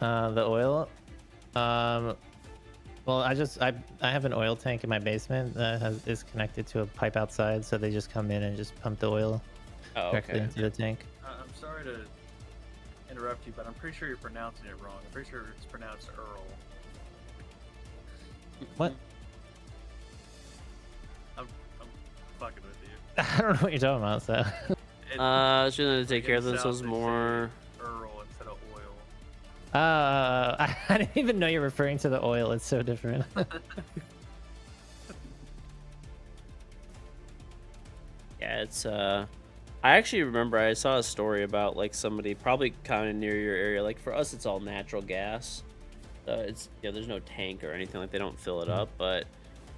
The oil. Um, well, I have an oil tank in my basement that is connected to a pipe outside, so they just come in and just pump the oil Oh, directly okay. into the tank. I'm sorry to interrupt you, but I'm pretty sure you're pronouncing it wrong. I'm pretty sure it's pronounced Earl. What? I'm fucking with you. I don't know what you're talking about. So. Shouldn't they take care of in the themselves South, they more? say Earl instead of oil. I didn't even know you're referring to the oil. It's so different. Yeah, it's I actually remember I saw a story about like somebody probably kind of near your area. Like for us, it's all natural gas. It's there's no tank or anything, like they don't fill it up. But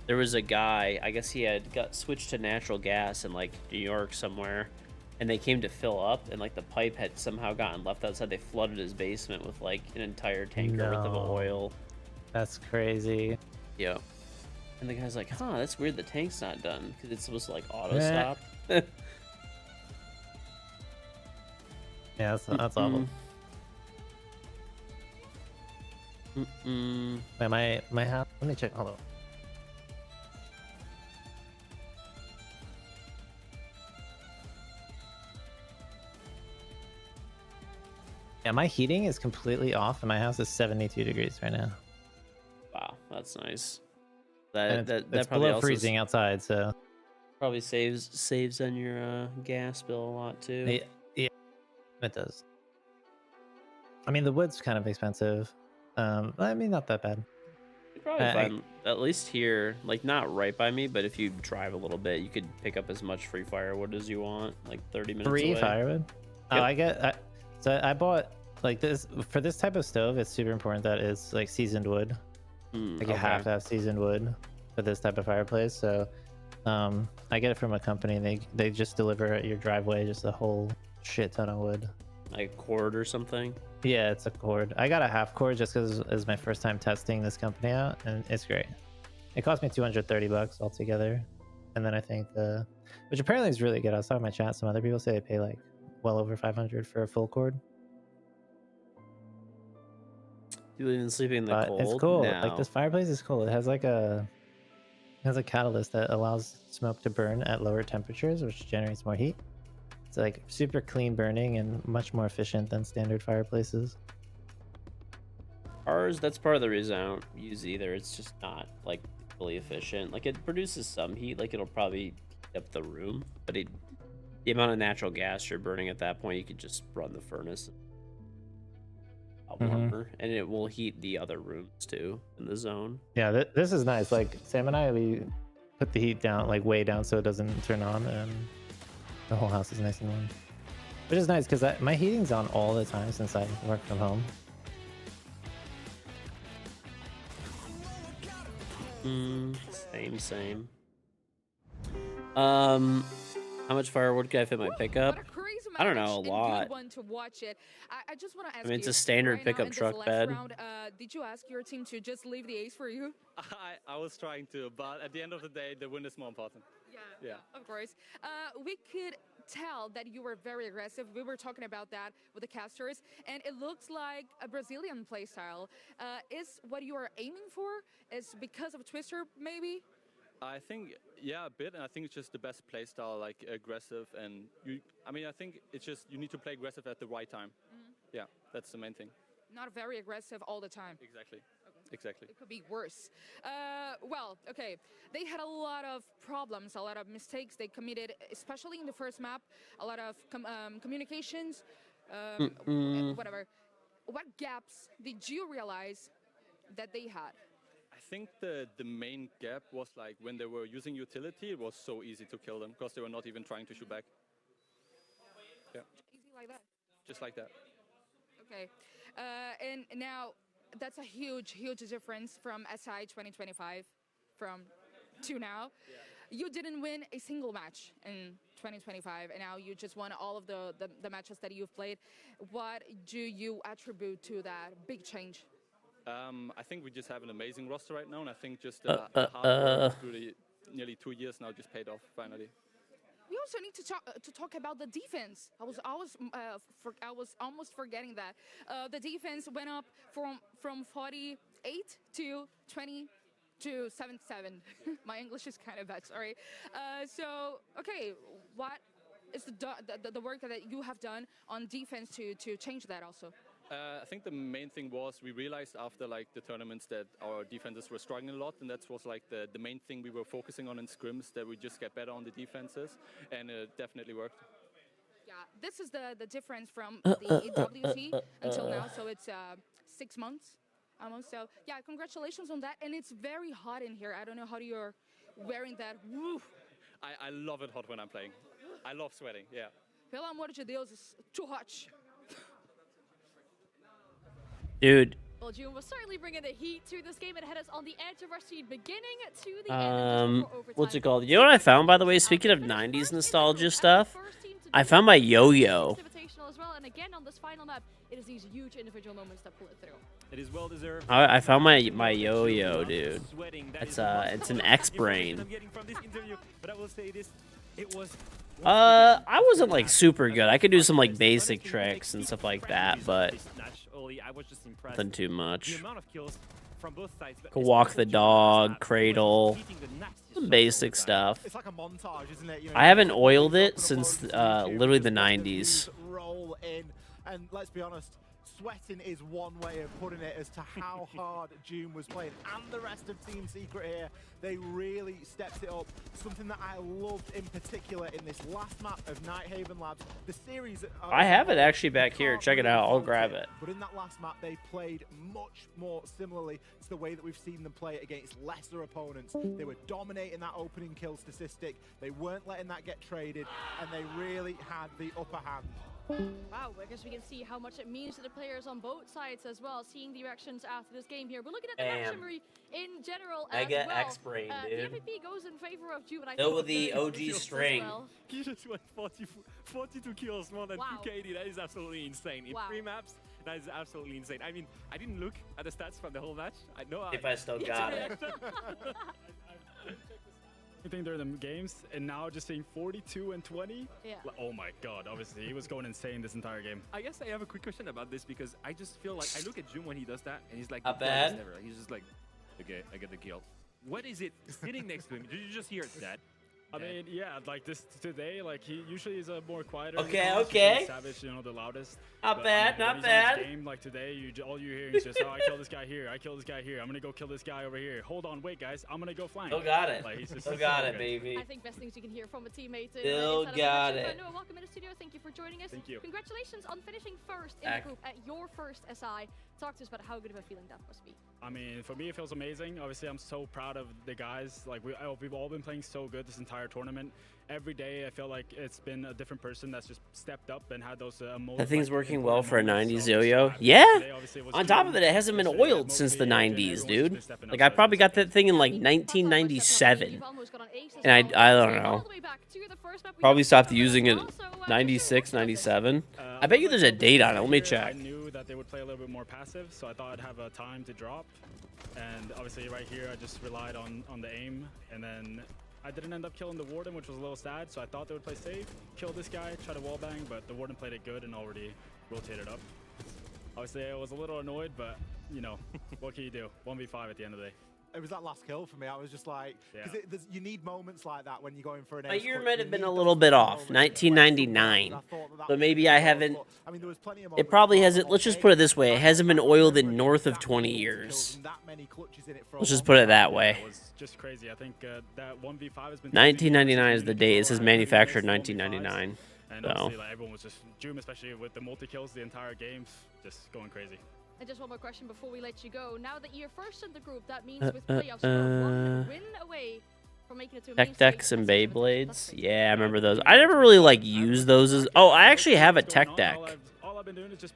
there was a guy, I guess he had got switched to natural gas in like New York somewhere, and they came to fill up, and like the pipe had somehow gotten left outside. They flooded his basement with like an entire tanker worth of No. oil. That's crazy. Yeah. And the guy's like, "Huh, that's weird. The tank's not done because it's supposed to like auto stop." Yeah, that's awful. Wait, my house. Let me check. Hold on. Yeah, my heating is completely off, and my house is 72 degrees right now. Wow, that's nice. And That it's probably below also freezing outside, so probably saves on your gas bill a lot too. yeah, it does. I mean, the wood's kind of expensive. I mean, not that bad. You probably find at least here, like not right by me, but if you drive a little bit, you could pick up as much free firewood as you want, like 30 minutes Free away. firewood. Yep. Oh, so I bought like this for this type of stove. It's super important that it's like seasoned wood. Like you have to have seasoned wood for this type of fireplace. So I get it from a company, and they just deliver at your driveway just a whole shit ton of wood. Like a cord or something. Yeah, it's a cord. I got a half cord just because it was my first time testing this company out, and it's great. It cost me $230 altogether, and then I think which apparently is really good. I saw in my chat some other people say they pay like well over 500 for a full cord. You even sleeping in the cold? It's cool. No. Like this fireplace is cool. It has like a catalyst that allows smoke to burn at lower temperatures, which generates more heat. It's like super clean burning and much more efficient than standard fireplaces. Ours, that's part of the reason I don't use either. It's just not like fully efficient. Like it produces some heat, like it'll probably heat up the room, but the amount of natural gas you're burning at that point, you could just run the furnace warmer, and it will heat the other rooms too in the zone. Yeah, this is nice. Like Sam and I, we put the heat down, like way down, so it doesn't turn on, and the whole house is nice and warm. Which is nice because my heating's on all the time since I work from home. Same. How much firewood can I fit in my pickup? I don't know, a lot. To watch it. I just want to ask I mean, it's you, a standard right pickup now, truck bed. Round, did you ask your team to just leave the ace for you? I was trying to, but at the end of the day, the win is more important. Yeah. Of course. We could tell that you were very aggressive. We were talking about that with the casters, and it looks like a Brazilian playstyle. Is what you are aiming for? Is because of Twister, maybe? I think, yeah, a bit, and I think it's just the best play style, like aggressive, and I think it's just you need to play aggressive at the right time. Yeah, that's the main thing. Not very aggressive all the time. Exactly. Exactly. It could be worse. Well, okay. They had a lot of problems, a lot of mistakes they committed, especially in the first map. A lot of communications, whatever. What gaps did you realize that they had? I think the main gap was like when they were using utility, it was so easy to kill them because they were not even trying to shoot back. Yeah. Easy like that. Just like that. Okay. And now that's a huge difference from SI 2025 to now. Yeah. You didn't win a single match in 2025, and now you just won all of the matches that you've played. What do you attribute to that big change? I think we just have an amazing roster right now, and I think just the hard work through the nearly 2 years now just paid off finally. we also need to talk about the defense. I was almost forgetting that. The defense went up from 48 to 20 to 77. My English is kind of bad, sorry. So, okay, what is the work that you have done on defense to change that also? I think the main thing was we realized after like the tournaments that our defenses were struggling a lot, and that was like the main thing we were focusing on in scrims, that we just get better on the defenses, and it definitely worked. Yeah, this is the difference from the WT until now, so it's 6 months almost. So yeah, congratulations on that, and it's very hot in here. I don't know how you're wearing that. Woo. I love it hot when I'm playing. I love sweating, yeah. Pelo amor de Deus, it's too hot. Dude. Well, June was certainly bringing the heat to this game and had us on the edge of our seat beginning to the end. What's it called? You know what I found, by the way? Speaking of 90s nostalgia stuff, I found my yo-yo. As well, and again on this final map, it is these huge individual moments that pull it through. It is well deserved. I found my yo-yo, dude. It's an X-Brain. I wasn't like super good. I could do some like basic tricks and stuff like that, but nothing too much. Could walk the dog, cradle, some basic stuff. I haven't oiled it since literally the 90s. And let's be honest, sweating is one way of putting it as to how hard June was playing, and the rest of Team Secret here. They really stepped it up. Something that I loved in particular in this last map of Nighthaven Labs. The series... I have it actually back here. Check it out. I'll grab it. But in that last map, they played much more similarly to the way that we've seen them play it against lesser opponents. They were dominating that opening kill statistic. They weren't letting that get traded, and they really had the upper hand. Wow, I guess we can see how much it means to the players on both sides as well, seeing the reactions after this game here. We're looking at the reactionary in general as well. X-Brain, dude. The MVP goes in favor of June. Still with the OG string. Well. He just went 42 kills, more than 2 KD. That is absolutely insane. In 3 maps, that is absolutely insane. I mean, I didn't look at the stats from the whole match. I know if I still got it. I think during the games, and now just seeing 42 and 20. Yeah. Oh my God! Obviously, he was going insane this entire game. I guess I have a quick question about this, because I just feel like I look at June when he does that, and he's like, not bad. He's just like, okay, I get the kill. What is it sitting next to him? Did you just hear that? I mean, yeah, like this today, like he usually is a more quieter. Okay. Savage, you know, the loudest. Not bad, not bad. Game like today, all you hear is just, oh, I kill this guy here, I kill this guy here. I'm gonna go kill this guy over here. Hold on, wait, guys, I'm gonna go flank. Still got it. Like, he's just Still got it, baby. I think best things you can hear from a teammate. Still got it. Noah, welcome in the studio. Thank you for joining us. Thank you. Congratulations on finishing first in the group at your first SI. Talk to us about how good of a feeling that must be. I mean, for me, it feels amazing. Obviously, I'm so proud of the guys. Like, we've all been playing so good this entire tournament. Every day, I feel like it's been a different person that's just stepped up and had those That thing's working well for a 90s yo-yo. Yeah. On top of it, it hasn't been oiled since the 90s, dude. Like, I probably got that thing in like 1997, and I don't know. Probably stopped using it 96, 97. I bet you there's a date on it. Let me check. I knew that they would play a little bit more passive, so I thought I'd have a time to drop. And obviously, right here, I just relied on the aim, and then I didn't end up killing the Warden, which was a little sad, so I thought they would play safe, kill this guy, try to wallbang, but the Warden played it good and already rotated up. Obviously, I was a little annoyed, but, you know, what can you do? 1v5 at the end of the day. It was that last kill for me. I was just like, because you need moments like that when you're going for an. My year might have been a little bit off, 1999, but maybe I haven't. I mean, there was plenty of it probably hasn't. Let's just put it this way: it hasn't been oiled in north of 20 years. Let's just put it that way. It was just crazy. I think that 1v5 has been. 1999 is the date. It says manufactured 1999. And obviously, like, everyone was just Doom, especially with the multi kills the entire game, just going crazy. And just one more question before we let you go. Now that you're first in the group, that means with playoffs, you're 1 win away from making it to a Tech decks and Beyblades. Yeah, I remember those. I never really like used those as. Oh, I actually have a tech deck.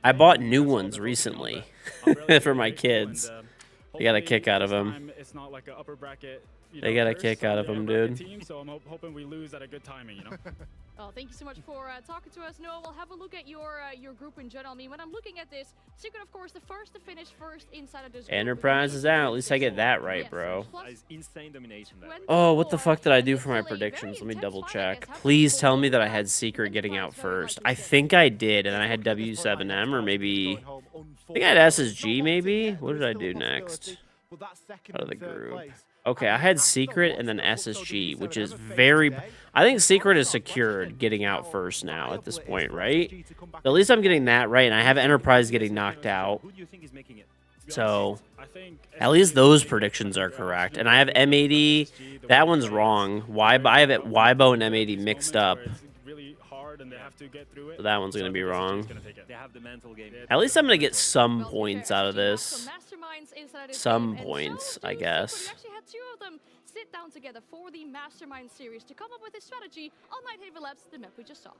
I bought new ones recently for my kids. They got a kick out of them. It's not like an upper bracket They got a kick out of him, dude. Team, so I'm hoping we lose at a good timing, you know. Well, thank you so much for talking to us, Noah. We'll have a look at your group in general. I mean, when I'm looking at this, Secret, of course, the first to finish first inside of this group. Enterprise is out. At least I get that right, Yes, bro. plus Insane domination there. Oh, what the fuck did I do and for my it's still a very predictions? Let me intense double fight, I check. guess. How Please can tell me that I Cole had Secret getting out Enterprise very first. likely I to get think I did, and then I had W7M or maybe... I think I had SSG maybe? What did I do next? Out of the group. Okay, I had Secret and then SSG, which is very... I think Secret is secured getting out first now at this point, right? At least I'm getting that right, and I have Enterprise getting knocked out. So, at least those predictions are correct. And I have M80. That one's wrong. I have Weibo and M80 mixed up. So that one's going to be wrong. At least I'm going to get some points out of this. Some points, I guess. You actually had two of them sit down together for the Mastermind series to come up with a strategy on Nighthaven Labs, the map we just saw.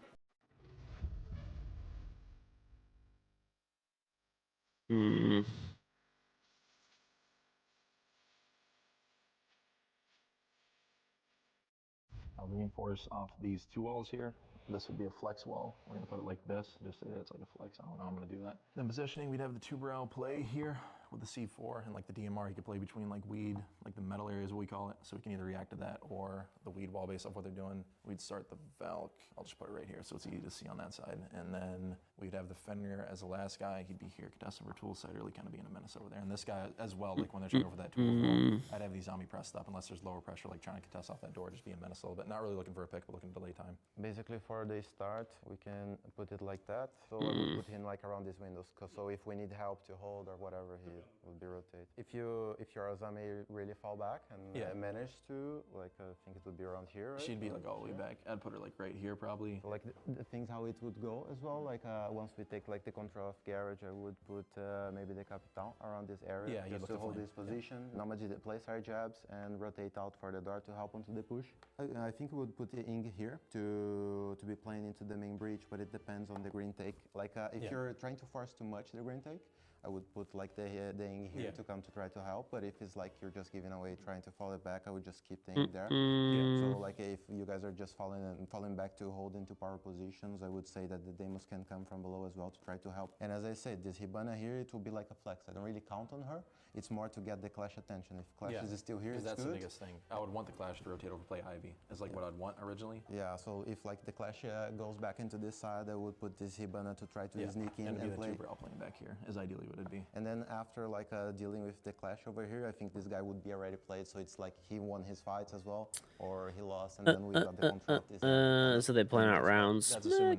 I'll reinforce off these two walls here. This would be a flex wall. We're gonna put it like this, just so that it's like a flex. I don't know how I'm gonna do that. Then positioning, we'd have the two brow play here with the C4 and like the DMR. He could play between like weed, like the metal area is what we call it. So we can either react to that or the weed wall based off what they're doing. We'd start the Valk. I'll just put it right here so it's easy to see on that side. And then we'd have the Fenrir as the last guy. He'd be here, contesting for tool side, really kind of being a menace over there. And this guy as well, like when they're trying over that tool wall, I'd have these zombie pressed up unless there's lower pressure, like trying to contest off that door, just being a menace a little bit. Not really looking for a pick, but looking to delay time. Basically, for the start, we can put it like that. So I would put him like around these windows. So if we need help to hold or whatever, he would be rotate. If your Azami really fall back and manage to, like, I think it would be around here. Right? She'd be like all the way back. I'd put her like right here probably. So, like the things how it would go as well. Like once we take like the control of garage, I would put maybe the Capitan around this area just to hold this position. Normally place our jabs and rotate out for the door to help onto the push. I think we would put the Ing here to be playing into the main breach, but it depends on the green take. Like if you're trying to force too much the green take, I would put like the Ing here to come to try to help. But if it's like you're just giving away, trying to fall it back, I would just keep the Ing there. So like if you guys are just falling back to hold into power positions, I would say that the Deimos can come from below as well to try to help. And as I said, this Hibana here, it will be like a flex. I don't really count on her. It's more to get the Clash attention. If Clash is still here, it's that's good. the biggest thing. I would want the Clash to rotate over play Ivy. Is like what I'd want originally. Yeah, so if like the Clash goes back into this side, I would put this Hibana to try to sneak in and play. And the two playing back here is ideally what it'd be. And then after like dealing with the Clash over here, I think this guy would be already played. So it's like he won his fights as well, or he lost, and then we got the control of this. So they plan out rounds.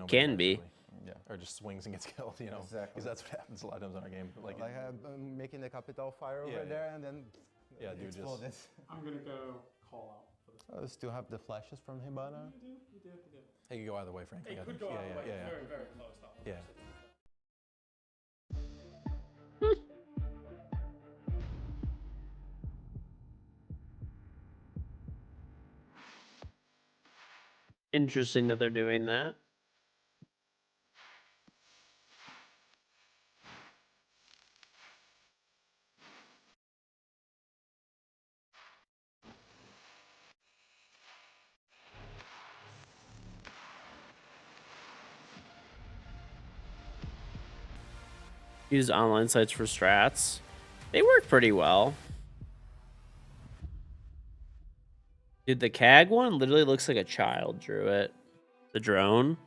Can be. Yeah, or just swings and gets killed, you know. Exactly. Because that's what happens a lot of times in our game. Like making the capital fire over there, and then dude, just. I'm gonna go call out for this. Still have the flashes from Hibana. You do. It could go either way, Frank. It could go either way. Very, very close though. Yeah. Interesting that they're doing that. Use online sites for strats. They work pretty well. Dude, the CAG one literally looks like a child drew it. The drone.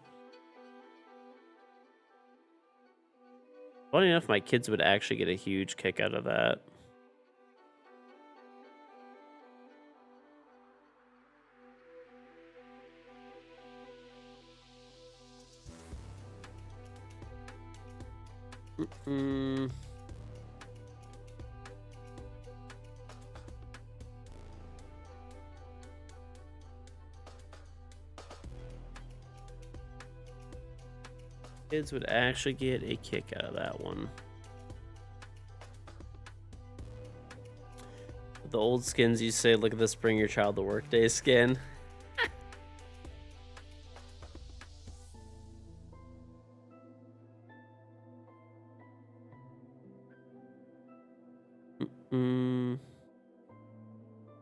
Funny enough, my kids would actually get a huge kick out of that. Kids would actually get a kick out of that one. The old skins you say, look at this, bring your child to work day skin.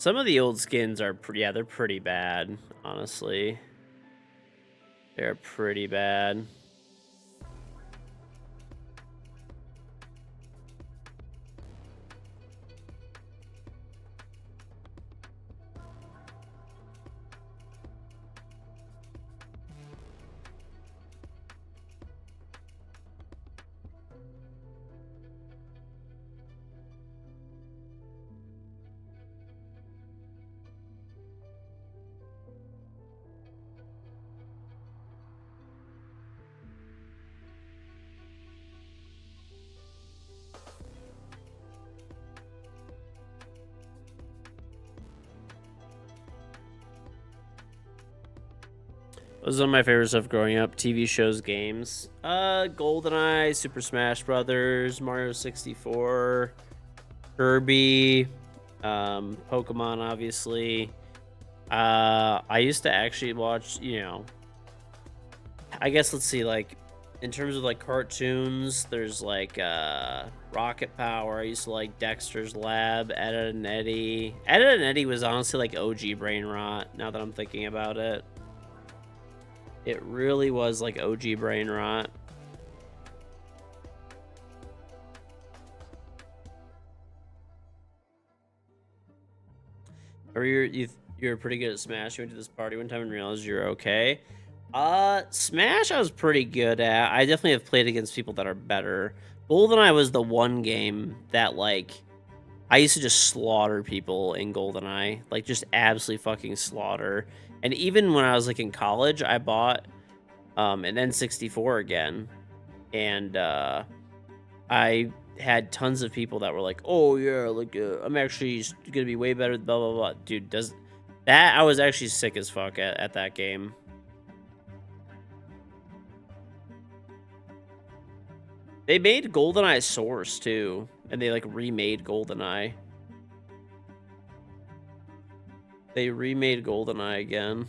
Some of the old skins are yeah, they're pretty bad, honestly. They're pretty bad. Those are one of my favorite stuff growing up. TV shows, games. GoldenEye, Super Smash Brothers, Mario 64, Kirby, Pokemon, obviously. I used to actually watch, you know, I guess let's see, like, in terms of like cartoons, there's like Rocket Power. I used to like Dexter's Lab, Ed, Edd and Eddy. Ed, Edd and Eddy was honestly like OG brain rot, now that I'm thinking about it. It really was like OG brain rot. Or you're pretty good at Smash. You went to this party one time and realized you're okay. Smash I was pretty good at. I definitely have played against people that are better. GoldenEye was the one game that, like, I used to just slaughter people in GoldenEye. Like, just absolutely fucking slaughter. And even when I was, like, in college, I bought an N64 again. And, I had tons of people that were like, oh, yeah, like, I'm actually gonna be way better, blah, blah, blah. Dude, I was actually sick as fuck at that game. They made GoldenEye Source, too. And they, like, remade GoldenEye. They remade GoldenEye again.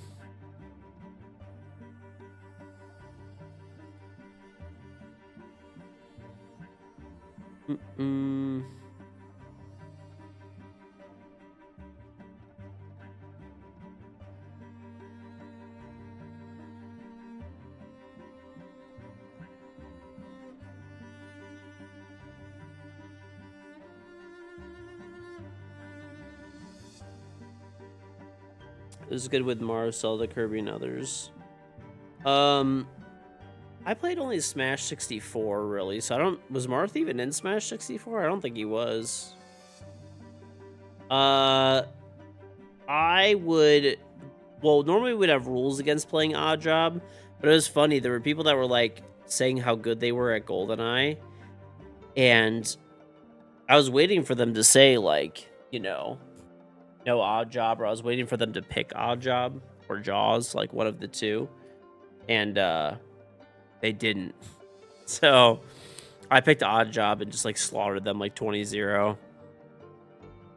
It was good with Mario, Zelda, Kirby, and others. I played only Smash 64, really, so I don't... Was Marth even in Smash 64? I don't think he was. I would... Well, normally we'd have rules against playing Odd Job, but it was funny. There were people that were, like, saying how good they were at GoldenEye, and I was waiting for them to say, like, you know, no Odd Job, or I was waiting for them to pick Odd Job or Jaws, like one of the two, and they didn't. So I picked Odd Job and just like slaughtered them like 20-0.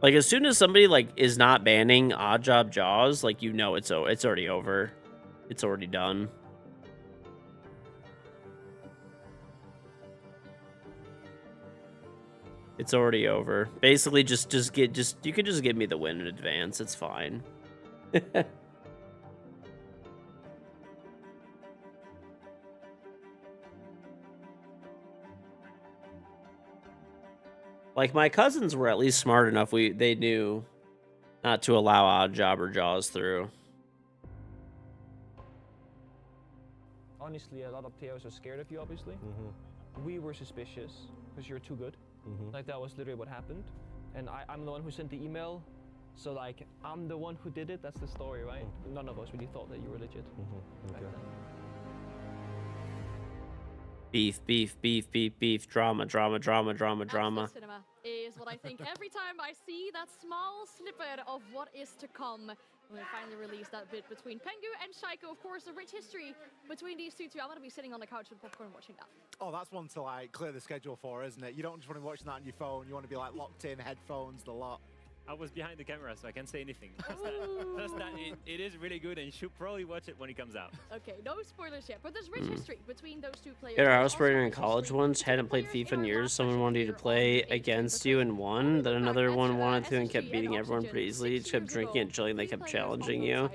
Like, as soon as somebody like is not banning Odd Job Jaws, like, you know, it's already over. It's already done. It's already over. Basically, you can just give me the win in advance. It's fine. Like, my cousins were at least smart enough. They knew not to allow Odd Job or Jaws through. Honestly, a lot of players are scared of you, obviously. We were suspicious because you're too good. Like, that was literally what happened. And I'm the one who sent the email. So, like, I'm the one who did it. That's the story, right? None of us really thought that you were legit. Okay. Beef. Drama. Cinema is what I think every time I see that small snippet of what is to come. When we finally release that bit between Pengu and Shaiko, of course, a rich history between these two. I'm going to be sitting on the couch with popcorn watching that. Oh, that's one to, like, clear the schedule for, isn't it? You don't just want to be watching that on your phone. You want to be, like, locked in, headphones, the lot. I was behind the camera, so I can't say anything. Just that it is really good, and you should probably watch it when it comes out. Okay, no spoilers yet, but there's rich history between those two players. Yeah, I was playing in college once, hadn't played FIFA in years. Someone wanted you to play against you and won. Then another one wanted to and kept beating everyone pretty easily. Just kept drinking and chilling. They kept challenging you.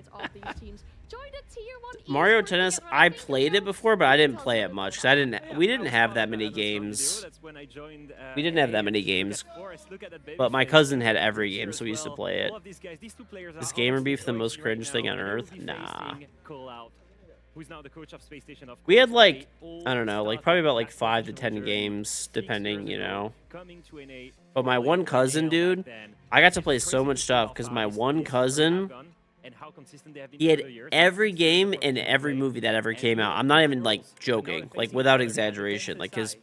Mario Tennis, I played it before, but I didn't play it much because we didn't have that many games. We didn't have that many games, but my cousin had every game, so we used to play it. Is gamer beef the most cringe thing on earth? Nah. We had like, I don't know, like probably about like 5 to 10 games, depending, you know. But my one cousin, dude, I got to play so much stuff because my one cousin, he had every game and every movie that ever came out. I'm not even like joking, like without exaggeration. Like his,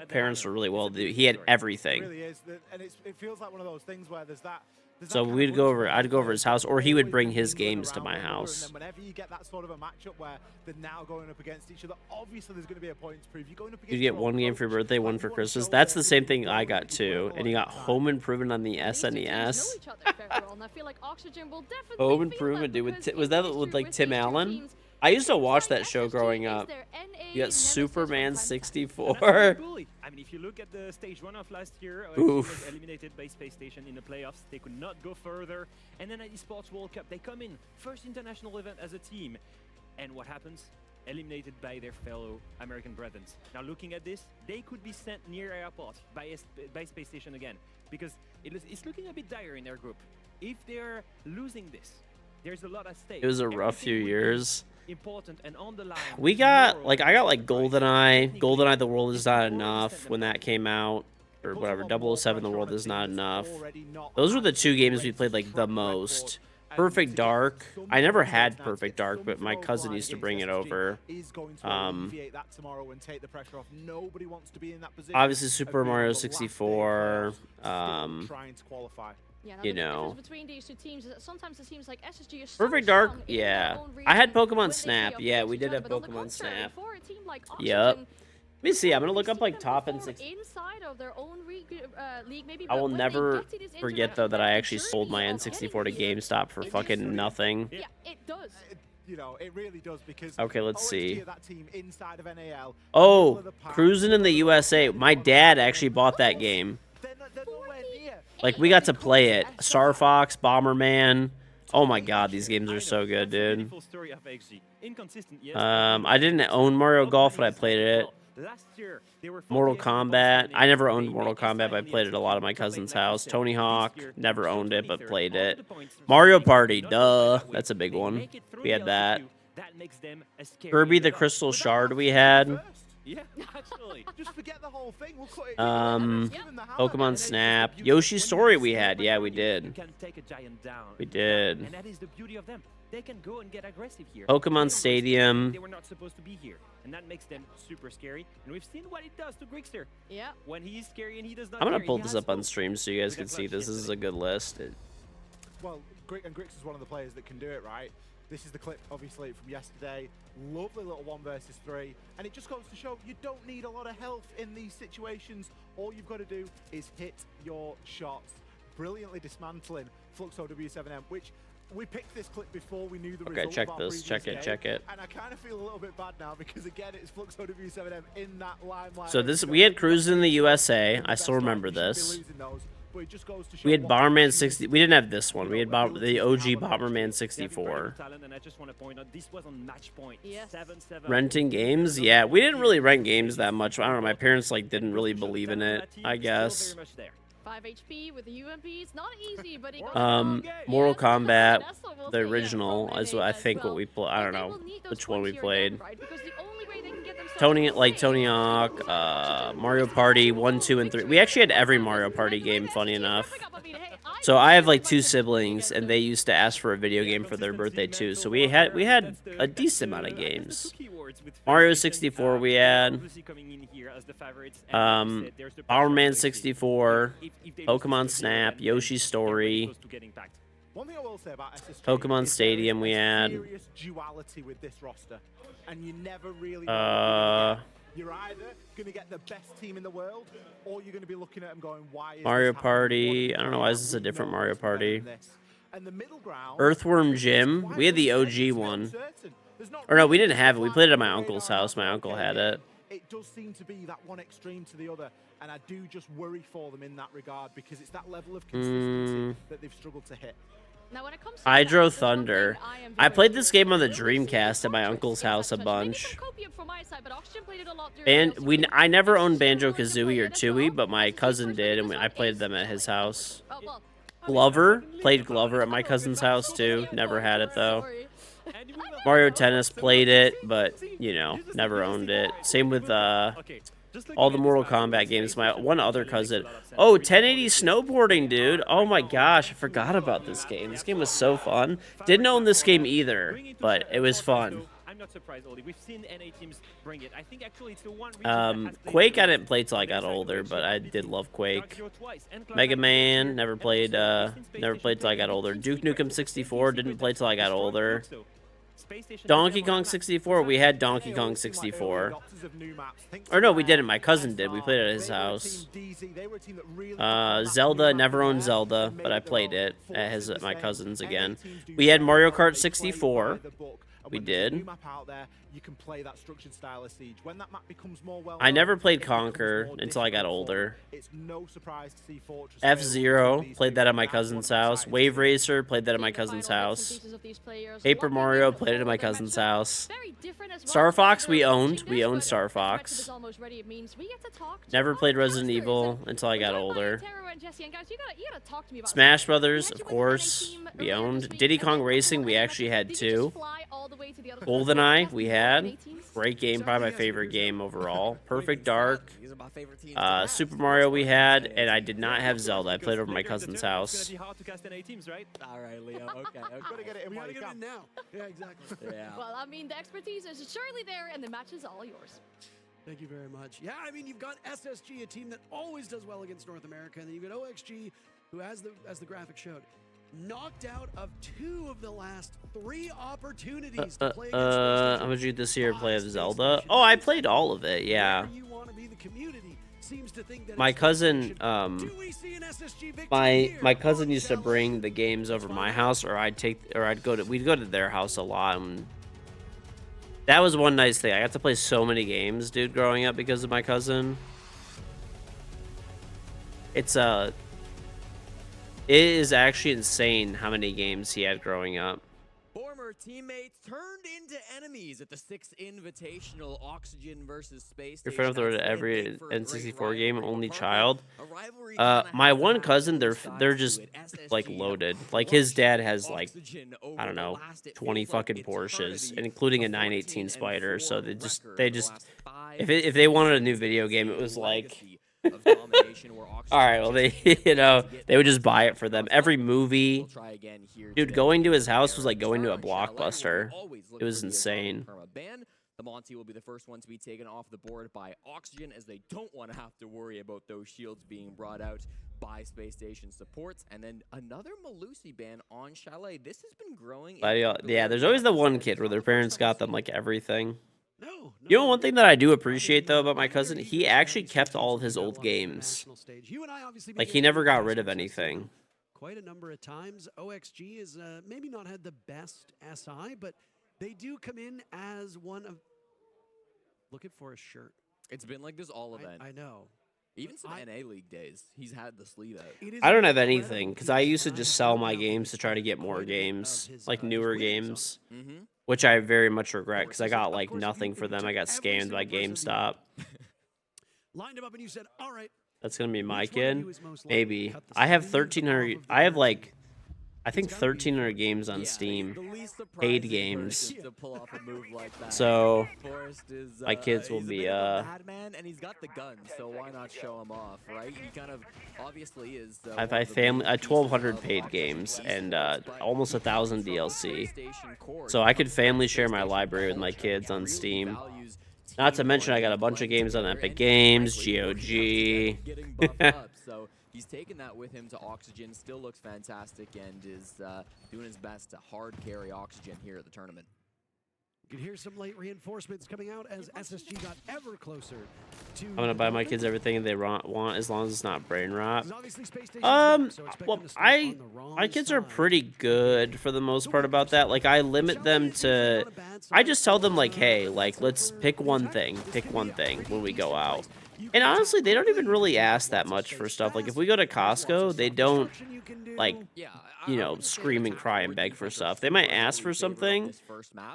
parents were really well to do. He had everything. It really is, and it feels like one of those things where there's that. So I'd go over his house, or he would bring his games to my house. And then whenever you get that sort of a matchup where they're now going up against each other, obviously there's going to be a point to prove. You're going up against. You get one game for your birthday, one for Christmas. That's the same thing I got too. And you got Home Improvement on the SNES. Home Improvement, dude. Was that with like Tim Allen? I used to watch that show growing up. You got Superman 64. I mean, if you look at the stage 1 of last year, Oof. eliminated by Space Station in the playoffs, they could not go further. And then at Esports World Cup, they come in first international event as a team. And what happens? Eliminated by their fellow American brethren. Now looking at this, they could be sent near airport by Space Station again, because it's looking a bit dire in their group. If they're losing this, there's a lot at stake. It was a rough few years. Important and on the line. We got like I got like GoldenEye The World Is Not Enough when that came out, or whatever, 007 The World Is Not Enough. Those were the 2 games we played like the most. Perfect Dark. I never had Perfect Dark, but my cousin used to bring it over. Obviously Super Mario 64. Yeah, you know, between these two teams, sometimes it seems like SSG is Perfect Dark, yeah. I had Pokemon Snap. Yeah, we did have Pokemon Snap. Yep. Let me see. I'm gonna look up like top and 6. Inside of their own league, maybe, I will never forget though that I actually sold my N64 to GameStop for fucking nothing. Yeah, it does. You know, it really does, because okay, let's see. That team inside of NAL, oh, Cruising in the USA. My dad actually bought that game. Like, we got to play it. Star Fox, Bomberman. Oh my god, these games are so good, dude. I didn't own Mario Golf, but I played it. Mortal Kombat. I never owned Mortal Kombat, but I played it a lot at my cousin's house. Tony Hawk. Never owned it, but played it. Mario Party. Duh. That's a big one. We had that. Kirby the Crystal Shard we had. Yeah, actually. Just forget the whole thing. We'll cut it. Pokemon Snap. Yoshi's Story we had. Yeah, we did. We did. And that is the beauty of them. They can go and get aggressive here. Pokemon Stadium. They were not supposed to be here, and that makes them super scary. And we've seen what it does to Grixter. Yeah. When he's scary and he does not. I'm gonna pull this up on stream so you guys can see. This is a good list. Well, Grix is one of the players that can do it, right? This is the clip, obviously, from yesterday. Lovely little 1 versus 3. And it just goes to show you don't need a lot of health in these situations. All you've got to do is hit your shots. Brilliantly dismantling Flux OW7M, which we picked this clip before we knew the result. Okay, check this. Check it. Check it. And I kind of feel a little bit bad now because, again, it's Flux OW7M in that limelight. So we had Cruising in the USA. I still remember this. We had Bomberman 60. We didn't have this one. We had the OG Bomberman 64. Renting games? Yeah, we didn't really rent games that much. I don't know. My parents like didn't really believe in it, I guess. 5 HP with the UMP. It's not easy, but Mortal Kombat, the original, is what I think what we play. I don't know which one we played. Tony Hawk, Mario Party 1, 2, and 3. We actually had every Mario Party game, funny enough. So I have like 2 siblings, and they used to ask for a video game for their birthday too. So we had a decent amount of games. Mario 64 we had. Bomberman 64, Pokemon Snap, Yoshi's Story. One thing I will say about SSG Pokemon Stadium we had. Serious duality with this roster, and you never really You're either going to get the best team in the world, or you're going to be looking at them going, why is Mario this Party. I don't know why is this a different Mario Party. Earthworm Jim. We had the OG one. Or no, we didn't have it. We played it at my uncle's house. My uncle had it. It does seem to be that one extreme to the other, and I do just worry for them in that regard because it's that level of consistency that they've struggled to hit. Now, when it comes to Hydro Thunder. I played this game on the Dreamcast at my uncle's house a bunch. And I never owned Banjo-Kazooie or Tooie, but my cousin did, and I played them at his house. Glover. Played Glover at my cousin's house, too. Never had it, though. Mario Tennis, played it, but, you know, never owned it. Same with all the Mortal Kombat games. My one other cousin. Oh, 1080 snowboarding, dude. Oh my gosh, I forgot about this game. This game was so fun. Didn't own this game either, but it was fun. I'm not surprised, Oli. We've seen NA teams bring it. I think actually it's the one Quake I didn't play till I got older, but I did love Quake. Mega Man, never played till I got older. Duke Nukem 64, didn't play till I got older. Donkey Kong 64, we had Donkey Kong 64. Or no, we didn't. My cousin did. We played it at his house. Zelda, never owned Zelda, but I played it at my cousin's again. We had Mario Kart 64. We did. I never played Conquer until I got older. F-Zero, played that at my cousin's house. Wave Racer, played that at my cousin's house. Paper Mario, played it at my cousin's house. Star Fox, we owned. We owned Star Fox. Never played Resident Evil until I got older. Smash Brothers, of course, we owned. Diddy Kong Racing, we actually had 2. GoldenEye, we had. Great game, probably my favorite game overall. Perfect Dark. Super Mario we had, and I did not have Zelda. I played over my cousin's house. All right, Leo. Okay. Gotta get it in while you can now. Yeah, exactly. Yeah. Well, I mean, the expertise is surely there, and the match is all yours. Thank you very much. Yeah, I mean, you've got SSG, a team that always does well against North America, and then you've got OXG, who, as the graphic showed, knocked out of 2 of the last 3 opportunities to play against I'm gonna do this year play of Zelda. Oh, I played all of it, yeah. My cousin, my cousin used to bring the games over my house, or we'd go to their house a lot. And that was one nice thing. I got to play so many games, dude, growing up because of my cousin. It is actually insane how many games he had growing up. Former teammates turned into enemies at the 6th Invitational Oxygen versus Space Your friend with every N64 game, only child. My one cousin, they're just like loaded. Like his dad has like, I don't know, 20 fucking Porsches, including a 918 Spider. So they just if they wanted a new video game, it was like. All right, well, they would just buy it for them. Every movie, dude, going to his house was like going to a Blockbuster. It was insane. The Monty will be the first one to be taken off the board by Oxygen, as they don't want to have to worry about those shields being brought out by Space Station supports. And then another Malusi ban on Chalet. This has been growing. Yeah, there's always the one kid where their parents got them like everything. You know, one thing that I do appreciate, though, about my cousin, he actually kept all of his old games. Like, he never got rid of anything. Quite a number of times. OXG is maybe not had the best SI, but they do come in as one of... Looking for a shirt. It's been like this all event. I know. Even some NA League days, he's had the sleeve out. I don't have anything, because I used to just sell my games to try to get more games, like newer games. Which I very much regret, because I got like nothing for them. I got scammed by GameStop. Lined him up and you said, all right. That's gonna be my kid. Maybe. I have 1,300. I have like, I think 1,300 games on Steam, paid games. So my kids will be man, and he's got the gun, so why not show him off, right? He kind of obviously is. I have 1,200 paid games and almost 1,000 DLC. So I could family share my library with my kids on Steam. Not to mention I got a bunch of games on Epic Games, GOG. So he's taken that with him to Oxygen, still looks fantastic, and is doing his best to hard carry Oxygen here at the tournament. You can hear some late reinforcements coming out as SSG got ever closer to. I'm gonna buy my kids everything they want as long as it's not brain rot. Well, Well, my kids are pretty good for the most part about that. Like, I limit them to, I just tell them like, hey, like, let's pick one thing when we go out. And honestly, they don't even really ask that much for stuff. Like, if we go to Costco, they don't, like, you know, scream and cry and beg for stuff. They might ask for something,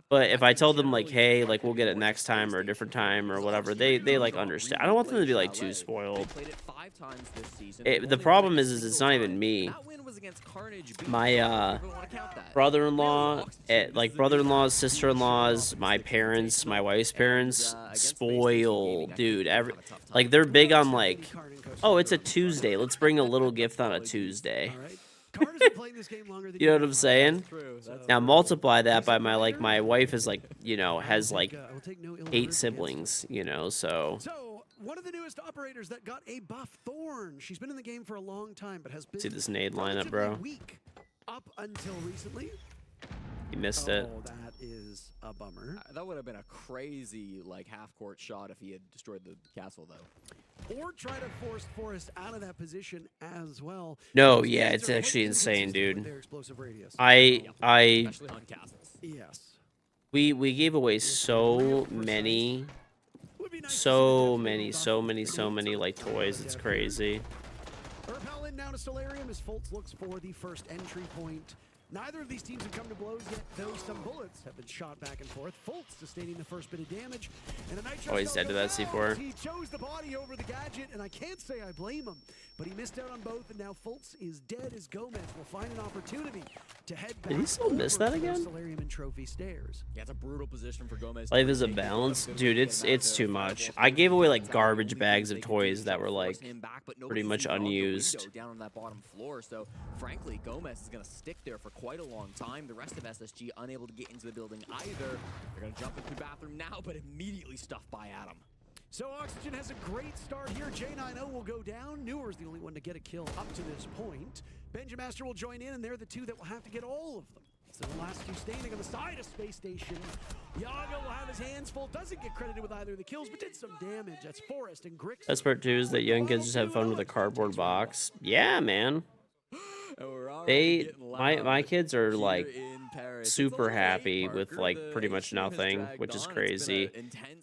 but if I tell them, like, hey, like, we'll get it next time or a different time or whatever, they like, understand. I don't want them to be, like, too spoiled. The problem is it's not even me. My brother-in-law, like brother-in-laws, sister-in-laws, my parents, my wife's parents, spoil, dude. Like, they're big on like, oh, it's a Tuesday, let's bring a little gift on a Tuesday. You know what I'm saying? Now multiply that by my wife is like, you know, has like 8 siblings, you know, so. One of the newest operators that got a buff, Thorn. She's been in the game for a long time, but has been see this nade lineup, bro. Weak up until recently. You missed it. That is a bummer. That would have been a crazy like half-court shot if he had destroyed the castle, though. Or try to force Forest out of that position as well. No, yeah, it's actually insane, dude. Especially on castles. Yes. We gave away so many like toys. It's crazy. Urpel in now to Solarium as Fultz looks for the first entry point. Neither of these teams have come to blows yet, though some bullets have been shot back and forth. Fultz sustaining the first bit of damage. And a Nitro he's dead to that C4. He chose the body over the gadget, and I can't say I blame him. But he missed out on both, and now Fultz is dead as Gomez will find an opportunity to head back. Did he still miss that again? Solarium and Trophy stairs. Yeah, it's a brutal position for Gomez. Life is a balance. Dude, it's too much. I gave away like garbage bags of toys that were like pretty much unused. Down on that bottom floor, so frankly, Gomez is going to stick there for quite a long time. The rest of SSG unable to get into the building either. They're going to jump into the bathroom now, but immediately stuffed by Adam. So Oxygen has a great start here. J90 will go down. Newer's the only one to get a kill up to this point. Benjamaster will join in, and they're the two that will have to get all of them. So the last two standing on the side of Space Station. Yaga will have his hands full. Doesn't get credited with either of the kills, but did some damage. That's Forest and Grix. Best part too is that young kids just have fun with a cardboard box. Yeah, man. My kids are like super happy with like pretty much nothing, which is crazy.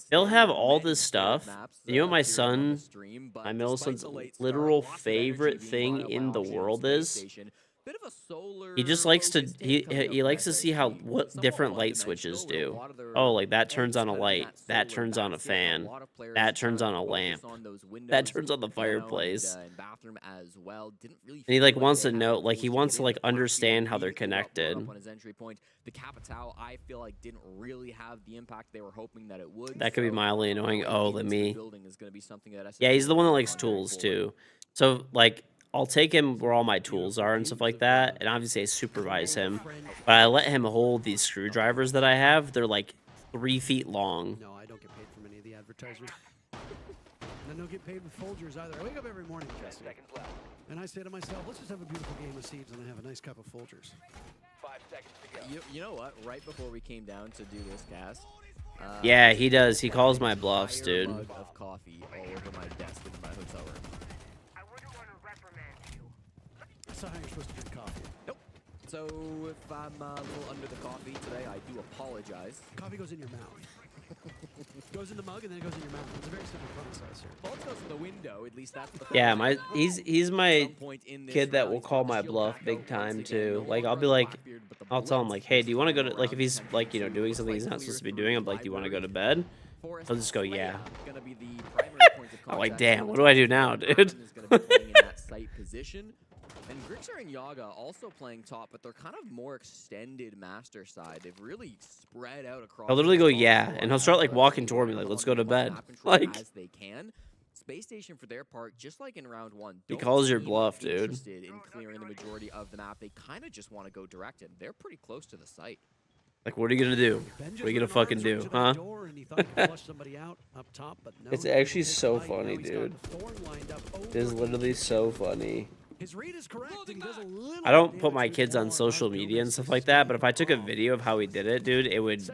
They'll have all this stuff. You know what my middle son's literal favorite thing in the world is? He just likes to he likes to see what different light switches do. Oh, like that turns on a light, that turns on a fan, that turns on a lamp, that turns on the fireplace. And he like wants to know, like he wants to like understand how they're connected. The Capitao, I feel like didn't really have the impact they were hoping that it would. That could be mildly annoying. Oh, let me. Yeah, he's the one that likes tools too. So like, I'll take him where all my tools are and stuff like that, and obviously I supervise him, but I let him hold these screwdrivers that I have. They're like 3 feet long. No, I don't get paid from any of the advertisements. And I don't get paid with Folgers either. I wake up every morning, Jesse, and I say to myself, let's just have a beautiful game of seeds and I have a nice cup of Folgers. 5 seconds to go. You know what? Right before we came down to do this cast, yeah, he does. He calls my bluffs, dude. Mug of coffee all over my desk in my hotel room. That's not how you're supposed to drink coffee. Nope. So if I'm a little under the coffee today, I do apologize. Coffee goes in your mouth. Goes in the mug and then it goes in your mouth. It's a very simple process here. Well, it goes in the window. At least that's the. Yeah, he's my kid that will call my bluff big time too. Like I'll be like, I'll tell him like, hey, do you want to go to, like if he's like, you know, doing something he's not supposed to be doing, I'm like, do you want to go to bed? He'll just go, yeah. I'm like, damn, what do I do now, dude? And Grixer and Yaga also playing top, but they're kind of more extended master side. They've really spread out across. I'll literally go, yeah, and he'll start like walking toward me, like, let's go to bed. Like, as they can. Space Station, for their part, just like in round 1, he calls your bluff, dude. Interested in clearing the majority of the map. They kind of just want to go direct, and they're pretty close to the site. Like, what are you gonna do? What are you gonna fucking do, huh? It's actually so funny, dude. It is literally so funny. His read is correct. He does a little I don't put my kids on social media and stuff like that, but if I took a video of how he did it, dude, it would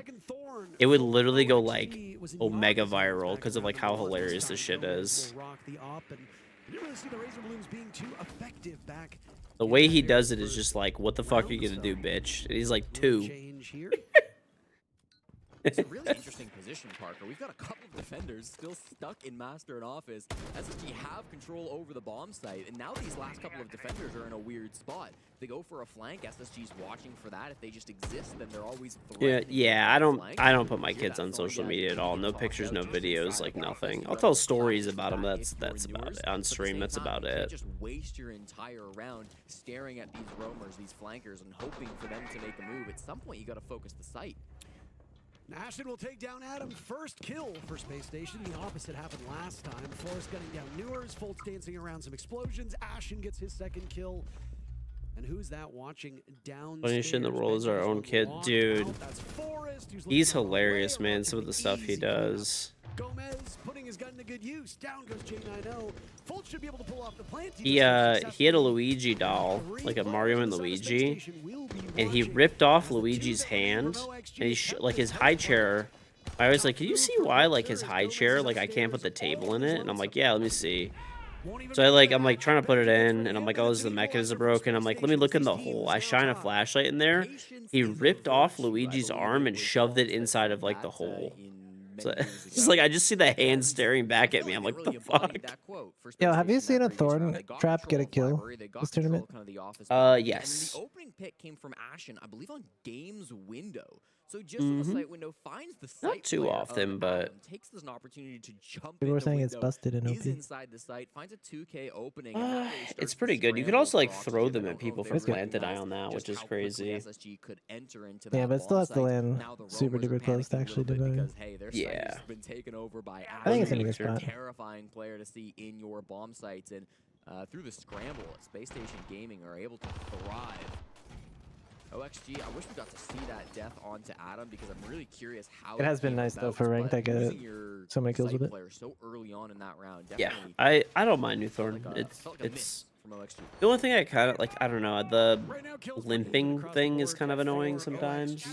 it would literally go like omega viral because of like how hilarious this shit is. The way he does it is just like, what the fuck are you gonna do, bitch? And he's like 2. It's a really interesting position, Parker. We've got a couple of defenders still stuck in Master and Office. SSG have control over the bomb site, and now these last couple of defenders are in a weird spot. If they go for a flank, SSG's watching for that. If they just exist, then they're always Yeah. I don't put my kids on social media at all. No pictures, no videos, like nothing. I'll tell stories about them. That's about it. On stream, that's about it. Just waste your entire round staring at these roamers, these flankers, and hoping for them to make a move. At some point, you got to focus the site. Ashen will take down Adam. First kill for Space Station. The opposite happened last time. Forrest gunning down Newers. Foltz dancing around some explosions. Ashen gets his second kill. And who's that watching down? Funniest shit in the world is our own kid. Dude, he's hilarious, man. Some of the stuff he does. Gomez putting his gun to good use. Down goes J90. Foltz should be able to pull off the plant. He had a Luigi doll, like a Mario and Luigi, and he ripped off Luigi's hand, and he like his high chair. I was like, can you see why like his high chair, like I can't put the table in it? And I'm like, yeah, let me see. So I'm like trying to put it in, and I'm like, oh, this is the mechanism broken. I'm like, let me look in the hole. I shine a flashlight in there. He ripped off Luigi's arm and shoved it inside of like the hole. So, it's like I just see the hand staring back at me. I'm like, what the fuck? Yo, have you seen a Thorn trap get a kill this tournament? Yes. And the opening pick came from Ashen, I believe, on Game's window. So just on the site window, finds the site. Not too often, but takes this an opportunity to jump. People were saying it's busted in OP. He's inside the site, finds a 2K opening. It's pretty good. You could also like throw them at people for planted eye on that, which is crazy. Yeah, but it still has to land super duper close to actually do it. Yeah. Been taken over by I think it's in a good a spot. terrifying player to see in your bomb sites, and through the scramble, Space Station Gaming are able to thrive. OXG, I wish we got to see that death onto Adam because I'm really curious how It has been nice though for ranked. I get so many kills with it. So early on in that round. Yeah, I don't mind New Thorn. It's the only thing I kind of like. I don't know. The limping thing is kind of annoying sometimes.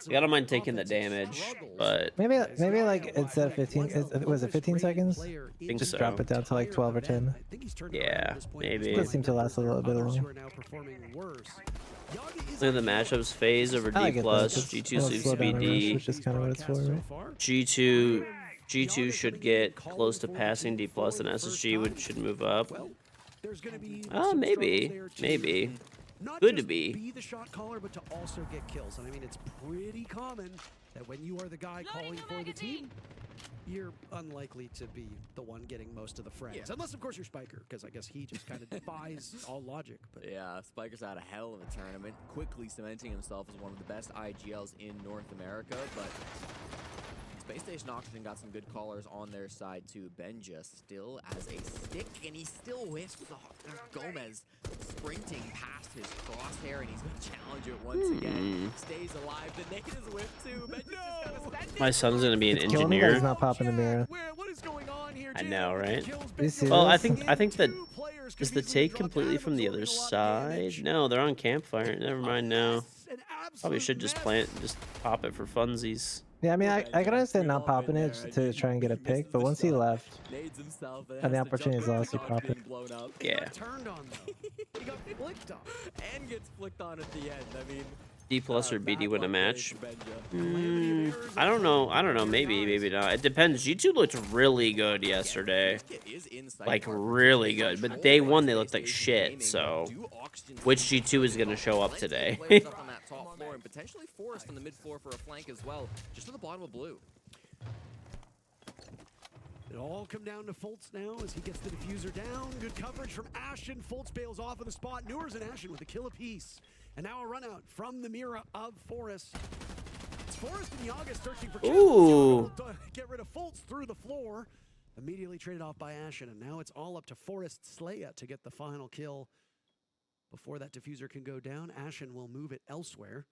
I don't mind taking the damage, but maybe like instead of 15, was it 15 seconds? I think Just so. drop it down to like 12 or 10. Yeah, maybe. It does seem to last a little bit longer. Look at the matchups: Phase over D plus, G2 sweeps BD. Which is kind of what it's for, right? G2 should get close to passing D plus, and SSG should move up. Maybe. Good to be the shot caller, but to also get kills. And I mean, it's pretty common that when you are the guy calling for the team, you're unlikely to be the one getting most of the frags. Unless, of course, you're Spiker, because I guess he just kind of defies all logic. But yeah, Spiker's had a hell of a tournament, quickly cementing himself as one of the best IGLs in North America, but Space Station Oxygen got some good callers on their side too. Benja still as a stick, and he still whiffs. There's Gomez sprinting past his crosshair, and he's going to challenge it once again. Stays alive. The naked is whiffed too. Benja's just going to send it. My son's gonna be an Killing engineer. guy's not popping the mirror. What is going on here? I know, right? Well, I think that is the take completely from the other side. No, they're on campfire. Never mind now. Probably should just pop it for funsies. Yeah, I mean, I can understand not popping it to try and get a pick, but once he left, and the opportunity is lost, he popped it. Yeah. Turned on though. He got flicked on. And gets flicked on at the end. I mean, D plus or BD win a match. I don't know. Maybe not. It depends. G2 looked really good yesterday. Like really good. But day one they looked like shit. So which G2 is gonna show up today? on that top floor, and potentially Forrest on the mid floor for a flank as well, just to the bottom of blue. It all come down to Foltz now as he gets the diffuser down. Good coverage from Ashen. Foltz bails off of the spot. Newers and Ashen with a kill apiece. And now a run out from the mirror of Forrest. It's Forrest and Yaga searching for kills. Get rid of Foltz through the floor. Immediately traded off by Ashen. And now it's all up to Forrest Slaya to get the final kill. Before that diffuser can go down, Ashen will move it elsewhere.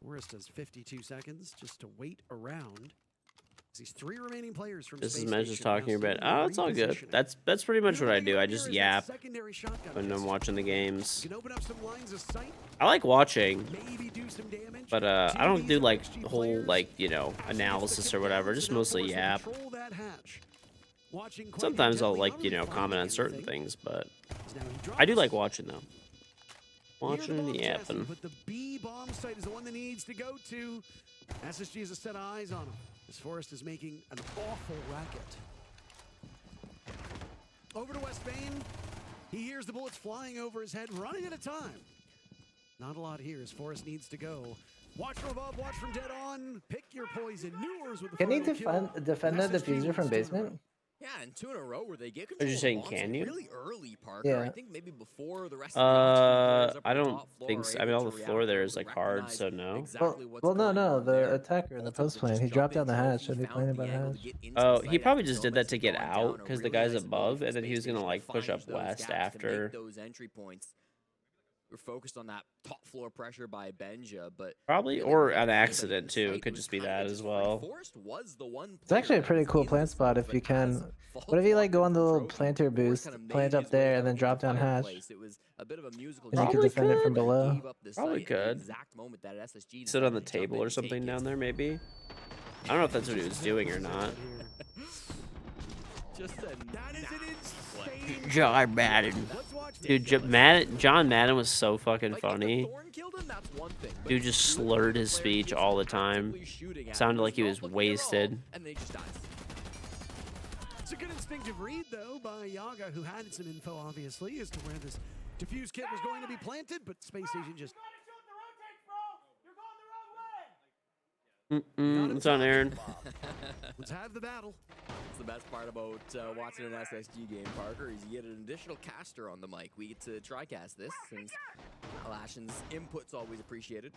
Forrest has 52 seconds just to wait around. These 3 remaining players from This is Space Mez just Station talking now about. still Oh, it's all good. repositioning. That's pretty much what I do. I just yap Secondary shotgun when I'm pistol. watching the games. You can open up some lines of sight, I like watching, maybe do some damage. but I don't do like the whole like analysis or whatever. Just mostly yap. Control that hatch. Watching quite Sometimes I'll intently, like not really comment on finding certain anything. things, but Now he drops. I do like watching though. Near the Watching bomb and chassis, yapping. But the B bomb site is the one that needs to go to. SSG has a set of eyes on him. As Forrest is making an awful racket. Over to West Spain. He hears the bullets flying over his head, running at a time. Not a lot here as Forrest needs to go. Watch from above, watch from dead on. Pick your poison. Newers with the Can he final kill. defend the SSG diffuser wins from 2 in a row. basement? Yeah, and 2 in a row where they get Are control. you saying of can Bonzi you? really early, Parker. Yeah. I think maybe before the rest of the players up I on the don't top floor think are so. I mean, able all to the floor react, there able is to like hard, recognize so no. exactly what's Well, no, going no, on the there. attacker in the Bolt's able post to plane. just He jump dropped in down the hatch trophy, and he found planted the by the angle hatch. to get into Oh, the he site probably after just so did that much to get slowing out down. A because the really guy's nice above, move and then he was from gonna Space like Station push to up find those west gaps, to after. make those entry points. We're focused on that top floor pressure by Benja, but Probably, really or with an anybody in accident too. sight, It could was just be kinda that just as free. well. Forrest was the one It's actually a player that pretty was cool in plant the spot zone, if but you as can. Fault What if you like go on the walked little trophy, planter Forrest boost, kinda made plant up his way there, out and then into drop down hatch? fireplace. It was a bit of a musical And you chairs. could defend it from He below. gave up the Probably site at the could. exact moment that SSG Sit on the decided to jump table in or and take something it. down there, maybe. I don't know if that's what he was doing or not. Just a That is an insane. John Madden. Let's watch Dude, this. John Madden was so fucking Like, funny. if the Thorn killed him, that's one thing, but Dude just two slurred other his players speech just all the time. actively shooting at Sounded him, like he not was looking at all, wasted. and then he just dies. It's a good instinctive read, though, by Yaga, who had some info, obviously, as to where this diffuse kit was going to be planted, but Space Station just... It's on Aaron. Let's have the battle. That's the best part about watching an SSG game, Parker, is you get an additional caster on the mic. We get to try-cast this, since Ashen's input's always appreciated.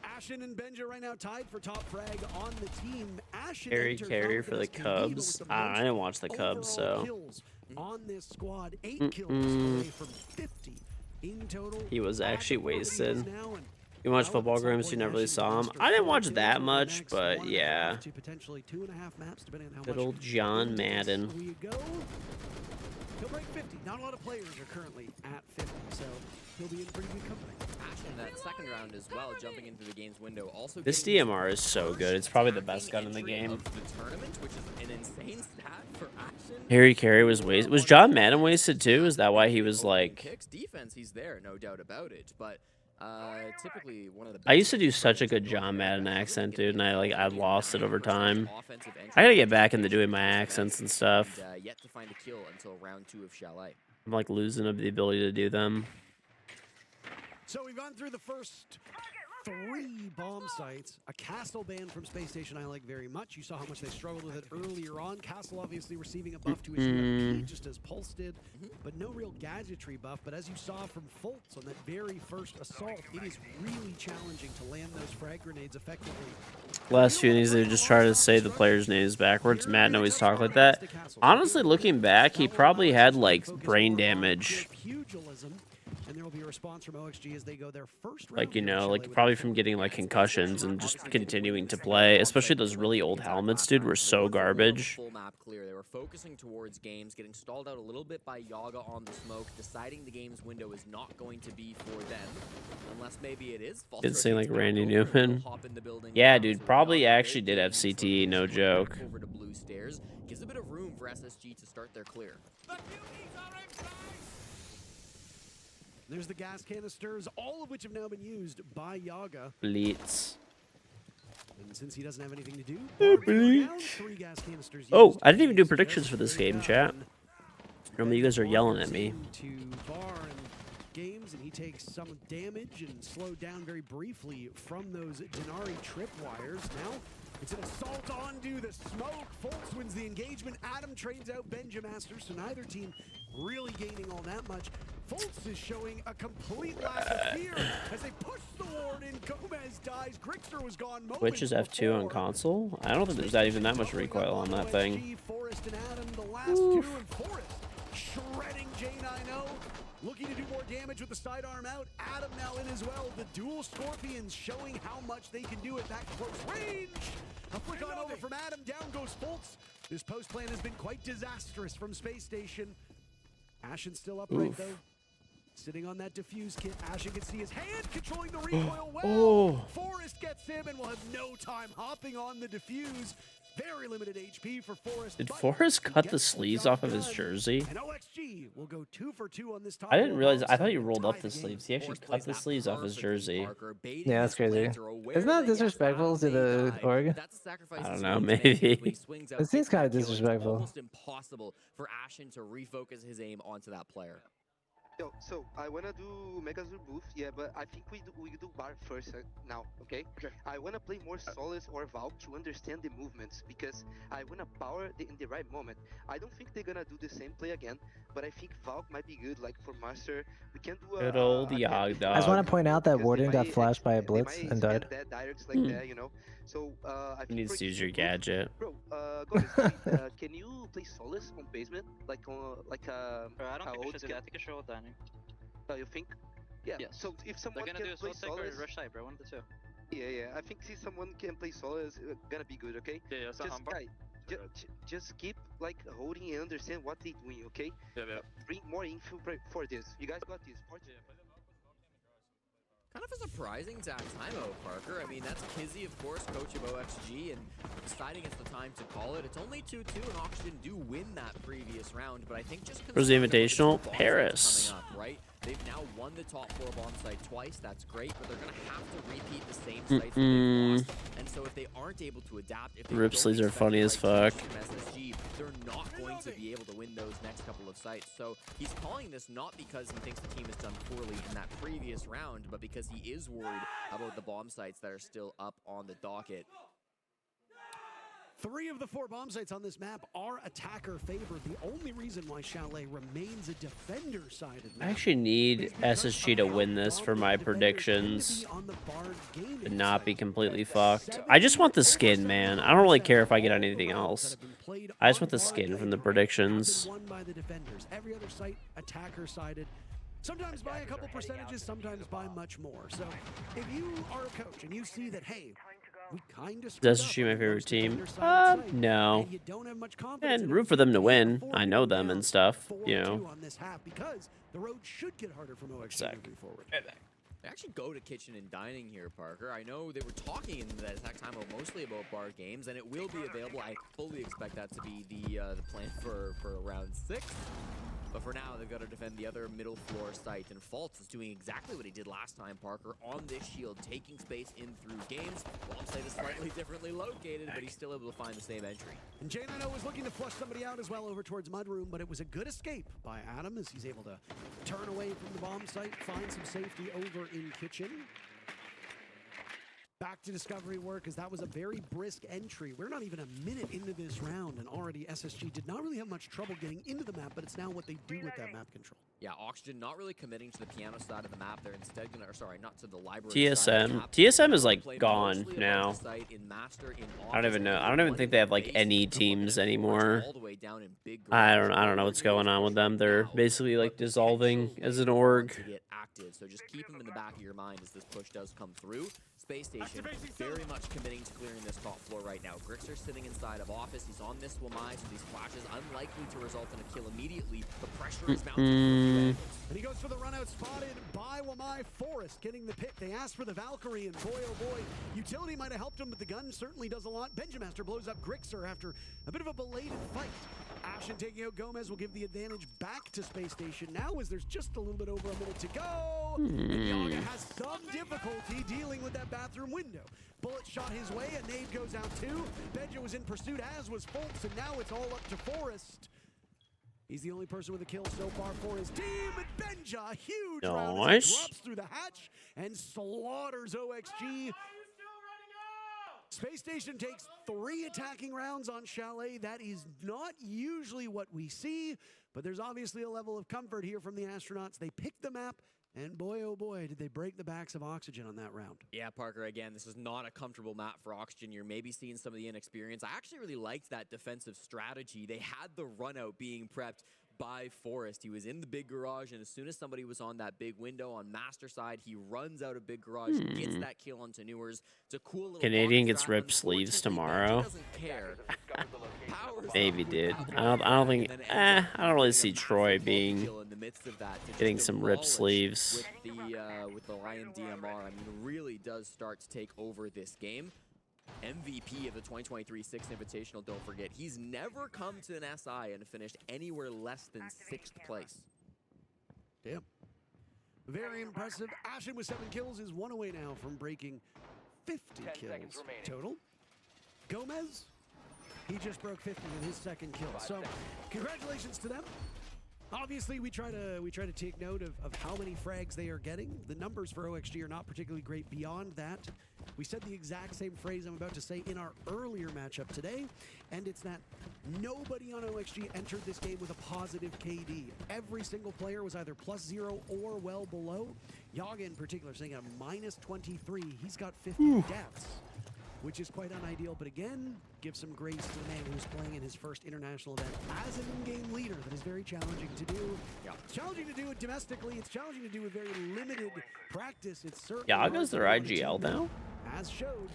Ashen and Benja right now tied for top frag on the team. Ashen Harry enters Carey not for the with SQB, but Cubs. with the I most didn't watch the Cubs, overall so kills on this squad, 8 kills away from 50 in total. he was actually wasted. Now, and You watch football games, you never really saw him. I didn't watch that much, but yeah. to potentially 2.5 maps, depending on how Good much old John Madden. we go. He'll break 50. Not a lot of players are currently at 50, so he'll be in pretty good company. Ashen, that second round as well, jumping into the game's window. Also, This getting DMR is so good. It's probably the best gun in the entry game. of the tournament, which is an insane stat for Ashen. Harry Carey was wasted. Was John Madden wasted too? Is that why he was like... Kicks defense, he's there, no doubt about it. But typically one of the I used to do such a good John Madden accent, dude, and I lost it over time. I gotta get back into doing my accents and stuff. Yet to find a kill until round 2 of Chalet. I'm like losing the ability to do them. So we've gone through the first 3 bomb sites. A Castle ban from Space Station I like very much. You saw how much they struggled with it earlier on. Castle obviously receiving a buff to his UMP, just as Pulse did, but no real gadgetry buff. But as you saw from Fultz on that very first assault, it is really challenging to land those frag grenades effectively. Last few days, they just try to say the players' names backwards. Matt always talk like that. Honestly, looking back, he probably had like brain damage. And there will be a response from OXG as they go their first round. Like, you know, like probably from getting like concussions and just continuing to play. Especially those really old helmets, dude, were so garbage. Full map clear. They were focusing towards games, getting stalled out a little bit by Yaga on the smoke, deciding the game's window is not going to be for them, unless maybe it is. Did say like Randy Newman. Yeah, dude, probably actually did have CTE, no joke. Over to blue stairs gives a bit of room for SSG to start their clear. There's the gas canisters, all of which have now been used by Yaga. Blitz. And since he doesn't have anything to do, Blitz. 3 gas canisters Oh, used. I didn't even do predictions for this game, chat. Normally you guys are yelling at me. To Bar and games, and he takes some damage and slowed down very briefly from those Denari tripwires. Now it's an assault onto the smoke. Fultz wins the engagement. Adam trains out Benjamaster, so neither team really gaining all that much. Fultz is showing a complete lack of fear as they push the ward in. Gomez dies. Grixter was gone. Which is F2 on console? I don't think there's not even that much recoil on that thing. Forrest and Adam, the last 2, and Forrest shredding J9O looking to do more damage with the sidearm out. Adam now in as well. The dual Scorpions showing how much they can do at that close range. A flick on over from Adam. Down goes Fultz. This post plan has been quite disastrous from Space Station. Ashen still upright though. Sitting on that diffuse kit. Ashen can see his hand controlling the recoil well. Forrest gets him and will have no time hopping on the diffuse. Very limited HP for Forrest. Did Forrest cut the sleeves off of his jersey? And OXG will go 2 for 2 on this top. I didn't realize. I thought he rolled up the sleeves. He actually cut the sleeves off his jersey. Yeah, that's crazy. Isn't that disrespectful to the org? I don't know. Maybe. It seems kind of disrespectful. Almost impossible for Ashen to refocus his aim onto that player. Yo, so I wanna do Megazord booth, yeah, but I think we do bar first now, okay? I wanna play more Solace or Valk to understand the movements because I wanna power in the right moment. I don't think they're gonna do the same play again, but I think Valk might be good, like for Master. We can do a good old Yogg Dog. I just want to point out that Warden got flashed by a blitz and died. Like that, you know. So I think needs to use your gadget. Bro, guys, can you play Solace on basement, like on Bro, I don't think we should do that. I think we should roll dining. You think? Yeah. Yes. So if someone they're gonna can do play a soul Solace, or rush side, bro. One of the two. Yeah. I think if someone can play Solace, it's gonna be good, okay? Yeah. Just keep like holding and understand what they doing, okay? Yeah. Bring more info for this. You guys got this. Kind of a surprising Zach timeout, Parker. I mean, that's Kizzy, of course, coach of OXG, and deciding it's the time to call it. It's only 2-2, and Oxygen do win that previous round, but I think just where's the Invitational? Paris. Coming up, right? They've now won the top 4 bomb site twice. That's great, but they're going to have to repeat the same sites that they've lost. And so if they aren't able to adapt, if they Rip sleeves are funny as fuck. SSG, they're not going to be able to win those next couple of sites. So he's calling this not because he thinks the team has done poorly in that previous round, but because he is worried about the bomb sites that are still up on the docket. 3 of the 4 bomb sites on this map are attacker favored. The only reason why Chalet remains a defender-sided map. I actually need SSG to win this for my predictions to not be completely fucked. I just want the skin, man. I don't really care if I get anything else. I just want the skin from the predictions. Won by the defenders. Every other site attacker-sided. Sometimes by a couple percentages, sometimes by much more. So if you are a coach and you see that, hey, we kind of Does she my favorite team? No. And root for them to win. I know them and stuff, you know. On this half because the road should get harder from OXG moving forward. They actually go to kitchen and dining here, Parker. I know they were talking in that attack time mostly about bar games, and it will be available. I fully expect that to be the plan for round 6. But for now, they've got to defend the other middle floor site, and Fultz is doing exactly what he did last time, Parker, on this shield, taking space in through games. Bomb site is slightly differently located, but he's still able to find the same entry. And J9O was looking to flush somebody out as well over towards Mudroom, but it was a good escape by Adam as he's able to turn away from the bomb site, find some safety over in kitchen. Back to discovery work, as that was a very brisk entry. We're not even a minute into this round, and already SSG did not really have much trouble getting into the map, but it's now what they do with that map control. Yeah, Oxygen not really committing to the piano side of the map. They're instead gonna, or sorry, not to the library. TSM. TSM is like gone now. I don't even know. I don't even think they have like any teams anymore. I don't know what's going on with them. They're basically like dissolving as an org. So just keep them in the back of your mind as this push does come through. Space Station very much committing to clearing this top floor right now. Grixer sitting inside of office. He's on this Wamai, so these flashes unlikely to result in a kill immediately. The pressure is mounting. And he goes for the run out spotted by Wamai. Forrest getting the pick. They asked for the Valkyrie, and boy, oh boy, utility might have helped him, but the gun certainly does a lot. Benjamaster blows up Grixer after a bit of a belated fight. Ashen taking out Gomez will give the advantage back to Space Station now as there's just a little bit over a minute to go. And Yaga has some difficulty dealing with that bathroom window. Bullet shot his way, a nade goes out too. Benja was in pursuit, as was Fultz, and now it's all up to Forrest. He's the only person with a kill so far for his team, and Benja, huge round as he drops through the hatch and slaughters OXG. Space Station takes 3 attacking rounds on Chalet. That is not usually what we see, but there's obviously a level of comfort here from the astronauts. They picked the map, and boy, oh boy, did they break the backs of Oxygen on that round. Yeah, Parker, again, this is not a comfortable map for Oxygen. You're maybe seeing some of the inexperience. I actually really liked that defensive strategy. They had the run out being prepped by Forrest. He was in the big garage, and as soon as somebody was on that big window on Master side, he runs out of big garage, gets that kill onto Newers. It's a cool little Canadian gets ripped sleeves tomorrow. doesn't care. Maybe, dude. I don't think. I don't really see Troy being getting some ripped sleeves. With the Lion DMR, I mean, really does start to take over this game. MVP of the 2023 Sixth Invitational, don't forget. He's never come to an SI and finished anywhere less than 6th place. Damn. Very impressive. Ashen with 7 kills is 1 away now from breaking 50 kills total. Gomez, he just broke 50 with his 2nd kill. So congratulations to them. Obviously, we try to take note of how many frags they are getting. The numbers for OXG are not particularly great beyond that. We said the exact same phrase I'm about to say in our earlier matchup today, and it's that nobody on OXG entered this game with a positive KD. Every single player was either +0 or well below. Yaga in particular sitting at a -23. He's got 50 deaths, which is quite unideal, but again, give some grace to the man who's playing in his first international event as an in-game leader. That is very challenging to do. Yeah. It's challenging to do it domestically. It's challenging to do with very limited practice. It's certainly Yaga's their IGL now? as showed,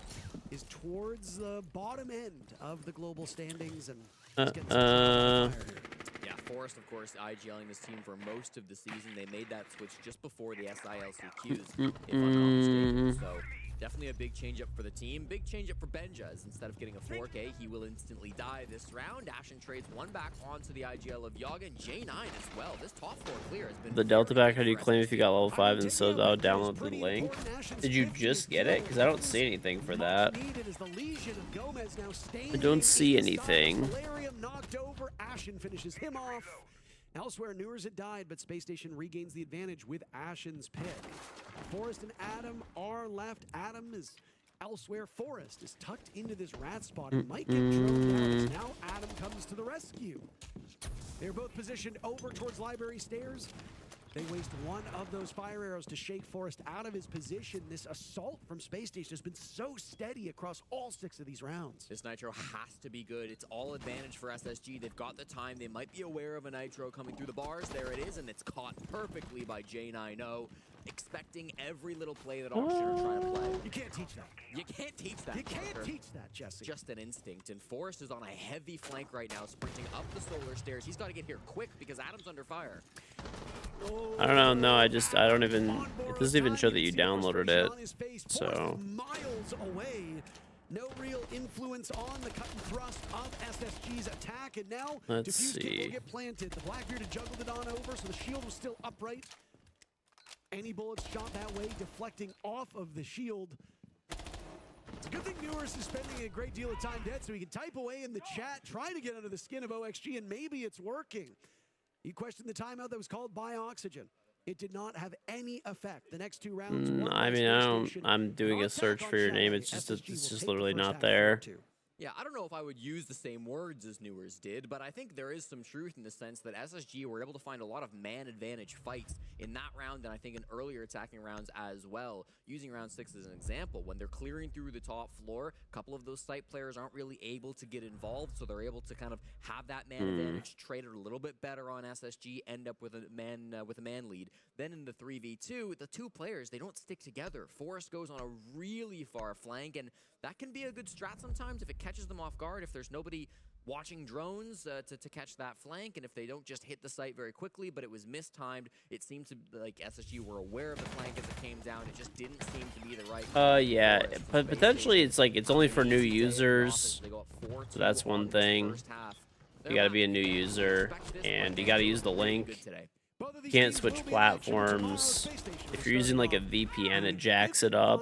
is towards the bottom end of the global standings and yeah, Forrest, of course, IGLing this team for most of the season. They made that switch just before the SILCQs, if I'm not mistaken. So definitely a big change up for the team. Big change up for Benja, as instead of getting a 4K, he will instantly die this round. Ashen trades 1 back onto the IGL of Yaga and J9 as well. This top 4 clear has been The Delta back, how do you claim if you got level 5 and so I'll download the link? Did you just get it? Because I don't see anything for that. I don't see anything. Knocked over. Ashen finishes him off. Elsewhere, Newers had died, but Space Station regains the advantage with Ashen's pick. Forrest and Adam are left. Adam is elsewhere. Forrest is tucked into this rat spot and might get droned out as now Adam comes to the rescue. They're both positioned over towards Library Stairs. They waste 1 of those fire arrows to shake Forrest out of his position. This assault from Space Station has been so steady across all 6 of these rounds. This Nitro has to be good. It's all advantage for SSG. They've got the time. They might be aware of a Nitro coming through the bars. There it is, and it's caught perfectly by J90. Expecting every little play that Auction are trying to play. You can't teach that. You can't teach that. You can't teach that, Jesse. Just an instinct. And Forrest is on a heavy flank right now, sprinting up the solar stairs. He's got to get here quick because Adam's under fire. I don't know. No, I don't even. It doesn't even show that you downloaded it. So. Miles away. No real influence on the cut and thrust of SSG's attack, and now Diffuse Kit will get planted. The Blackbearded juggled it on over, so the shield was still upright. Any bullets shot that way, deflecting off of the shield. It's a good thing Newers is spending a great deal of time dead, so he can type away in the chat, try to get under the skin of OXG, and maybe it's working. He questioned the timeout that was called by Oxygen. It did not have any effect. The next 2 rounds. I mean, I'm doing a search for your name. It's just literally not there. Yeah, I don't know if I would use the same words as Newers did, but I think there is some truth in the sense that SSG were able to find a lot of man advantage fights in that round, and I think in earlier attacking rounds as well. Using round 6 as an example, when they're clearing through the top floor, a couple of those site players aren't really able to get involved, so they're able to kind of have that man advantage, trade it a little bit better on SSG, end up with a man lead. Then in the 3v2, the 2 players, they don't stick together. Forrest goes on a really far flank, and that can be a good strat sometimes if it catches them off guard, if there's nobody watching drones to catch that flank, and if they don't just hit the site very quickly, but it was mistimed. It seemed to like SSG were aware of the flank as it came down. It just didn't seem to be the right yeah, but potentially it's like it's only for new users, so that's one thing. You gotta be a new user, and you gotta use the link. You can't switch platforms. If you're using like a VPN, it jacks it up.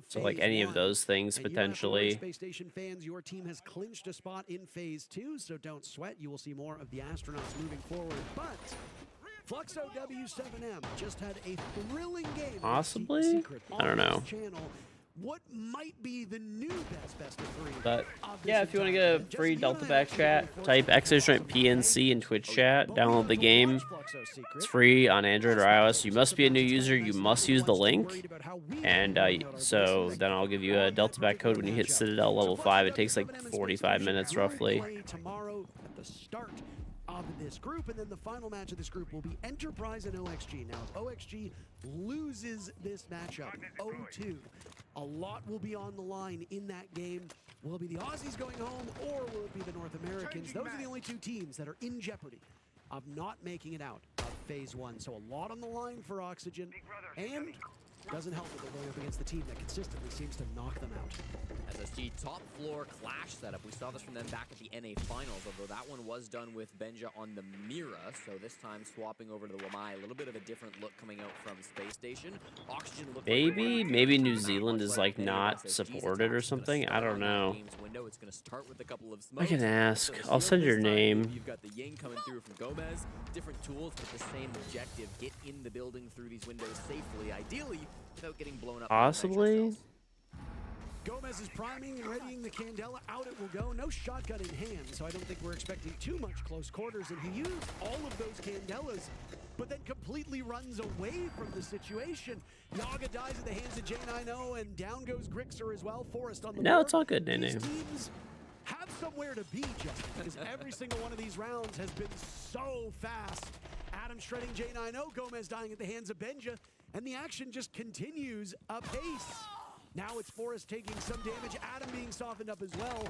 So like any of those things potentially. Space Station fans, your team has clinched a spot in Phase 2, so don't sweat. You will see more of the astronauts moving forward. But Fluxo W7M just had a thrilling game. Possibly? I don't know. What might be the new best of 3? But yeah, if you want to get a free Delta back chat, type PNC in Twitch chat, download the game. It's free on Android or iOS. You must be a new user. You must use the link. And so then I'll give you a Delta back code when you hit Citadel level 5. It takes like 45 minutes roughly. Tomorrow at the start of this group. And then the final match of this group will be Enterprise and OXG. Now, if OXG loses this matchup 0-2, a lot will be on the line in that game. Will it be the Aussies going home, or will it be the North Americans? Those are the only 2 teams that are in jeopardy of not making it out of Phase 1. So a lot on the line for Oxygen, and doesn't help that they're going up against the team that consistently seems to knock them out. SSG top floor clash setup. We saw this from them back at the NA finals, although that one was done with Benja on the Mira, so this time swapping over to the Wamai. A little bit of a different look coming out from Space Station. Oxygen looked maybe New Zealand is like not supported or something. I don't know. It's going to start with a couple of I can ask. I'll send your name. You've got the Ying coming through from Gomez. Different tools with the same objective. Get in the building through these windows safely, ideally without getting blown up. Possibly. Gomez is priming and readying the Candela. Out it will go. No shotgun in hand, so I don't think we're expecting too much close quarters. And he used all of those Candelas, but then completely runs away from the situation. Yaga dies at the hands of J90, and down goes Grixer as well. Forrest on the No, board. it's all good, Nene. These teams have somewhere to be, Justin, because every single one of these rounds has been so fast. Adam shredding J90, Gomez dying at the hands of Benja, and the action just continues apace. Now it's Forrest taking some damage, Adam being softened up as well.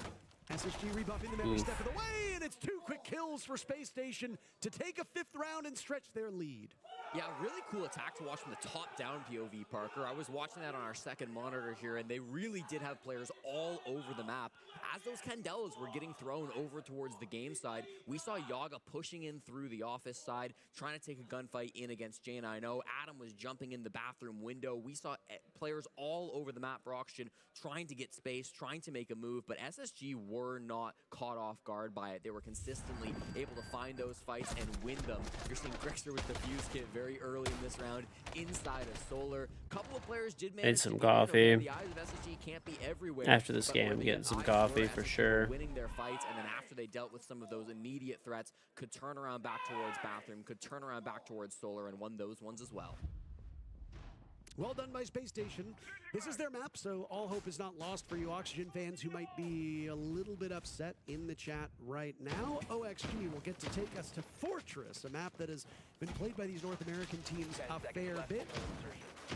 SSG rebuffing them every step of the way, and it's 2 quick kills for Space Station to take a 5th round and stretch their lead. Yeah, really cool attack to watch from the top-down POV, Parker. I was watching that on our second monitor here, and they really did have players all over the map. As those Candelas were getting thrown over towards the game side, we saw Yaga pushing in through the office side, trying to take a gunfight in against J90. Adam was jumping in the bathroom window. We saw players all over the map for Oxygen trying to get space, trying to make a move, but SSG were not caught off guard by it. They were consistently able to find those fights and win them. You're seeing Grixer with the fuse kit very early in this round inside of Solar. Couple of players did manage Need some coffee. The eyes of SSG can't be everywhere. After this game, I'm getting some coffee for sure. Winning their fights, and then after they dealt with some of those immediate threats, could turn around back towards Bathroom, could turn around back towards Solar, and won those ones as well. Well done by Space Station. This is their map, so all hope is not lost for you Oxygen fans who might be a little bit upset in the chat right now. OXG will get to take us to Fortress, a map that has been played by these North American teams a fair bit.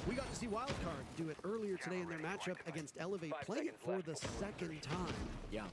We got to see Wildcard do it earlier today in their matchup against Elevate, playing it for the 2nd time. Yeah.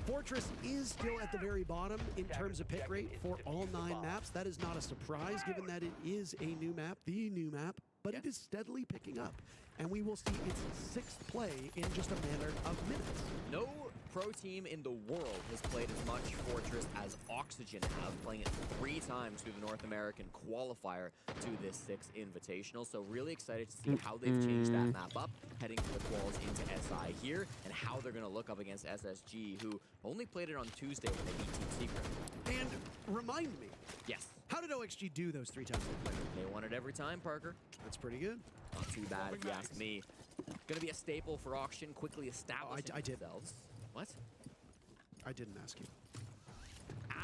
Fortress is still at the very bottom in terms of pick rate for all 9 maps. That is not a surprise, given that it is a new map, the new map, but it is steadily picking up. And we will see its 6th play in just a matter of minutes. No pro team in the world has played as much Fortress as Oxygen have, playing it 3 times through the North American qualifier to this 6th Invitational. So really excited to see how they've changed that map up, heading to the quals into SI here, and how they're going to look up against SSG, who only played it on Tuesday when they beat Team Secret. And remind me. Yes. How did OXG do those 3 times they played? They won it every time, Parker. That's pretty good. Not too bad if you ask me. Going to be a staple for Auction, quickly establishing I did. themselves. What? I didn't ask you.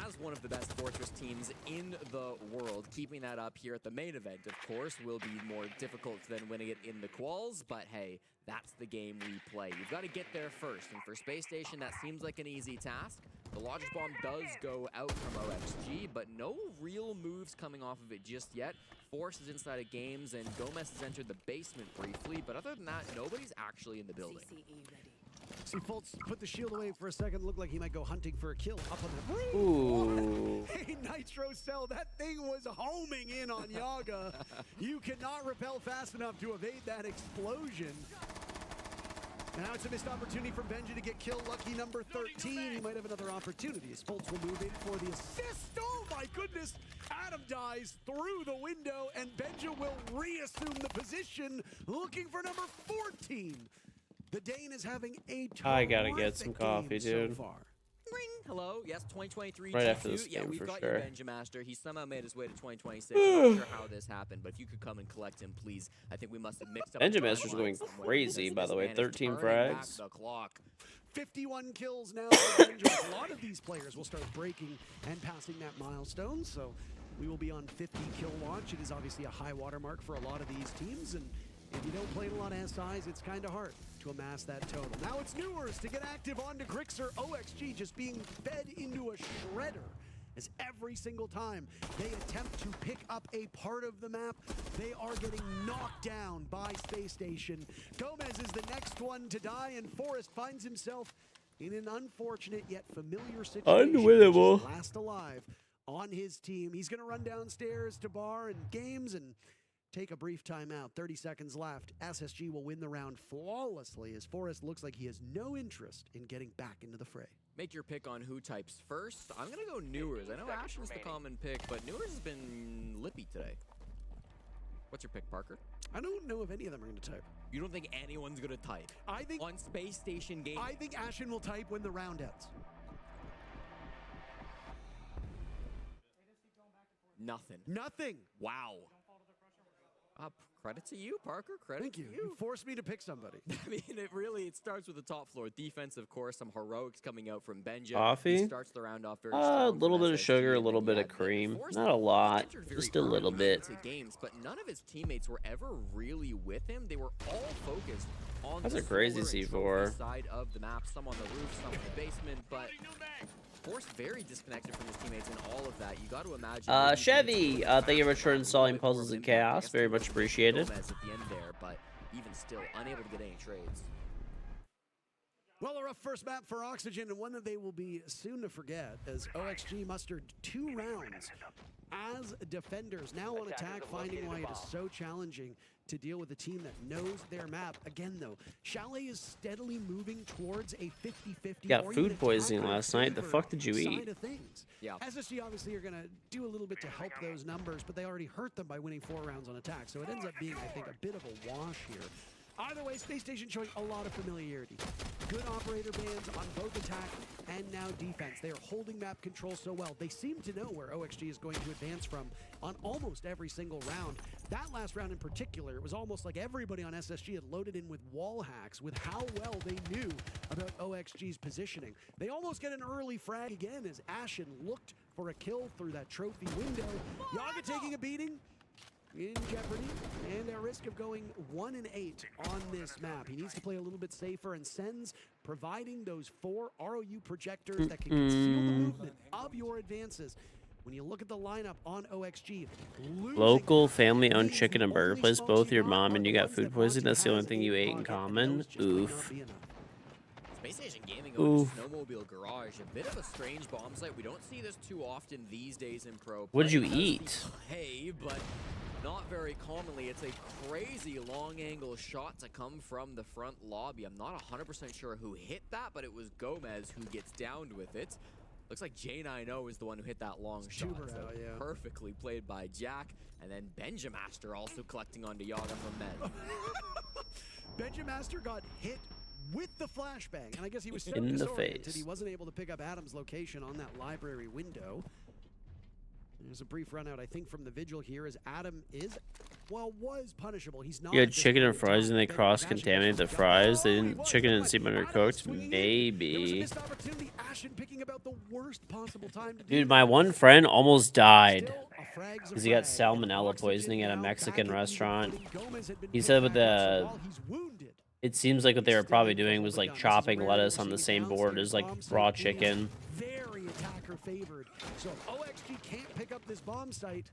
As one of the best Fortress teams in the world, keeping that up here at the main event, of course, will be more difficult than winning it in the quals, but hey, that's the game we play. You've got to get there first, and for Space Station, that seems like an easy task. The Logic Bomb does go out from OXG, but no real moves coming off of it just yet. Force is inside of games, and Gomez has entered the basement briefly, but other than that, nobody's actually in the building. See, Fultz put the shield away for a second. Looked like he might go hunting for a kill up on the roof. Ooh. Hey, Nitro Cell, that thing was homing in on Yaga. You cannot repel fast enough to evade that explosion. And now it's a missed opportunity for Benji to get killed. Lucky number 13. He might have another opportunity as Fultz will move in for the assist. Oh my goodness. Adam dies through the window, and Benja will reassume the position, looking for number 14. The Dane is having a I gotta get some coffee, dude. So far. Ring. Hello. Yes, 2023 right G2. after this Yeah, game, we've for got sure. your Benja Master. He somehow made his way to 2026. I'm not sure how this happened, but if you could come and collect him, please. I think we must have mixed up. Benja Master's going crazy, by the way. 13 frags. The clock. 51 kills now for Benja. A lot of these players will start breaking and passing that milestone, so we will be on 50 kill watch. It is obviously a high watermark for a lot of these teams, and if you don't play in a lot of SIs, it's kind of hard to amass that total. Now it's Newers to get active onto Grixer. OXG just being fed into a shredder as every single time they attempt to pick up a part of the map, they are getting knocked down by Space Station. Gomez is the next one to die, and Forrest finds himself in an unfortunate yet familiar situation. Unwinnable. Which is last alive on his team. He's going to run downstairs to bar and games and take a brief timeout. 30 seconds left. SSG will win the round flawlessly as Forrest looks like he has no interest in getting back into the fray. Make your pick on who types first. I'm going to go Newers. I know Ashen's the common pick, but Newers has been lippy today. What's your pick, Parker? I don't know if any of them are going to type. You don't think anyone's going to type? I think on Space Station game. I think Ashen will type when the round ends. Nothing. Nothing. Wow. Credit to you, Parker. Credit Thank you. to you. You forced me to pick somebody. I mean, it starts with the top floor defense, of course. Some heroics coming out from Benja. Coffee? He starts the round off very A strong. little bit of sugar, a little bit of cream. Not a lot, just a little bit. Games, but none of his teammates were ever really with him. They were all focused on That's the a crazy solar and C4 side of the map. Some on the roof, some in the basement, but Force very disconnected from his teammates in all of that. You got to imagine. Chevy, thank you very much for installing Puzzles and Chaos. Very much appreciated. Gomez at the end there, but even still, unable to get any trades. Well, a rough first map for Oxygen, and one that they will be soon to forget, as OXG mustered 2 rounds as defenders. Now on attack, finding why it is so challenging to deal with a team that knows their map. Again, though, Chalet is steadily moving towards a 50-50. Got food poisoning last night. The fuck did you eat? Yeah. SSG obviously are going to do a little bit to help those numbers, but they already hurt them by winning 4 rounds on attack. So it ends up being, I think, a bit of a wash here. Either way, Space Station showing a lot of familiarity. Good operator bands on both attack and now defense. They are holding map control so well. They seem to know where OXG is going to advance from on almost every single round. That last round in particular, it was almost like everybody on SSG had loaded in with wall hacks with how well they knew about OXG's positioning. They almost get an early frag again as Ashen looked for a kill through that trophy window. Yaga taking a beating in jeopardy and at risk of going 1-8 on this map. He needs to play a little bit safer, and Sens providing those 4 ROU projectors that can conceal the movement of your advances. When you look at the lineup on OXG, Local family-owned chicken and burger place, both your mom and you got food poisoning. That's the only thing you ate in common. Oof. Space Station Gaming owns a snowmobile garage, a bit of a strange bomb site. We don't see this too often these days in pro. What'd you eat? Hey, but not very commonly. It's a crazy long angle shot to come from the front lobby. I'm not 100% sure who hit that, but it was Gomez who gets downed with it. Looks like J9O is the one who hit that long shot. So perfectly played by Jack. And then Benjamaster also collecting onto Yaga from Med. Benjamaster got hit with the flashbang, and I guess he was so in the disoriented face. He wasn't able to pick up Adam's location on that library window. There's a brief run out, I think, from the vigil here as Adam was punishable. He's not. You had chicken and fries and they cross-contaminated the fries. They didn't. Chicken didn't seem undercooked. Maybe. Dude, my one friend almost died because he got salmonella poisoning at a Mexican restaurant. He said with the. It seems like what they were probably doing was like chopping lettuce on the same board as like raw chicken. Very attacker favored. So if OXG can't pick up this bomb site,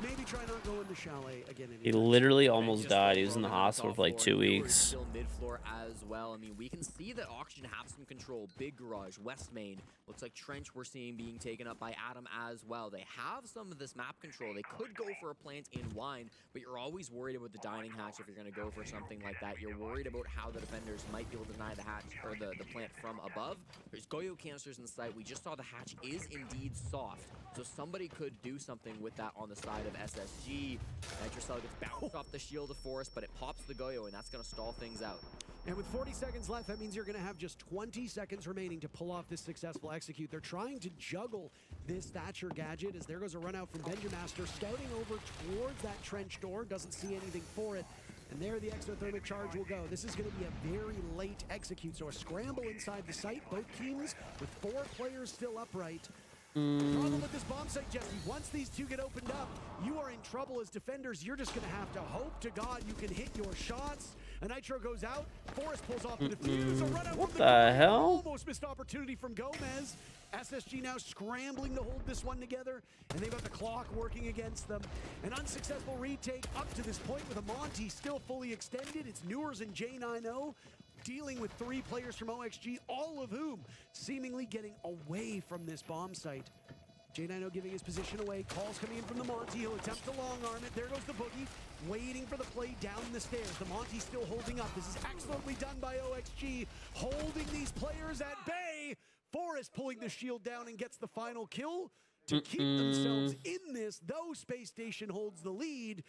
maybe try not going to Chalet again. He literally almost died. He was in the hospital for like 2 weeks. Still mid-floor as well. I mean, we can see that Oxygen have some control. Big garage, West Main. Looks like Trench we're seeing being taken up by Adam as well. They have some of this map control. They could go for a plant in wine, but you're always worried about the dining hatch if you're going to go for something like that. You're worried about how the defenders might be able to deny the hatch or the plant from above. There's Goyo canisters in sight. We just saw the hatch is indeed soft, so somebody could do something with that on the side of SSG. Nitrocell gets bounced off the shield of Forest, but it pops the Goyo, and that's going to stall things out. And with 40 seconds left, that means you're going to have just 20 seconds remaining to pull off this successful execute. They're trying to juggle this Thatcher gadget as there goes a run out from Benjamaster, scouting over towards that trench door, doesn't see anything for it. And there the exothermic charge will go. This is going to be a very late execute, so a scramble inside the site. Both teams with 4 players still upright. The problem with this bomb site, Jesse, once these 2 get opened up, you are in trouble as defenders. You're just going to have to hope to God you can hit your shots. A Nitro goes out. Forrest pulls off the defuse. A run out What from the hell? Almost missed opportunity from Gomez. SSG now scrambling to hold this one together, and they've got the clock working against them. An unsuccessful retake up to this point with a Monty still fully extended. It's Newers and J90 dealing with 3 players from OXG, all of whom seemingly getting away from this bomb site. J90 giving his position away. Calls coming in from the Monty. He'll attempt to long arm it. There goes the Boogie, waiting for the play down the stairs. The Monty still holding up. This is excellently done by OXG, holding these players at bay. Forrest pulling the shield down and gets the final kill to keep themselves in this, though Space Station holds the lead.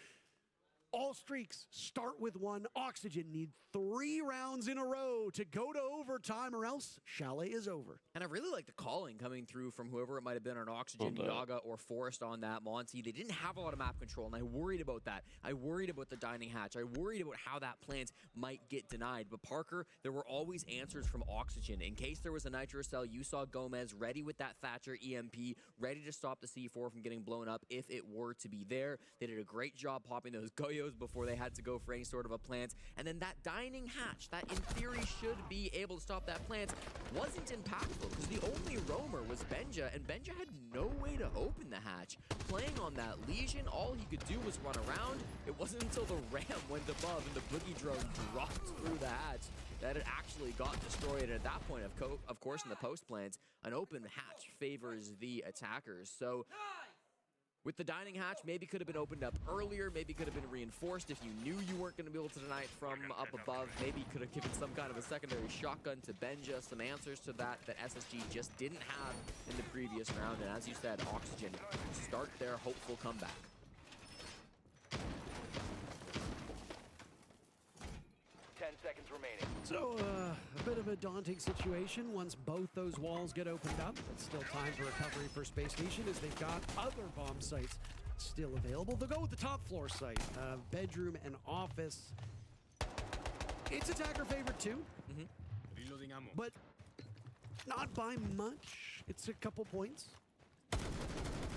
All streaks start with 1. Oxygen need 3 rounds in a row to go to overtime, or else Chalet is over. And I really like the calling coming through from whoever it might have been on Oxygen, Yaga or Forrest on that Monty. They didn't have a lot of map control, and I worried about that. I worried about the dining hatch. I worried about how that plant might get denied. But Parker, there were always answers from Oxygen. In case there was a Nitro cell, you saw Gomez ready with that Thatcher EMP, ready to stop the C4 from getting blown up if it were to be there. They did a great job popping those Goyos before they had to go for any sort of a plant. And then that dining hatch that in theory should be able to stop that plant wasn't impactful because the only roamer was Benja, and Benja had no way to open the hatch. Playing on that Legion, all he could do was run around. It wasn't until the ram went above and the Boogie drone dropped through the hatch that it actually got destroyed. And at that point, of course, in the post plants, an open hatch favors the attackers. So with the dining hatch, maybe could have been opened up earlier, maybe could have been reinforced if you knew you weren't going to be able to deny it from up above. Maybe could have given some kind of a secondary shotgun to Benja, some answers to that SSG just didn't have in the previous round. And as you said, Oxygen start their hopeful comeback. Remaining. So, a bit of a daunting situation once both those walls get opened up. It's still time for recovery for Space Station as they've got other bomb sites still available. They'll go with the top floor site, bedroom and office. It's attacker favorite too, Reloading ammo. but not by much. It's a couple points.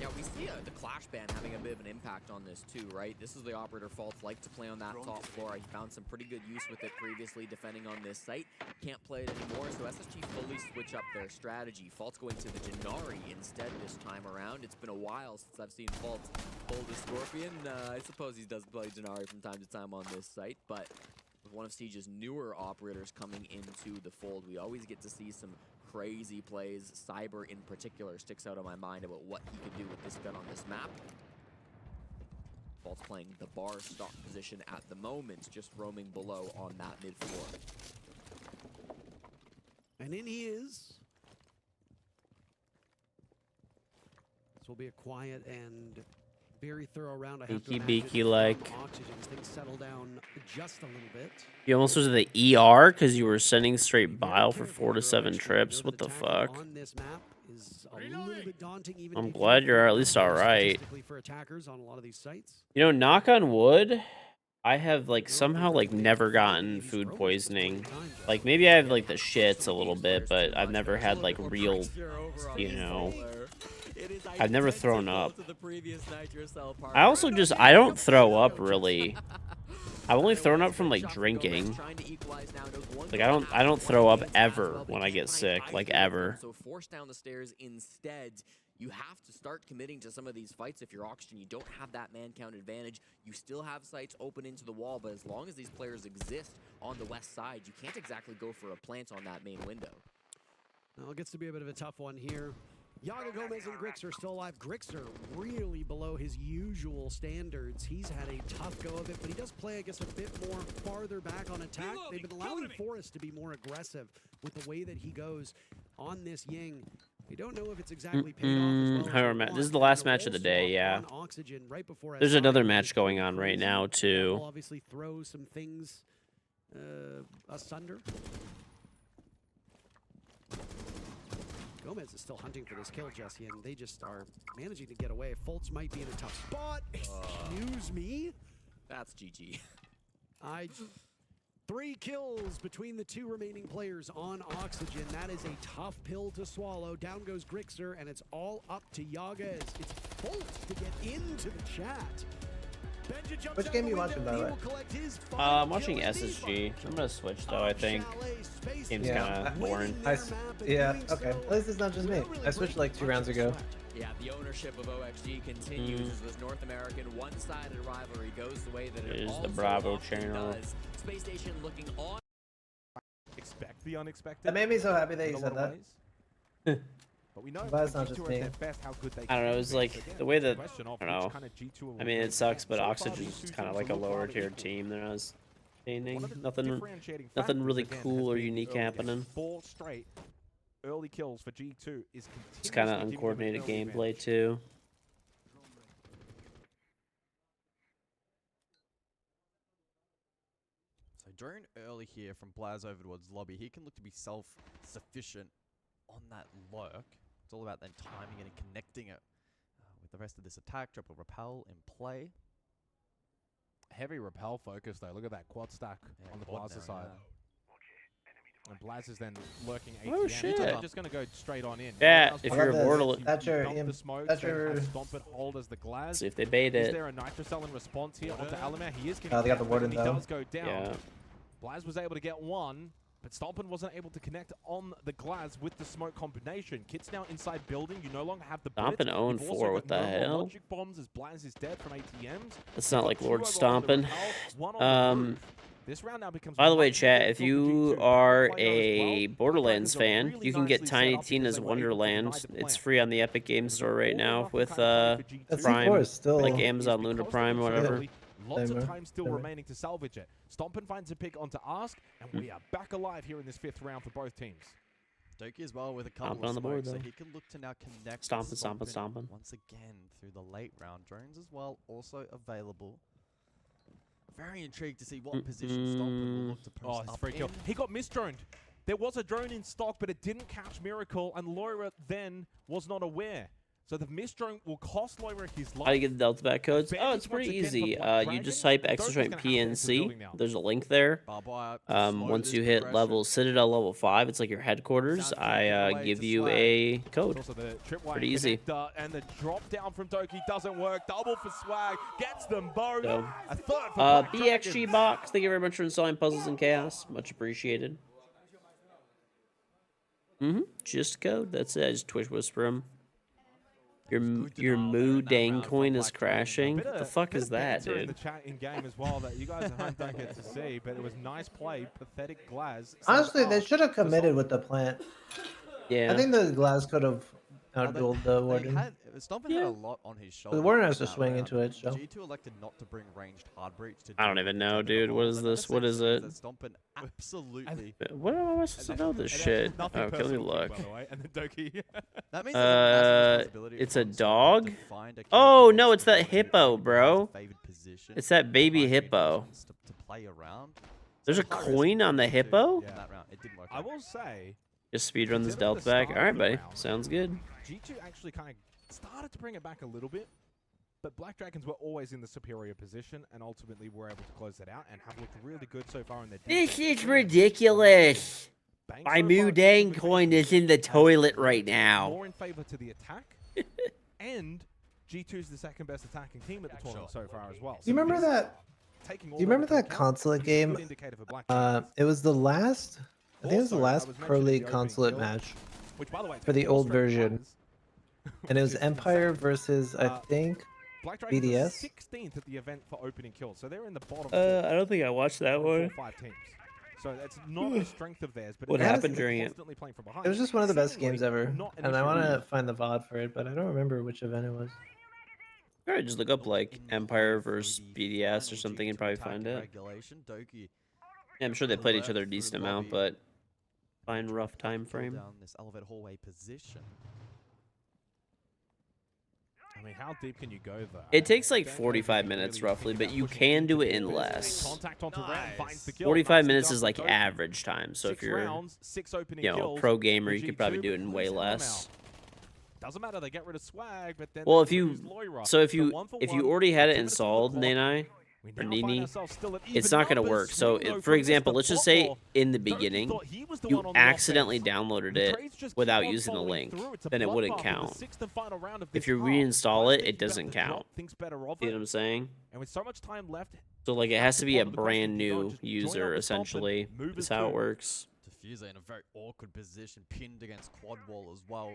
Yeah, we see the Clash ban having a bit of an impact on this too, right? This is the operator Faults like to play on that top floor. He found some pretty good use with it previously defending on this site. Can't play it anymore, so SSG fully switch up their strategy. Faults going to the Janari instead this time around. It's been a while since I've seen Faults pull the Scorpion. I suppose he does play Janari from time to time on this site, but with one of Siege's newer operators coming into the fold, we always get to see some crazy plays. Cyber in particular sticks out of my mind about what he could do with this gun on this map. Fault's playing the bar stock position at the moment, just roaming below on that mid floor. And in he is. This will be a quiet and very thorough round. I have to Beaky imagine like. Oxygen as things settle down just a little bit. You almost was the ER because you were sending straight bile for 4 to 7 trips. What the fuck? On this map is a little bit daunting, even I'm if glad you you're at least all right. statistically for attackers on a lot of these sites. You know, knock on wood, I have like somehow like never gotten food poisoning. Like maybe I have like the shits a little bit, but I've never had like real, you know, I've never thrown up. I also just, I don't throw up really. I've only thrown up from like drinking. Like I don't throw up ever when I get sick, like ever. So force down the stairs instead. You have to start committing to some of these fights if you're Oxygen. You don't have that man count advantage. You still have sights open into the wall, but as long as these players exist on the west side, you can't exactly go for a plant on that main window. Well, it gets to be a bit of a tough one here. Yaga, Gomez, and Grixer still alive. Grixer really below his usual standards. He's had a tough go of it, but he does play, I guess, a bit more farther back on attack. They've been allowing Forrest to be more aggressive with the way that he goes on this Ying. We don't know if it's exactly paid off as well. This is the last match of the day, yeah. Oxygen right before There's another match going on right now, That too. will obviously throw some things asunder. Gomez is still hunting for this kill, Jesse, and they just are managing to get away. Fultz might be in a tough spot. Excuse me? That's GG. 3 kills between the 2 remaining players on Oxygen. That is a tough pill to swallow. Down goes Grixer, and it's all up to Yaga. It's Fultz to get into the chat. Which game are you watching, by the way? I'm watching SSG. I'm gonna switch though. I think game's kind of boring. Yeah. Okay. At least it's not just me. I switched like 2 rounds ago. Yeah, the ownership of OXG continues as this North American one-sided rivalry goes the way that it There's also the Bravo often channel. does. Space Station looking on. Expect the unexpected. That made me so happy that you said that. But we know But it's not just me. I don't know. It was like the way that I don't know. I mean, it sucks, but Oxygen's kind of like a lower tier team. They're not entertaining. Nothing really cool or unique happening. 4 straight early kills for G2 is It's kind of uncoordinated gameplay too. So drone early here from Blaz over towards lobby. He can look to be self-sufficient on that lurk. It's all about then timing it and connecting it with the rest of this attack. Drop a repel in play. Heavy repel focus though. Look at that quad stack on the Blazer side. And Blaz is then lurking ATM. Oh shit! They're just gonna go straight on in. Yeah, if you're a mortal, that's your Stomp it, hold as the Glaz. See if they bait Is it. there a Nitrocell in response here onto Alamar? He is They got the warden he though. does go down. Yeah. Blaz was able to get one, but Stompin wasn't able to connect on the Glaz with the smoke combination. Kit's now inside building. You no longer have the Stompin' blitz. 0 You've also 4, got what the no more hell? Logic bombs as Blaz is dead from ATMs. It's not like Two Lord over on the Stompin'. repel, one on the roof. This round now becomes By the way, much chat, more if difficult you for G2. are Player as a well. Borderlands Blaz are fan, really you can get nicely Tiny set up Tina's because they were able to Wonderland. deny the It's plant. free on the Epic Game Store right now with That's Prime, C4 still like Amazon Lunar Prime or whatever. Lots Timer. of time still Timer. remaining to salvage it. Stompin finds a pick onto Ask, and we are back alive here in this 5th round for both teams. Doki as well with a couple Stomping of on the board, smokes, so though. he can look to now connect Stompin', stompin', stompin'. once again through the late round. Drones as well also available. Very intrigued to see what position Stompin will look to post Oh, it's up free kill. in. He got misdroned. There was a drone in stock, but it didn't catch Miracle, and Loira then was not aware. So the misdrone will cost Loira his life. How do you get the Delta back codes? Oh, Advantage it's pretty once again for easy. Black You just Dragon. type Extra Doki's Strength gonna have to enter the PNC. building now. There's a link there. Barbed wire to slow Once this you hit progression. level Citadel level 5, it's like your headquarters. Sounds I like a way give to you swag. a code. Also the tripwire Pretty easy. connector, and the drop down from Doki doesn't work. Double for swag. Gets them both. So, A third for Black BXG Dragons. Box, thank you very much for installing Puzzles and Chaos. Much appreciated. Just code. That's it. I just Twitch whisper him. Your Moo Dang coin is crashing. What the fuck is that, banter in dude? the chat in game as well that you guys at home don't get to see, but it was nice play. Pathetic Glaz. Honestly, they should have committed with the plant. Yeah. I think the Glass could have outdueled the Warden. Stompin had a lot on his shoulders. The Warden has in to that swing round. into it, so. G2 elected not to bring ranged hard breach to I don't even know, dude. What is this? What is it? Stompin absolutely. What am I supposed to know this shit? Oh, Nothing okay, let me personal, look. by the way. And then Doki. That means there's a massive responsibility It's a from Stompin dog? to find a Oh, key no, it's that in hippo, the bro. favored position, It's that baby find hippo. mid-distance to play around. There's a So high risk coin on the G2 hippo? in that round. It didn't work I out. will say, Just speedrun this considering Delta the back. start Alright, of the buddy. round, Sounds good. G2 actually kind of started to bring it back a little bit, but Black Dragons were always in the superior position and ultimately were able to close that out and have looked really good so far in their This defense. is ridiculous. Banks My so Moo far Dang seem to coin be is in the toilet right now. more in favor to the attack, and G2 is the second best attacking team at the tournament so far as well. Do you remember that? Do you remember that consulate game? It was the last. I think it was the last Pro League consulate match Which, by the way, for the old version, and it was Empire versus I think Black Dragons are BDS. 16th at the event for opening kills, so they're in the bottom. I don't think I watched that one. 5 teams. So that's not a strength of theirs. But What it's happened they're during it? constantly playing from behind. It was just one of the best Seemingly games ever, not an and I issue. want to find the VOD for it, but I don't remember which event it was. Alright, just look up like Empire versus BDS or something and probably find it. Regulation. Doki Yeah, I'm sure they played each other a decent amount, but fine rough time frame. down this elevator hallway position. I mean, how deep can you go though? It takes like 45 minutes roughly, but you can do it in less. Contact onto Ram, finds the kill, 45 finds the minutes jump is like from Doki. average time, so if 6 you're, rounds, 6 opening you know, a kills pro gamer, for you could probably G2, do it in but way losing them less. out. Doesn't matter, they get rid of swag, but then Well, they if you, lose Loira. so if So you, 1 for if you 1, already had it 2 minutes on the installed, clock. Nanai, now or find Nini, ourselves still at it's even not going to numbers. work. So, Swing, though, for from example, Mr. let's just say Botlaw. in the Doki beginning, thought he was the you one on the accidentally offense. downloaded The it trades just keep without on using the following link, through. It's a then it wouldn't bloodbath in the count. sixth and final round of If this you half. reinstall Blaz it, it thinks doesn't about the drop, count. thinks better of See it. what I'm saying? And with so much time left, So like it has to be a brand you don't new just join user up the stomp and essentially. move Is as how it two. works. Diffuser in a very awkward position, pinned against quad wall as well.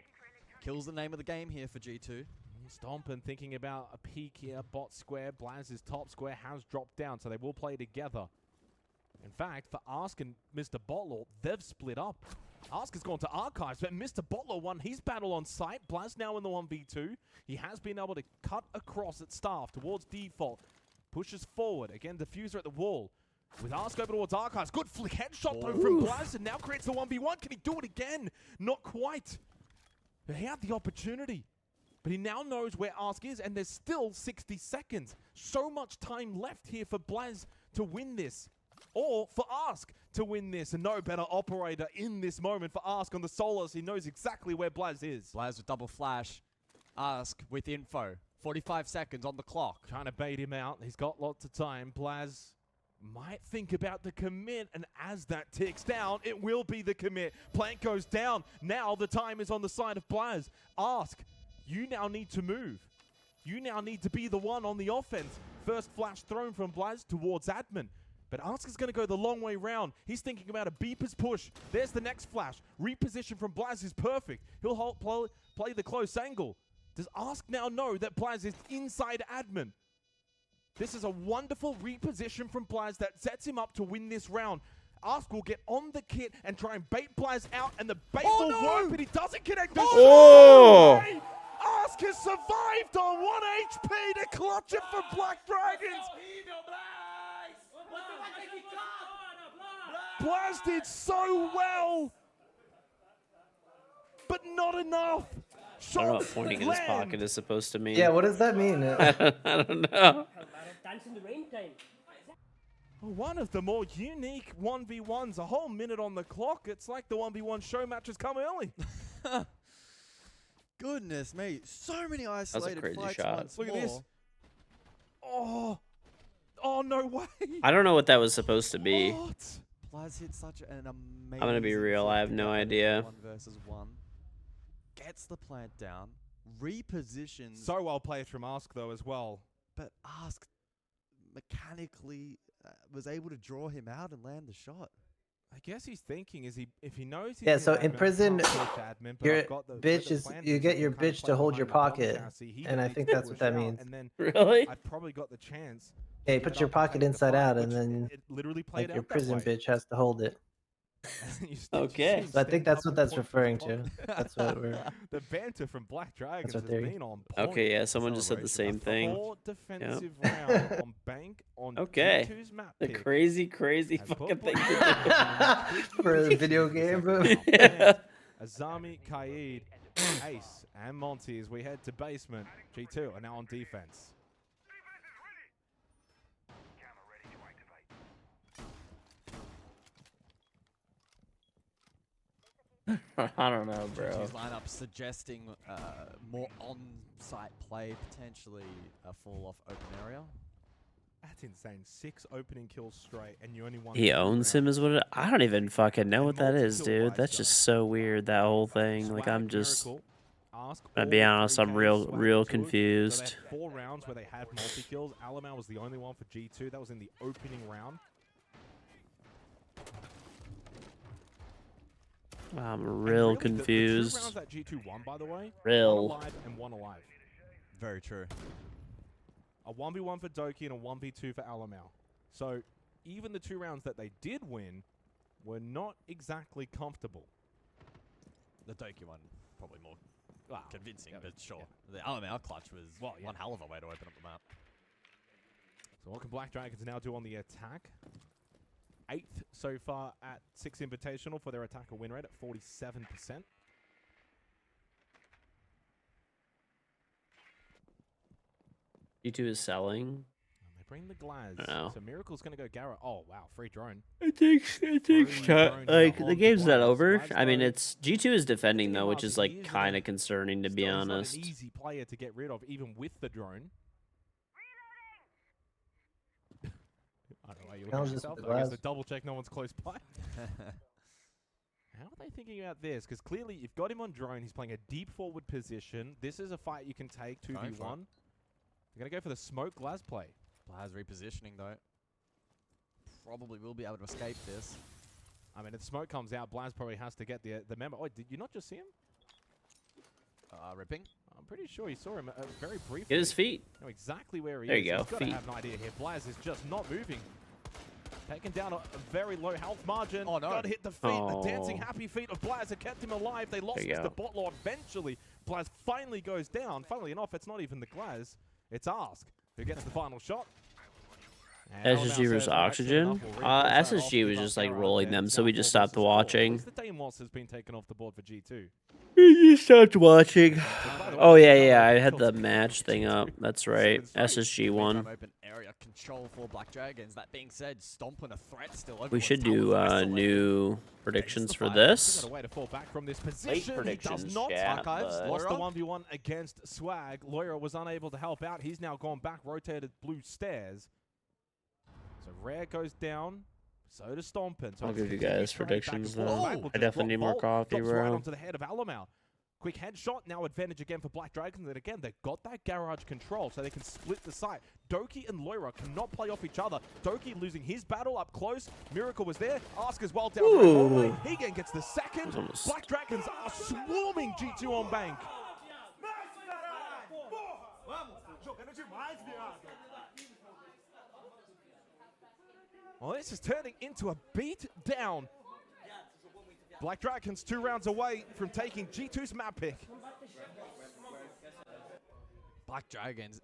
Kills the name of the game here for G2. Stomp and thinking about a peek here. Bot square, Blaz's top square has dropped down, so they will play together. In fact, for Ask and Mr. Botlaw, they've split up. Ask has gone to Archives, but Mr. Botlaw won his battle on site. Blaz now in the 1v2. He has been able to cut across at staff towards default. Pushes forward. Again, Diffuser at the wall. With Ask over towards Archives. Good flick headshot though from Blaz, and now creates the 1v1. Can he do it again? Not quite. But he had the opportunity. But he now knows where Ask is, and there's still 60 seconds. So much time left here for Blaz to win this. Or for Ask to win this. And no better operator in this moment for Ask on the solos. He knows exactly where Blaz is. Blaz with double flash. Ask with info. 45 seconds on the clock. Trying to bait him out. He's got lots of time. Blaz might think about the commit, and as that ticks down, it will be the commit. Plank goes down. Now the time is on the side of Blaz. Ask, you now need to move. You now need to be the one on the offense. First flash thrown from Blaz towards admin. But Ask is going to go the long way round. He's thinking about a beepers push. There's the next flash. Reposition from Blaz is perfect. He'll play the close angle. Does Ask now know that Blaz is inside admin? This is a wonderful reposition from Blaz that sets him up to win this round. Ask will get on the kit and try and bait Blaz out, and the bait will work, but he doesn't connect. Oh! Ask has survived on 1 HP to clutch it for Black Dragons. Blaz did so well, but not enough. I don't know what pointing in his pocket is supposed to mean. Yeah, what does that mean? I don't know. One of the more unique 1v1s, a whole minute on the clock. It's like the 1v1 show matches come early. Goodness me, so many isolated crazy fights shot. once Look at more. this. Oh, no way. I don't know what that was supposed to be. What? Blaz hit such an amazing. I'm gonna be real, I have no idea. 1 versus 1. Gets the plant down, repositions. So well played from Ask, though, as well. But Ask mechanically was able to draw him out and land the shot. I guess he's thinking, if he knows he's Yeah, in so in admin, I prison, can't push admin, but your I've got the bitch is, plant you is get to your kind of bitch play to hold your behind the bomb pocket, chassis. He and I needs think to that's what push that out, means. And then Really? I've probably got the chance. Yeah, you to put get your up and pocket take the inside fight, out, which and then it literally played like your out that prison way. bitch has to hold it. Okay. So I think that's what that's referring to. That's what we're. The banter from Black Dragons what has they're- been on point. Okay, yeah, someone just said the same thing. Four defensive Yep. round on Bank on Okay. G2's map The pick. crazy Has fucking put thing Black to For a video game, bro. Yeah. Azami, Kaid, Ace, and Monty as we head to basement. G2 are now on defense. I don't know, bro. G2's lineup suggesting more on-site play, potentially a fall-off open area. That's insane. 6 opening kills straight, and you only won. He 2 owns rounds. him is what it, I don't even fucking know And what that is, multi-kill dude. That's Blaz just so weird, that whole thing. Like, Swag, I'm just, Miracle, Ask to all be the honest, I'm 3Ks, real Swag real and Tour. So they confused. had 4 rounds where they had multi-kills. Alamau was the only one for G2. That was in the opening round. I'm And real really, the 2 confused. rounds that G2 won, by the way, Real. 1 alive and 1 alive. Very true. A 1v1 for Doki and a 1v2 for Alamau. So even the 2 rounds that they did win were not exactly comfortable. The Doki one, probably more Wow. convincing, Yeah, but sure. yeah. The LML clutch was Well, yeah. one hell of a way to open up the map. So what can Black Dragons now do on the attack? 8th so far at 6 Invitational for their attacker win rate at 47%. G2 is selling. And they bring the Glaz. I know. So Miracle's going to go Garrett. Oh, wow. Free drone. I think Free drone like here the on game's not Blaz. over. Blaz, I mean, though, it's G2 is defending though, which after is like years, kind though, of concerning to be still, he's not honest. an easy player to get rid of, even with the drone. looking Challenge at this himself. with the I guess glass. the double check, no one's close by. How are they thinking about this? Because clearly you've got him on drone. He's playing a deep forward position. This is a fight you can take 2v1. They're going to go for the smoke glass play. Blaz repositioning though. Probably will be able to escape this. I mean, if smoke comes out, Blaz probably has to get the memo. Oh, did you not just see him? Ripping. I'm pretty sure you saw him very briefly. Get his feet. Know exactly where he There is. you go, He's got to feet. have an idea here. Blaz is just not moving. Taking down a very low health margin. Oh, no. Got to hit the feet. The dancing happy feet of Blaz have kept him alive. They lost There you Mr. go. Bottler eventually. Blaz finally goes down. Funnily enough, it's not even the Glaz. It's Ask who gets the final shot. And SSG Alabama versus says, "Right, Oxygen. soon enough, we'll reinforce that off, SSG give was up just like Garrett rolling there. them, It's so we now just 4 stopped versus 4. At watching. least the Deimos has been taken off the board for G2. You stopped watching. Oh yeah, I had the match thing up. That's right. SSG won. Open area control for Black Dragons. That being said, stomping a threat still. We should do new predictions for this. Got a way to fall back from this Late position. He predictions, does not. yeah, Archives but- lost the 1v1 against Swag. Lawyer was unable to help out. He's now gone back, rotated blue stairs. So Rare goes down. So does Stompin. So I'll it's give you continued guys straight predictions back and forth. then. Swag will I just definitely need drop more Vault, coffee, drops right bro. onto the head of Alamau. Quick headshot, now advantage again for Black Dragons. And again, they've got that garage control, so they can split the site. Doki and Loira cannot play off each other. Doki losing his battle up close. Miracle was there. Ask as well down the hallway. He again gets the second. Black Dragons are swarming G2 on bank. Well, this is turning into a beat down. Black Dragons 2 rounds away from taking G2's map pick. Black Dragons.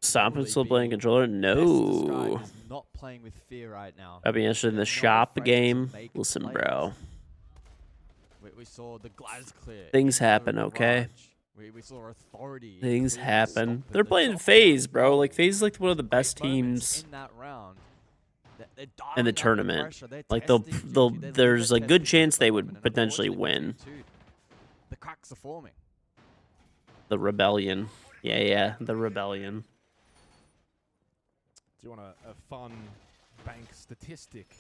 Stompin still playing controller? No. Is not playing with fear right now. I'd be interested in the shop game. Listen, bro. We saw the Glaz clear. Things happen, okay? We saw Authority. Things happen. They're playing FaZe, bro. Like FaZe is like one of the best teams in that round. in the tournament. Like there's a good chance they would potentially win. The cracks are forming. The Rebellion. Yeah, the Rebellion. Do you want a fun bank statistic?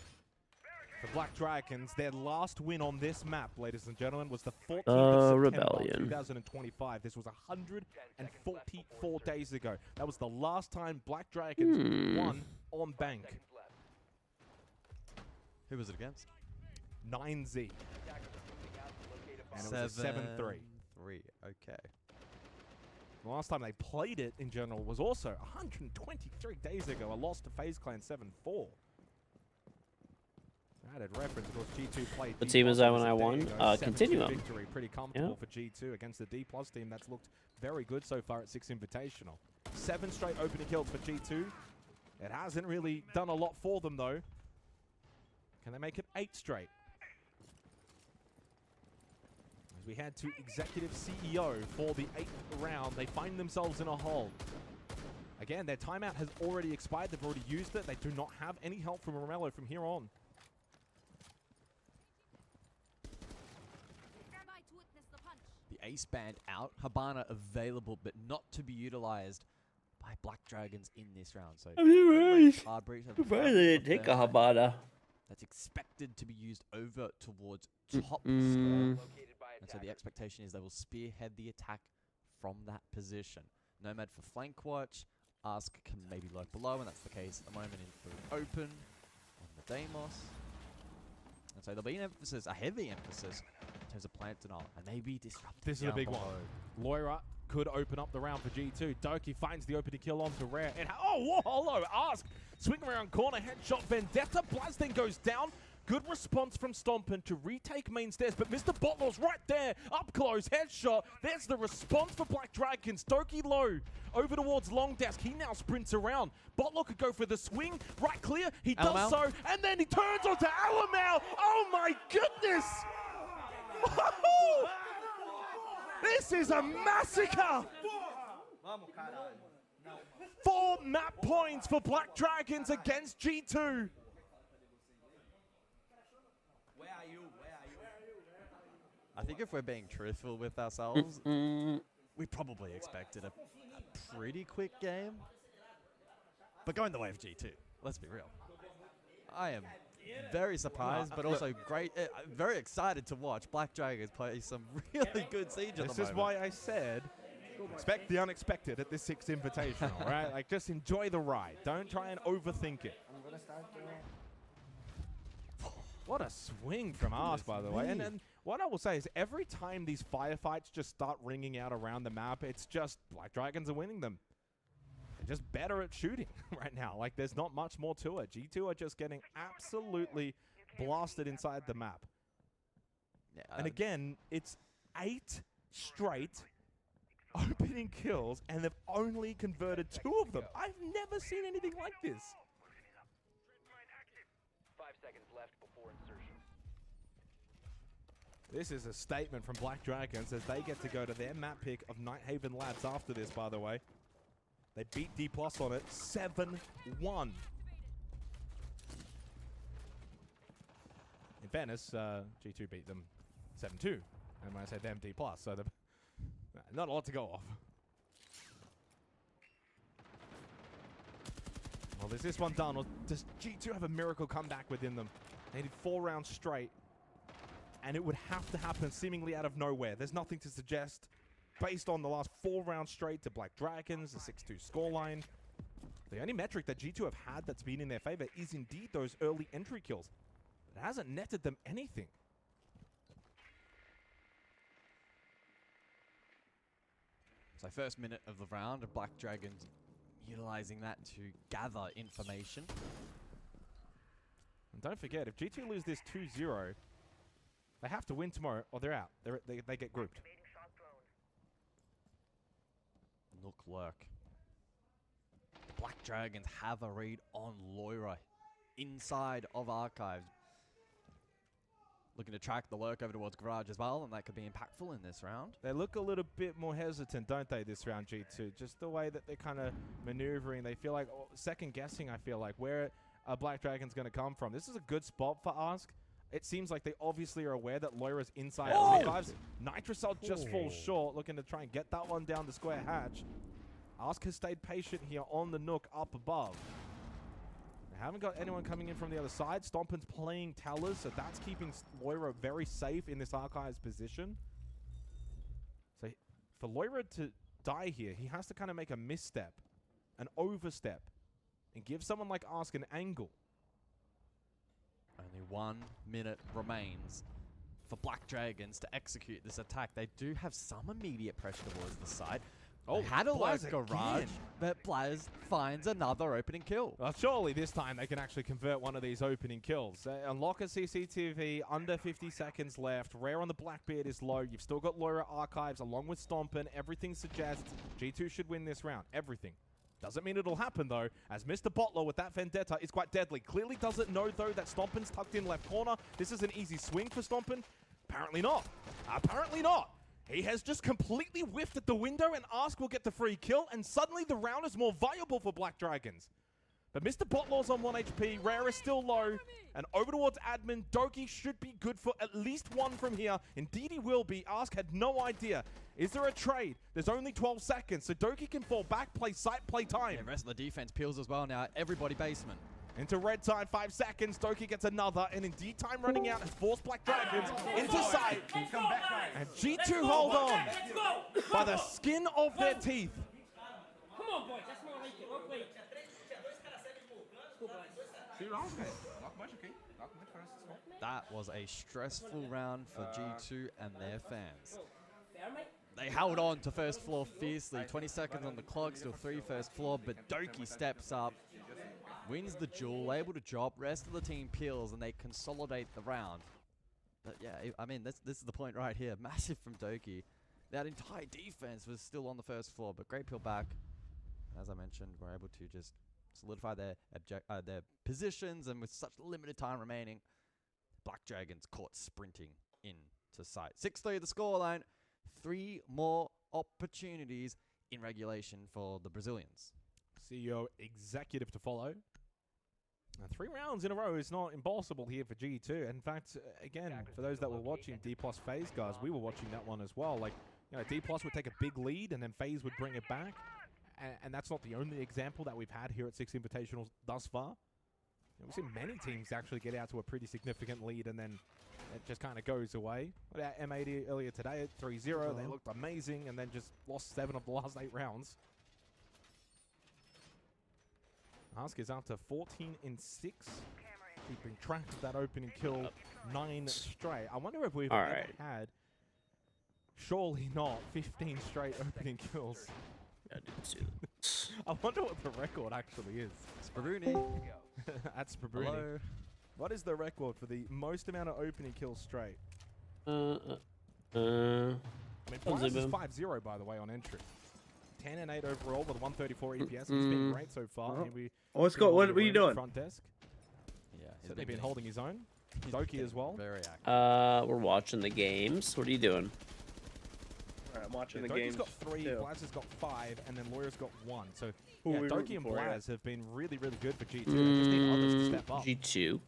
For Black Dragons, their last win on this map, ladies and gentlemen, was the 14th of September Rebellion. 2025. This was 144 days ago. That was the last time Black Dragons won on bank. Who was it against? 9Z. And it was a 7-3. 3. Okay. The last time they played it in general was also 123 days ago. A loss to FaZe Clan 7-4. Added reference, of course, G2 played. What team is that when I won? Continuum. Victory, pretty comfortable for G2 against the D+ team. That's looked very good so far at 6 Invitational. 7 straight opening kills for G2. It hasn't really done a lot for them though. Can they make it 8 straight? As we head to Executive CEO for the 8th round, they find themselves in a hole. Again, their timeout has already expired. They've already used it. They do not have any help from Romello from here on. The ace band out. Habana available, but not to be utilized by Black Dragons in this round. So hard breach. Why did they take a Habana? That's expected to be used over towards top square. And so the expectation is they will spearhead the attack from that position. Nomad for flank watch. Ask can maybe lurk below, and that's the case at the moment in through open on the Deimos. And so there'll be an emphasis, a heavy emphasis, in terms of plant denial, and maybe disrupt. This is a big one. Loira could open up the round for G2. Doki finds the opening kill onto Rare. And oh, hello, Ask. Swing around corner, headshot, Vendetta. Blaz then goes down. Good response from Stompin to retake main stairs, but Mr. Bottler's right there, up close, headshot. There's the response for Black Dragons. Doki low, over towards long desk. He now sprints around. Bottler could go for the swing, right clear. He does so, and then he turns onto Alamau. Oh my goodness! This is a massacre! 4 map points for Black Dragons against G2. I think if we're being truthful with ourselves, we probably expected a pretty quick game. But going the way of G2, let's be real. I am very surprised, but also great, very excited to watch Black Dragons play some really good Siege at the moment. This is why I said, expect the unexpected at this 6th Invitational, right? Like, just enjoy the ride. Don't try and overthink it. What a swing from Ask, by the way. And what I will say is every time these firefights just start ringing out around the map, it's just Black Dragons are winning them. They're just better at shooting right now. Like, there's not much more to it. G2 are just getting absolutely blasted inside the map. Yeah, and again, it's 8 straight opening kills, and they've only converted 2 of them. I've never seen anything like this. 5 seconds left before insertion. This is a statement from Black Dragons as they get to go to their map pick of Nighthaven Labs after this, by the way. They beat D+ on it 7-1. In fairness, G2 beat them 7-2. And when I say them, D+, so they've not a lot to go off. Well, is this one done, or does G2 have a miracle comeback within them? They needed 4 rounds straight, and it would have to happen seemingly out of nowhere. There's nothing to suggest, based on the last 4 rounds straight to Black Dragons, the 6-2 scoreline. The only metric that G2 have had that's been in their favor is indeed those early entry kills. It hasn't netted them anything. So first minute of the round, and Black Dragons utilizing that to gather information. And don't forget, if G2 lose this 2-0, they have to win tomorrow or they're out. They get grouped. Nook lurk. Black Dragons have a read on Loira inside of Archives. Looking to track the lurk over towards Garage as well, and that could be impactful in this round. They look a little bit more hesitant, don't they, this round, G2? Just the way that they're kind of maneuvering. They feel like, second guessing, I feel like, where a Black Dragon's going to come from. This is a good spot for Ask. It seems like they obviously are aware that Loira's inside Archives. Nitrocell just falls short, looking to try and get that one down the square hatch. Ask has stayed patient here on the Nook up above. They haven't got anyone coming in from the other side. Stompin's playing towers, so that's keeping Loira very safe in this Archives position. So for Loira to die here, he has to kind of make a misstep, an overstep, and give someone like Ask an angle. Only 1 minute remains for Black Dragons to execute this attack. They do have some immediate pressure towards the side. Oh, they had a Blaz Garage, again. but Blaz finds another opening kill. Well, surely this time they can actually convert one of these opening kills. Unlock a CCTV, under 50 seconds left. Rare on the Blackbeard is low. You've still got Loira Archives along with Stompin. Everything suggests G2 should win this round. Everything. Doesn't mean it'll happen, though, as Mr. Bottler with that Vendetta is quite deadly. Clearly doesn't know, though, that Stompin's tucked in left corner. This is an easy swing for Stompin. Apparently not. Apparently not. He has just completely whiffed at the window, and Ask will get the free kill, and suddenly the round is more viable for Black Dragons. But Mr. Botlaw's on 1 HP, Rare is still low, and over towards Admin, Doki should be good for at least 1 from here. Indeed he will be. Ask had no idea. Is there a trade? There's only 12 seconds, so Doki can fall back, play sight, play time. Yeah, the rest of the defense peels as well now. Everybody basement. Into red time, 5 seconds. Doki gets another, and indeed time running out has forced Black Dragons into sight. And G2 hold on by the skin of their teeth. Come on, boys. That's more like it. Work late. That was a stressful round for G2 and their fans. They held on to first floor fiercely. 20 seconds on the clock, still 3 first floor, but Doki steps up, wins the duel, able to drop. Rest of the team peels, and they consolidate the round. But yeah, I mean, this is the point right here. Massive from Doki. That entire defense was still on the first floor, but great peel back. As I mentioned, we're able to just solidify their positions, and with such limited time remaining, Black Dragons caught sprinting into sight. 6-3 the scoreline. 3 more opportunities in regulation for the Brazilians. CEO executive to follow. 3 rounds in a row is not impossible here for G2. In fact, again, for those that were watching D+ FaZe, guys, we were watching that one as well. Like, you know, D+ would take a big lead, and then FaZe would bring it back. And that's not the only example that we've had here at 6 Invitationals thus far. We've seen many teams actually get out to a pretty significant lead and then it just kind of goes away. What about M80 earlier today at 3-0? They looked amazing and then just lost 7 of the last 8 rounds. Ask is up to 14-6. Keeping track of that opening kill 9 straight. I wonder if we've ever had, surely not, 15 straight opening kills. I didn't see that. I wonder what the record actually is. Spabruni. That's Spabruni. Hello. What is the record for the most amount of opening kills straight? I mean, Blaz is 5-0 by the way on entry. 10 and 8 overall with 134 EPS. He's been great so far. Oh, Scott, what are you doing? Front desk. Yeah, he's certainly been holding his own. Doki as well. Very active. We're watching the games. What are you doing? I'm watching the Doki's games. got 3, too. Blaz has got 5, and then Lawyer's got 1. So Who yeah, are we Doki rooting and for, Blaz have been really, really good for G2. They just need others to step up. G2.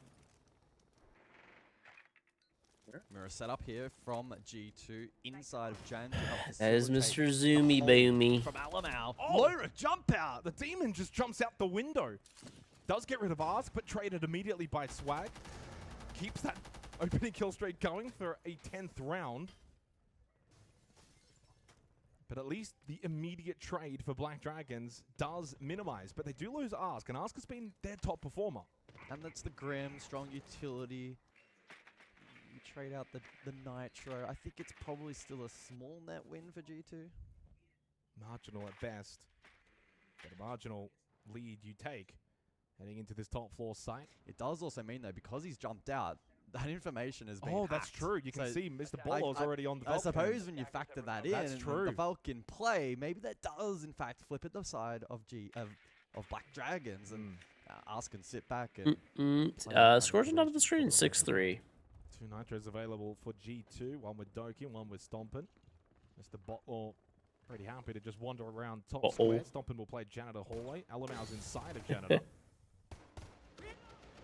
Mirror set up here from G2 inside of Jan. That is Mr. Zoomy Boomy. From Alamau. Lyra, jump out! The demon just jumps out the window. Does get rid of Ask, but traded immediately by Swag. Keeps that opening kill streak going for a 10th round. But at least the immediate trade for Black Dragons does minimize. But they do lose Ask, and Ask has been their top performer. And that's the Grim, strong utility. You trade out the Nitro. I think it's probably still a small net win for G2. Marginal at best. But a marginal lead you take heading into this top floor site. It does also mean, though, because he's jumped out, that information has been that's hacked. true. You can So see Mr. Bollo's already on the I Vulcan. suppose when you factor that in, That's true. the Vulcan play, maybe that does, in fact, flip at the side of Black Dragons, and Ask can sit back and... Scores on top of the screen, 6-3. 2 Nitros available for G2, one with Doki and one with Stompin. Mr. Botlaw pretty happy to just wander around top square. Stompin will play Janitor Hallway. Alamau's inside of Janitor.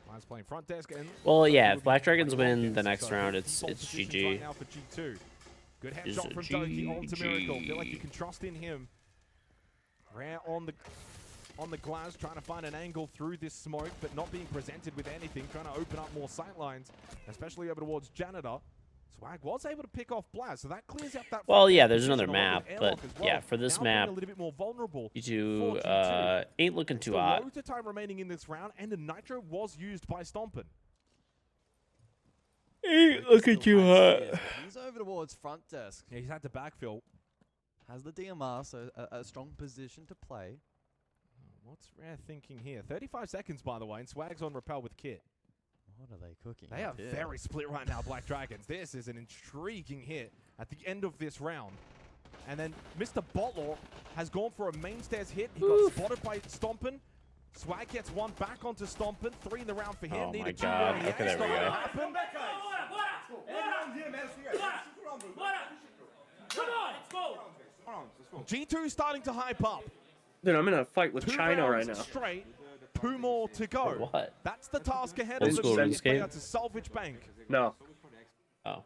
Lions playing front desk. And well, yeah, if Black Dragons win the next round, it's GG. Right now for G2. Good headshot from Doki onto Miracle. Feel like you can trust in him. Rare on the glass, trying to find an angle through this smoke, but not being presented with anything, trying to open up more sight lines, especially over towards Janitor. Swag was able to pick off Blaz, so that clears out that... Well, yeah, there's another map, but well. yeah, for this now map, a little bit more vulnerable G2 ain't looking too hot. Loads of time remaining in this round, and a Nitro was used by Stompin. Ain't looking too hot. He's over towards front desk. Yeah, he's had to backfill. Has the DMR, so a strong position to play. What's Rare thinking here? 35 seconds, by the way, and Swag's on Repel with Kit. What are they cooking? They are very split right now, Black Dragons. This is an intriguing hit at the end of this round. And then Mr. Botlaw has gone for a main stairs hit. He got spotted by Stompin. Swag gets one back onto Stompin. 3 in the round for him. Oh my god. Okay, there we go. G2 starting to hype up. Dude, I'm in a fight with 2 China right rounds now. Straight. 2 more to go. For what? That's the task ahead Old of school them. RuneScape? To salvage bank. No. Oh,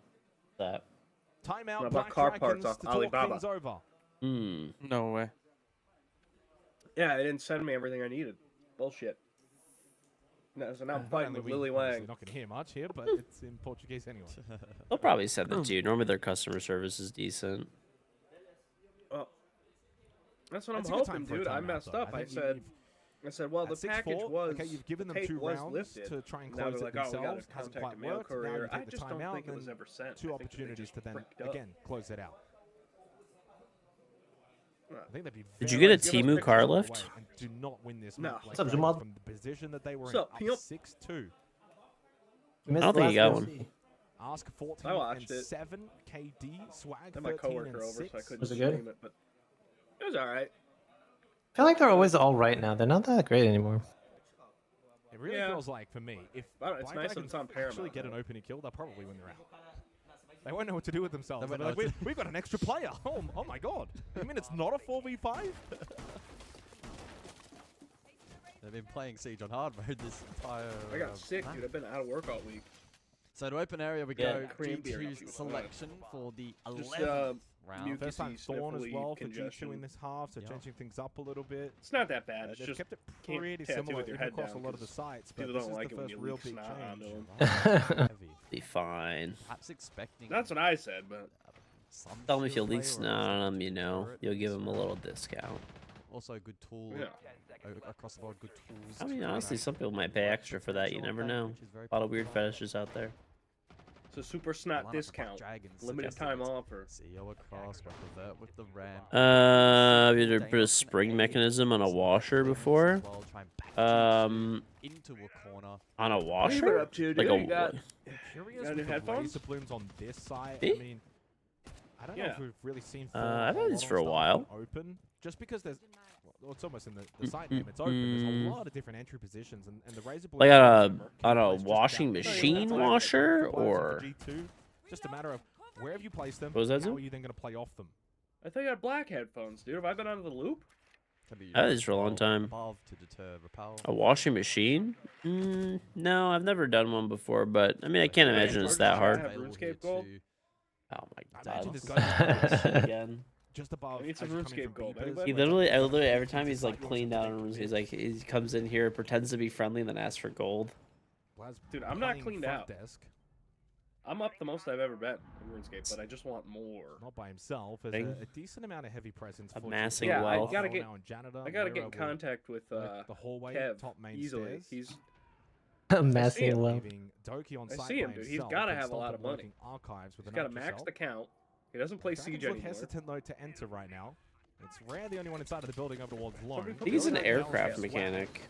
that. Timeout. What Black about car Dragons parts off to talk Alibaba? things over. No way. Yeah, they didn't send me everything I needed. Bullshit. No, so now I'm fighting with Lily Wang. Not gonna hear much here, but it's in Portuguese anyway. They'll probably send it to you. Normally their customer service is decent. Well, that's what That's I'm a good time hoping, for a dude. I timeout, messed though. up. I I think said, well, the at package 6-4, was... okay, you've given them the 2 tape was rounds lifted. to try and Now close they're it like, oh, we themselves. gotta Hasn't contact quite the mail worked. Now courier. you I take the just time don't out, think it then was ever sent. 2 I think they opportunities just to then, fricked up. again, close it out. I think they'd be Did you very get a good Temu to car walk lift? away and do not win this No. match What's up, like Jamal? from the position that they were What's in, up, up Pimp? 6-2. I don't think he got one. Ask 14 I watched and it. 7, KD, Swag I had my 13 coworker and over, 6. so I couldn't Was it stream good? it, but it was alright. I feel like they're always all right now. They're not that great anymore. It really Yeah. feels like, for me, if I don't know, it's Black nice that Dragons it's on Paramount, actually get an though. opening kill, they'll probably win the round. They won't know what to do with themselves. They They'll won't be like, know what we've got an extra player. Oh my god. You mean it's not a 4v5? They've been playing Siege on hard mode this entire... I got sick, dude. I've been out of work all week. So to open area we Yeah, go. cream beer. G2's selection for the Just, 11th round. First time Thorn as sniffly, well for congestion. G2 in this half, so changing things up a little bit. It's not that bad. It's They've just kept it can't pretty tattoo similar with your even head across down a lot of the 'cause sites, but people this don't is like the it when first you real leak big snot onto change. them. Be fine. Perhaps expecting. That's what I said, but Tell them if you leak snot on them, you know, you'll give them a little discount. Also a good tool. Yeah. Across the board, good tools. I mean, honestly, some people might pay extra for that. You never know. A lot of weird fetishes out there. it's a super snot discount, limited time offer. CEO across, revert with the ramp. Have you ever put a spring mechanism on a washer before? Into a corner. On a What are you washer? up to, Like dude? a You got Curious got new with the headphones? razor blooms on this side. Me? I mean, I don't know if we've really seen. I've had these Thorn for a stuff while. Open, just because there's. Well, it's almost in the site name. It's open. There's a lot of different entry positions, and the razor blooms. Like on a washing machine washer, or G2. Just a matter of wherever you place them. What was that, How Zoom? are you then going to play off them? I think I had black headphones, dude. Have I been out of the loop? I've had these for a long time. Above to deter repel. A washing machine? No, I've never done one before, but I mean, I can't imagine it's that I hard. have RuneScape Gold. Oh my Imagine god. this guy Again. just above. I need some as you're coming RuneScape from Gold. Beepers. Anybody? He literally, every time he's like cleaned out on he's like, he comes in here, pretends to be friendly, and then asks for gold. Dude, I'm not Playing cleaned front out. Desk, I'm up the most I've ever been in RuneScape, but I just want more. not by himself. There's Thing. a decent amount of heavy presence. for Amassing G2. Yeah, I wealth. gotta get. Now and Janitor, I gotta get Moira in will contact with work the hallway, Kev top main easily. stairs. He's Massing well. leaving Doki on I site see him, by dude. He's himself, gotta and have a lot Stomper of money. working Archives with he's an got a ultra maxed cell. account. He doesn't play Siege Dragons look anymore. hesitant though to enter right now. It's rare the only one inside of the building over towards Lone. Somebody I think he's an Really? aircraft Yeah. mechanic.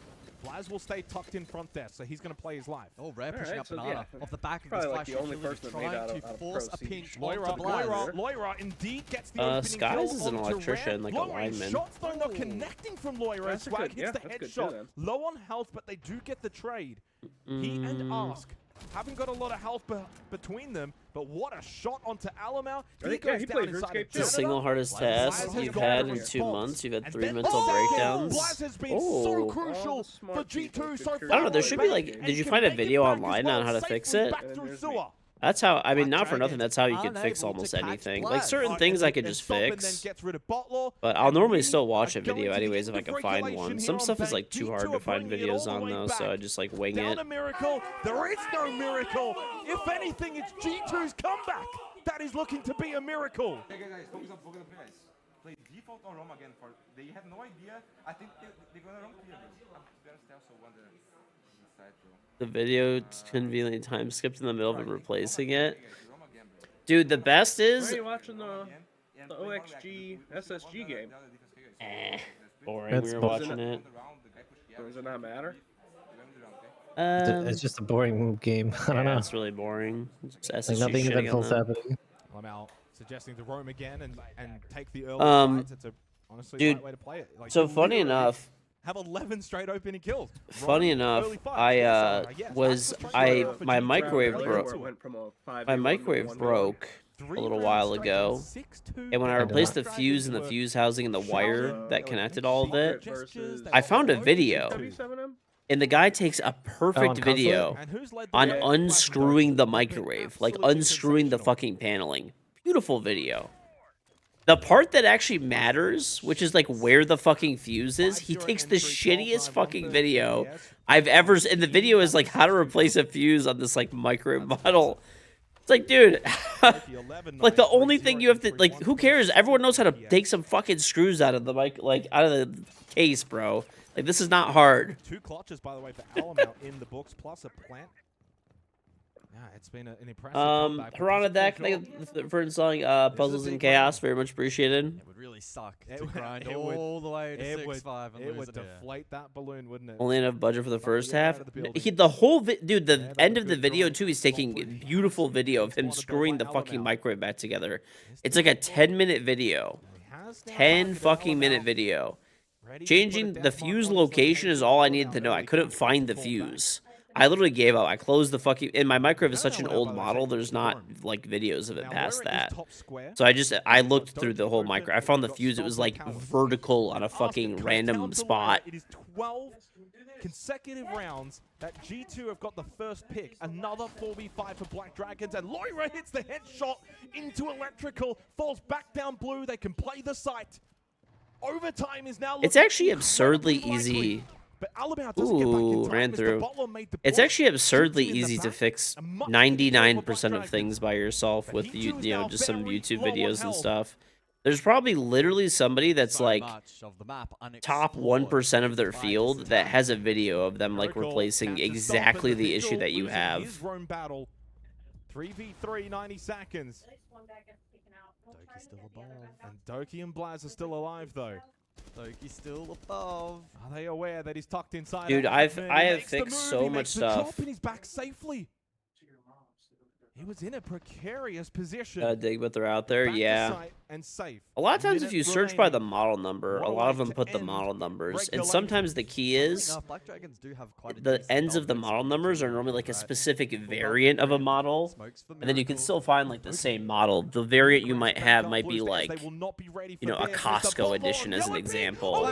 Blaz will stay tucked in front desk, so he's going to play his life. Oh, Rare pushing Alright, up so banana yeah. off the back of Probably this like flash the only utility, person that made trying out of to force a Pro pinch Siege. Moira, onto Blaz. Moira indeed gets the opening Skies kill is an onto electrician, Rare. like a Low-range lineman. shots though not connecting from Moira. That's a Swag good- hits yeah, the that's good headshot. too, then. Low on health, but they do get the trade. He and Ask haven't got a lot of health between them, but what a shot onto Alamau. I think, goes he down played inside RuneScape of It's the too. single hardest task you've had in 2 months. You've had 3 mental breakdowns. Blaz has been so Oh. crucial for G2 so far. I don't know, there should be like, did you find a video online on how to fix it? That's how, I mean, not for nothing, that's how you can fix almost anything. Like certain things I could just fix, but I'll normally still watch a video anyways if I can find one. Some stuff is like too hard to find videos on though, so I just like wing it. Down a miracle. There is no miracle. If anything, it's G2's comeback. That is looking to be a miracle. Okay, guys, focus up, guys. Play default on Rome again. They have no idea. I think they're gonna run clear. They also wonder inside, bro. The video conveniently time skipped in the middle of him replacing it. Dude, the best Why is are you watching the OXG SSG game? boring. That's We were bullshit. watching it. Does it not matter? It's just a boring game. I don't know. It's really boring. Just Like SSG nothing shitting on eventful's them. happening. I'm out suggesting to roam again and take the early fights. It's a honestly Dude, right way to play it. Like, so you funny literally enough, have 11 straight opening kills. funny enough, my microwave broke a little while ago, and when I replaced the fuse in the fuse housing and the wire that connected all of it, I found a video, and the guy takes a perfect video on unscrewing the microwave, like unscrewing the fucking paneling. Beautiful video. The part that actually matters, which is like where the fucking fuse is, he takes the shittiest fucking video I've ever seen. And the video is like how to replace a fuse on this like microwave model. It's like, dude, like the only thing you have to, like, who cares? Everyone knows how to take some fucking screws out of the mic, like out of the case, bro. Like, this is not hard. 2 clutches, by the way, for Alamau in the books, plus a plant. Yeah, it's been an impressive comeback. Piranha Deck, thank you for installing Puzzles in Chaos. Very much appreciated. It would really suck to grind all the way to 6-5 and it lose would deflate that balloon, wouldn't it? Only enough budget for the first half. The whole dude, the end of the video too, he's taking a beautiful video of him screwing the fucking microwave back together. It's like a 10-minute video. 10 fucking minute video. Changing the fuse location is all I needed to know. I couldn't find the fuse. I literally gave up. I closed the fucking. And my microwave is such an old model. There's not like videos of it past that. So I looked through the whole micro. I found the fuse. It was like vertical on a fucking random spot. It is 12 consecutive rounds that G2 have got the first pick. Another 4v5 for Black Dragons, and Loira hits the headshot into Electrical, falls back down blue. They can play the site. Overtime is now. It's actually absurdly easy. Ooh, ran through. It's actually absurdly easy to fix 99% of things by yourself with you know, just some YouTube videos and stuff. There's probably literally somebody that's like top 1% of their field that has a video of them like replacing exactly the issue that you have. 3v3, 90 seconds. Doki's still above. And Doki and Blaz are still alive though. Doki's still above. Are they aware that he's tucked inside? Dude, I have fixed so much stuff. And he's back safely. He was in a precarious position. Dig, but they're out there, yeah. And safe. A lot of times if you search by the model number, a lot of them put the model numbers. And sometimes the key is Black Dragons do have quite the ends of the model numbers are normally like a specific variant of a model. And then you can still find like the same model. The variant you might have might be like, you know, a Costco edition as an example.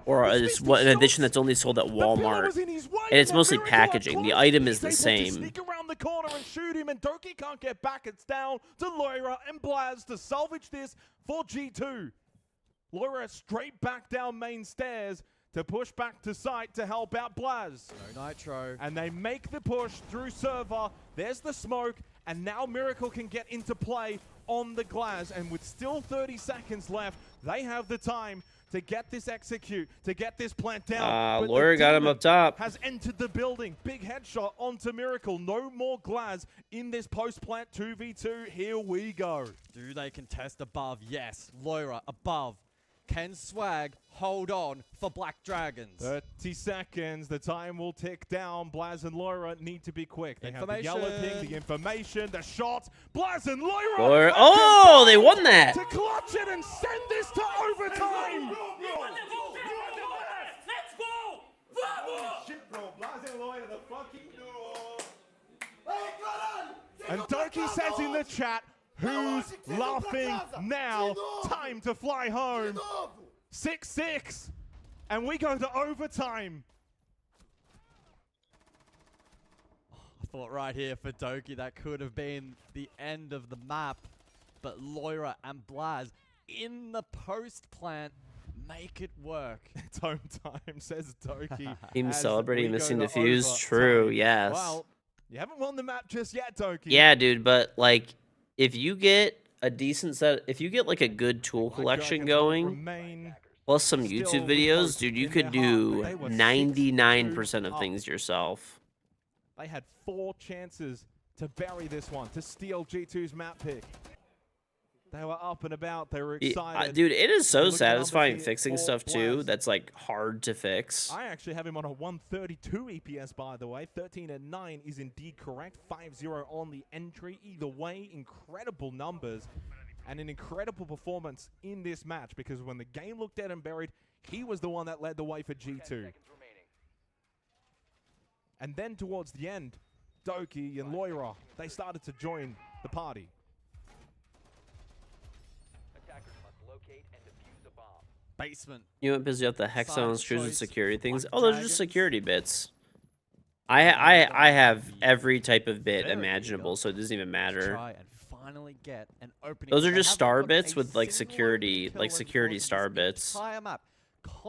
Or an edition that's only sold at Walmart. And it's mostly packaging. The item is the same. The corner and shoot him, and Doki can't get back. It's down to Loira and Blaz to salvage this for G2. Loira straight back down main stairs to push back to site to help out Blaz. No nitro. And they make the push through server. There's the smoke, and now Miracle can get into play on the Glaz. And with still 30 seconds left, they have the time to get this execute, to get this plant down. Loira got him up top. Has entered the building. Big headshot onto Miracle. No more Glaz in this post-plant 2v2. Here we go. Do they contest above? Yes. Loira above. Can Swag hold on for Black Dragons? 30 seconds. The time will tick down. Blaz and Loira need to be quick. They have the yellow ping, the information, the shot. Blaz and Loira. Oh, they won that. To clutch it and send this to overtime. Let's go! Vamos! Shit, bro. Blaz and Loira, the fucking And Doki says in the chat, who's laughing now? Time to fly home. 6-6. And we go to overtime. I thought right here for Doki that could have been the end of the map. But Loira and Blaz in the post plant make it work. It's home time, says Doki. Team celebrating missing the fuse. True, yes. Well, you haven't won the map just yet, Doki. Yeah, dude, but like if you get a decent set, if you get like a good tool collection going, plus some YouTube videos, dude, you could do 99% of things yourself. They had 4 chances to bury this one, to steal G2's map pick. They were up and about. They were excited. Dude, it is so satisfying fixing stuff too that's like hard to fix. I actually have him on a 132 EPS, by the way. 13-9 is indeed correct. 5-0 on the entry. Either way, incredible numbers and an incredible performance in this match, because when the game looked dead and buried, he was the one that led the way for G2. And then towards the end, Doki and Loira, they started to join the party. Basement. You went busy up the hexagon screws and security things. Oh, those are just security bits. I have every type of bit imaginable, so it doesn't even matter. Try and finally get an opening. Those are just star bits with like security star bits.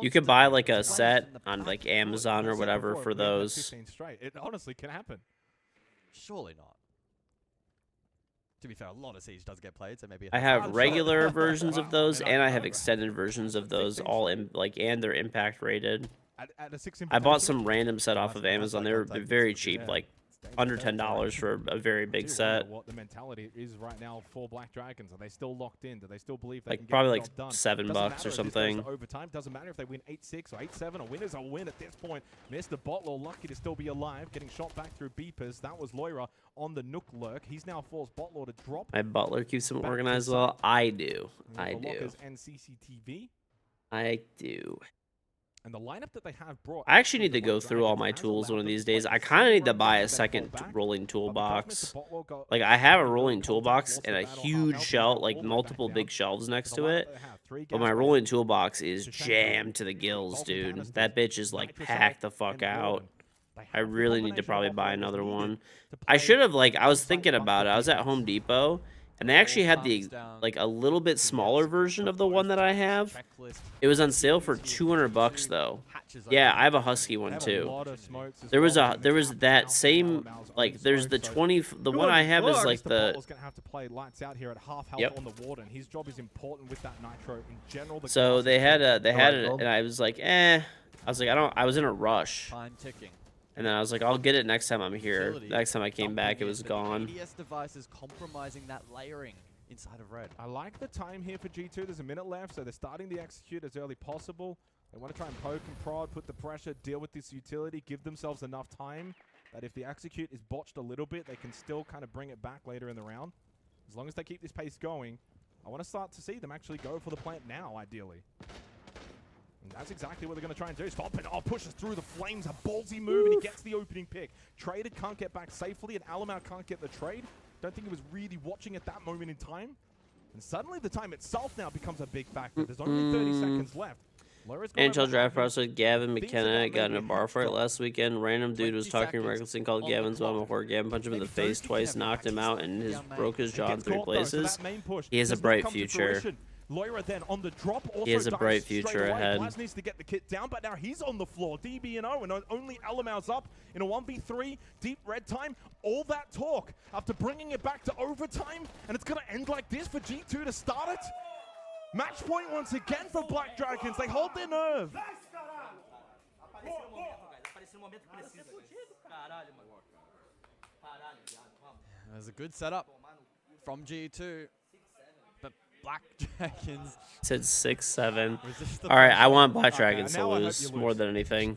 You could buy like a set on like Amazon or whatever for those. It honestly can happen. Surely not. To be fair, a lot of Siege does get played, so maybe I have regular versions of those, and I have extended versions of those, all in like, and they're impact rated. I bought some random set off of Amazon. They were very cheap, like under $10 for a very big set. What the mentality is right now for Black Dragons? Are they still locked in? Do they still believe they like can probably get the like job done? $7 or something? Overtime doesn't matter if they win 8-6 or 8-7. A win is a win at this point. Mr. Bottler lucky to still be alive, getting shot back through beepers. That was Loira on the Nook lurk. He's now forced Bottler to drop. My Butler keeps them organized well. I do. I do. And CCTV. I do. And the lineup that they have brought. I actually need to go through all my tools one of these days. I kind of need to buy a second rolling toolbox. Like, I have a rolling toolbox and a huge shelf, like multiple big shelves next to it. But my rolling toolbox is jammed to the gills, dude. That bitch is like packed the fuck out. I really need to probably buy another one. I should have, like, I was thinking about it. I was at Home Depot. And they actually had the, like, a little bit smaller version of the one that I have. It was on sale for $200 though. Yeah, I have a Husky one too. There was that same, like, there's the 20. The one I have is like the. Gonna have to play lights out here at half health Yep. on the warden. His job is important with that nitro in general. So they had it, and I was like, I was like, I was in a rush. Time ticking. And then I was like, I'll get it next time I'm here. Next time I came back, it was gone. EDS devices compromising that layering inside of red. I like the time here for G2. There's a minute left, so they're starting the execute as early possible. They want to try and poke and prod, put the pressure, deal with this utility, give themselves enough time that if the execute is botched a little bit, they can still kind of bring it back later in the round. As long as they keep this pace going, I want to start to see them actually go for the plant now, ideally. And that's exactly what they're going to try and do. Stompin' pushes through the flames, a ballsy move, and he gets the opening pick. Trader can't get back safely, and Alamau can't get the trade. Don't think he was really watching at that moment in time. And suddenly the time itself now becomes a big factor. There's only 30 seconds left. NHL draft prospect Gavin McKenna got in a bar fight last weekend. Random dude was talking recklessly and called Gavin's mom a whore. Gavin punched him in the face twice, knocked him out, and broke his jaw in 3 places. He has a bright future. Loira then on the drop also he has a bright future ahead. Blaz needs to get the kit down, but now he's on the floor. DB and O, and only Alamau's up in a 1v3. Deep red time. All that talk after bringing it back to overtime, and it's going to end like this for G2 to start it. Match point once again for Black Dragons. They hold their nerve. There's a good setup from G2. But Black Dragons said 6-7. All right, I want Black Dragons to lose more than anything.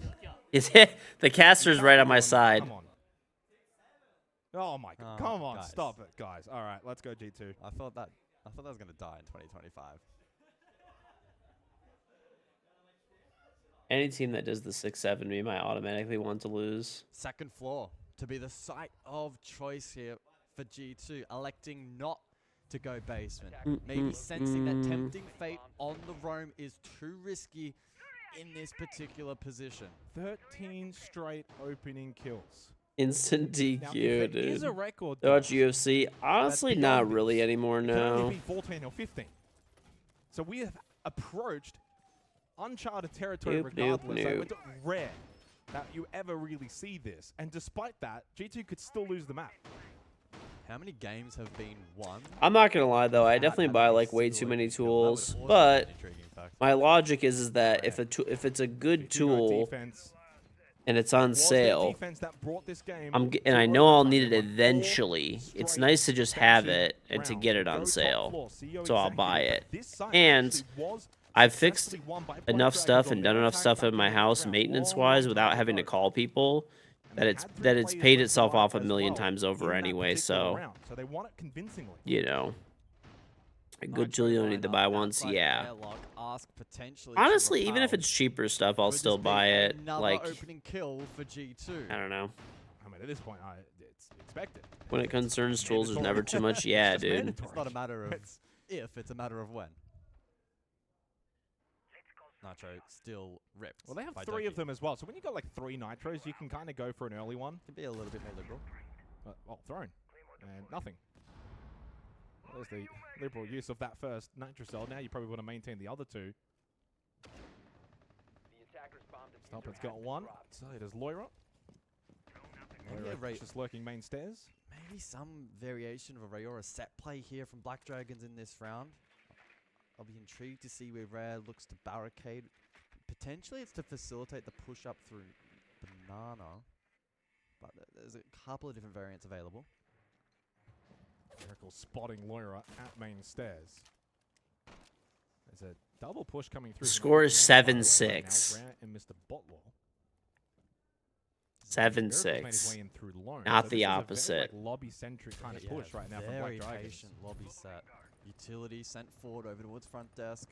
The caster's right on my side. Oh my god! Come on, guys. Stop it, guys! All right, let's go G2. I thought that was gonna die in 2025. Any team that does the 6-7 me might automatically want to lose. Second floor to be the site of choice here for G2, electing not to go basement. Maybe sensing that tempting fate on the roam is too risky in this particular position. 13 straight opening kills. Instant DQ, dude. Is a record. Watch UFC. Honestly, not really anymore now. 14 or 15. So we have approached uncharted territory regardless. So it's rare that you ever really see this. And despite that, G2 could still lose the map. How many games have been won? I'm not gonna lie though, I definitely buy like way too many tools. But my logic is that if it's a good tool and it's on sale, and I know I'll need it eventually, it's nice to just have it and to get it on sale. So I'll buy it. And I've fixed enough stuff and done enough stuff in my house maintenance-wise without having to call people that it's paid itself off a million times over anyway. So, you know, a good tool you only need to buy once, yeah. Honestly, even if it's cheaper stuff, I'll still buy it. Like, opening kill for G2. I don't know. I mean, at this point, it's expected. When it concerns tools, there's never too much. Yeah, dude. It's not a matter of if, it's a matter of when. Nitro still ripped. Well, they have 3 of them as well. So when you got like 3 nitros, you can kind of go for an early one. Can be a little bit more liberal. Well, thrown. And nothing. There's the liberal use of that first nitro cell. Now you probably want to maintain the other 2. Stompin's got 1. So does Loira. Loira just lurking main stairs. Maybe some variation of a Rayora set play here from Black Dragons in this round. I'll be intrigued to see where Rare looks to barricade. Potentially it's to facilitate the push up through Banana. But there's a couple of different variants available. Miracle spotting Loira at main stairs. There's a double push coming through. Score is 7-6. Rare and Mr. Botlaw. 7-6. Not the opposite. Very, lobby-centric kind of push right now from Black Dragons. Patient lobby set. Utility sent forward over towards front desk.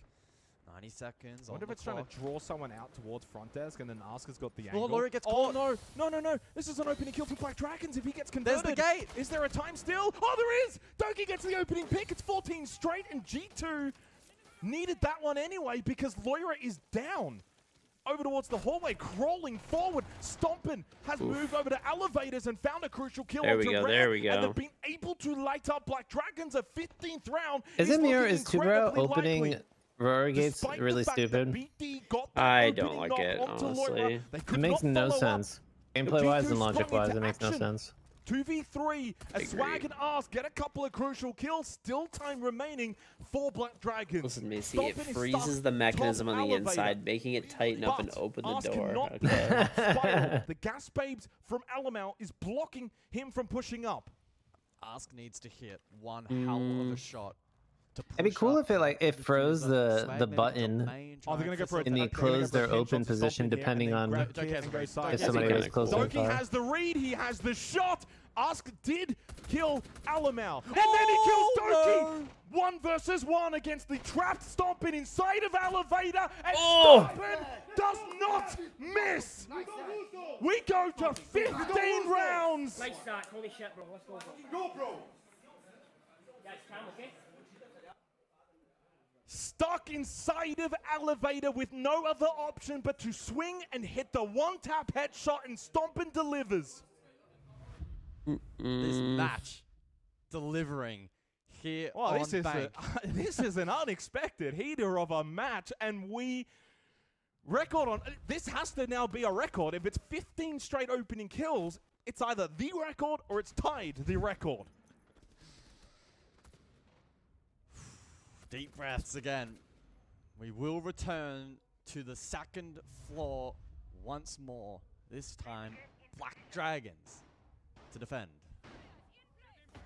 90 seconds. I wonder if it's trying to draw someone out towards front desk, and then Asuka's got the Oh, angle. Lori gets Oh caught. no! This is an opening kill for Black Dragons. If he gets converted, There's the gate. Is there a time still? Oh, there is. Doki gets the opening pick. It's 14 straight, and G2 needed that one anyway because Loira is down. Over towards the hallway, crawling forward. Stompin has moved over to elevators and found a crucial kill. There we onto go, Rare, there we go. And they've been able to light up Black Dragons. A 15th round. Isn't Mirror looking is Tubro incredibly opening likely. Roar gates Despite really the fact that stupid? BD got that I opening don't like knock it, onto honestly. Loira. They It could makes not no follow up. sense. Gameplay wise G2 and logic sprung wise, into it makes no action. sense. 2v3 as Swag and Ask get a couple of crucial kills. Still time remaining for Black Dragons. Listen, Macy, it Stompin' is freezes stuck the mechanism top on the elevator. inside, making it tighten up and But open the Ask door. cannot Okay. spiral. The gas babes from Alamau is blocking him from pushing up. Ask needs to hit one hell of a shot. It'd be cool if it froze the button Oh, they're gonna go for in the closed or open position depending on if somebody was close or Doki far. has the read, he has the shot. Ask did kill Alamau. And then he kills Doki. 1 versus 1 against the trapped Stompin inside of elevator. And Stompin does not miss. We go to 15 rounds. Nice start. Holy shit, bro. Let's go. Go, bro. Guys, calm, okay? Stuck inside of elevator with no other option but to swing and hit the one-tap headshot, and Stompin delivers. This match delivering here Well, on this is Bank. this is an unexpected heater of a match, and we record on this has to now be a record. If it's 15 straight opening kills, it's either the record or it's tied the record. Deep breaths again. We will return to the second floor once more. This time, Black Dragons to defend.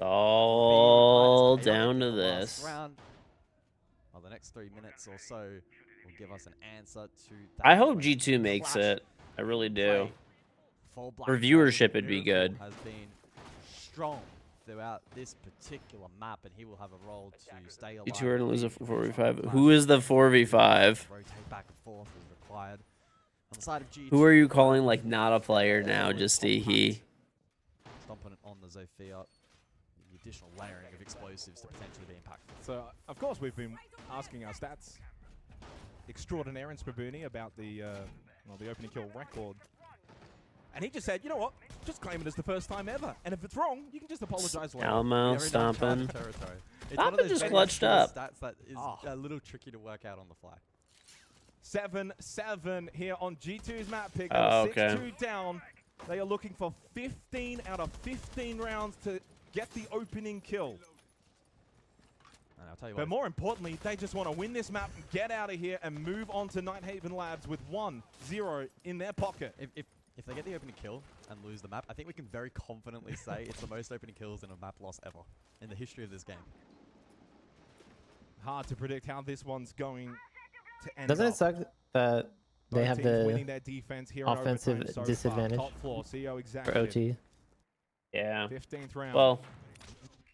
All down to this. Round. Well, the next 3 minutes or so will give us an answer to that. I hope G2 makes it. I really do. For Black For viewership, it'd be good. Has been strong throughout this particular map, and he will have a role to stay alive. G2 are gonna lose a 4v5. Who is the 4v5? Rotate back and forth is required. On the side of G2, Who are you calling like not a player now? Just a he. Stomping on the Zofia. The additional layering of explosives to potentially be impactful. So, of course, we've been asking our stats extraordinaire in Spabuni about the opening kill record. And he just said, you know what, just claim it as the first time ever. And if it's wrong, you can just apologize later. Almo stomping. Stomping just clutched up. Stats that is a little tricky to work out on the fly. 7-7 here on G2's map pick. Oh, 6-2 down. They are looking for 15 out of 15 rounds to get the opening kill. And I'll tell you But what, more importantly, they just want to win this map, get out of here, and move on to Nighthaven Labs with 1-0 in their pocket. if they get the opening kill and lose the map, I think we can very confidently say it's the most opening kills in a map loss ever in the history of this game. Hard to predict how this one's going to end Doesn't up. it suck that they Both have teams winning the their defense here in offensive overtime so far. disadvantage Top floor, CEO for executive. OT? Yeah. 15th round. Well,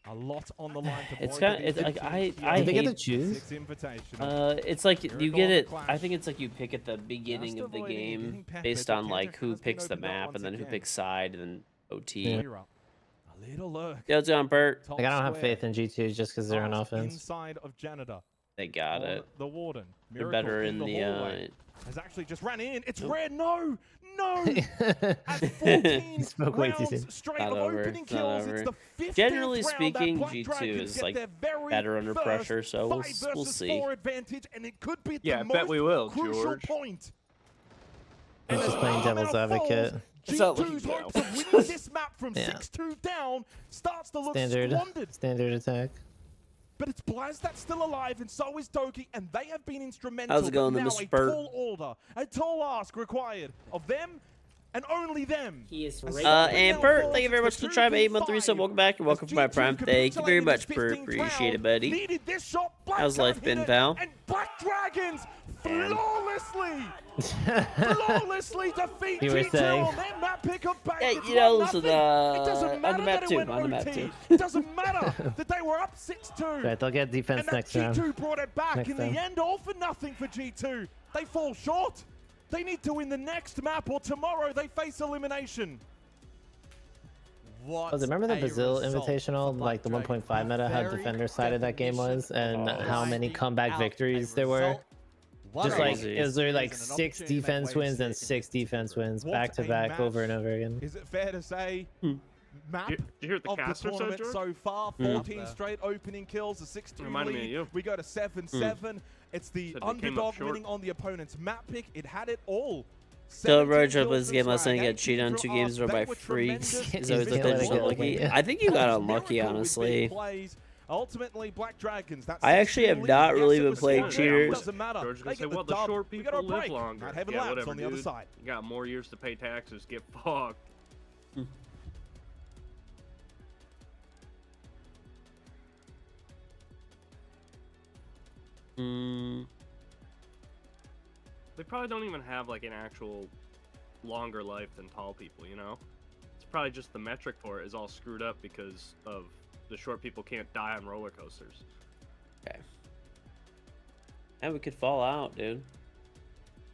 a lot on the line for it's both kind of of, it's these like teams. I Do they get to hate. choose? Six Invitational. It's like you Miracle get on the it. I Clash. think it's like you pick at the beginning of the avoiding game getting peppered, based but on like KingGeorge who has been picks the opened up map once and then who again. picks side and then OT. Yeah. Mira. A little lurk. Yeah, it's on Bert. Top Like I don't have square. faith in G2 just because they're on Ask offense. Inside of Janitor. They got on it. The Warden. They're Miracle better in the. hallway. Has actually just ran in. It's Nope. red. No. At 14 Spoke way too soon. rounds straight Not of over, opening it's not kills. over. It's the 15th Generally round speaking, that Black G2 Dragons is get like their very better under first pressure, so we'll 5 we'll versus see. 4 advantage, and it could be Yeah, the I most bet we will, crucial George. point. I'm just playing devil's advocate. It's not G2's looking hopes of winning this map from Yeah. 6-2 down starts to look Standard squandered. attack. But it's Blaz that's still alive, and so is Doki, and they have been instrumental. How's it going, but now Mr. a Burt? tall order, a tall ask required of them and only them. He is and Bert, thank you very much for the Tribe 8-month resub. Welcome back and welcome to my Prime. Thank you very much, Bert. Appreciate it, buddy. How's life been, pal? Black Dragons flawlessly defeat You were G2 saying. on their map pick of back. Yeah, It's you know, 1-0. listen, It doesn't on matter the map that it too, went on the map OT. too. It doesn't matter that they were up 6-2. Right, they'll get defense And that next G2 round. brought it back. Next In time. the end, all for nothing for G2. They fall short. They need to win the next map, or tomorrow they face elimination. Oh, remember the Brazil Invitational, like the 1.5 meta, how defender sided that game was, and how many comeback victories there were? Just like, it was literally like 6 defense wins and 6 defense wins back to back over and over again. Is it fair to say map Did you hear what the of the caster said, tournament George? so far? 14 straight opening kills, a 6-2 Reminded me of lead. you. We go to 7-7. It's the Said they came up underdog short. winning on the opponent's map pick. It had it all. So 17 Roach kills played this from game last night and Swag, got cheated on 18 2 from games us. or They by were freaks. tremendous. Is that just get lucky? I think you got unlucky, honestly. Ultimately, Black Dragons. That's I actually have not really been playing cheaters. Doesn't matter. George is gonna They say, get well, the the dub. short We people got a live break. longer. Not having Yeah, laps whatever, on the other dude. side. You got more years to pay taxes. Get fucked. They probably don't even have like an actual longer life than tall people, you know? It's probably just the metric for it is all screwed up because of the short people can't die on roller coasters. Okay. And we could fall out, dude.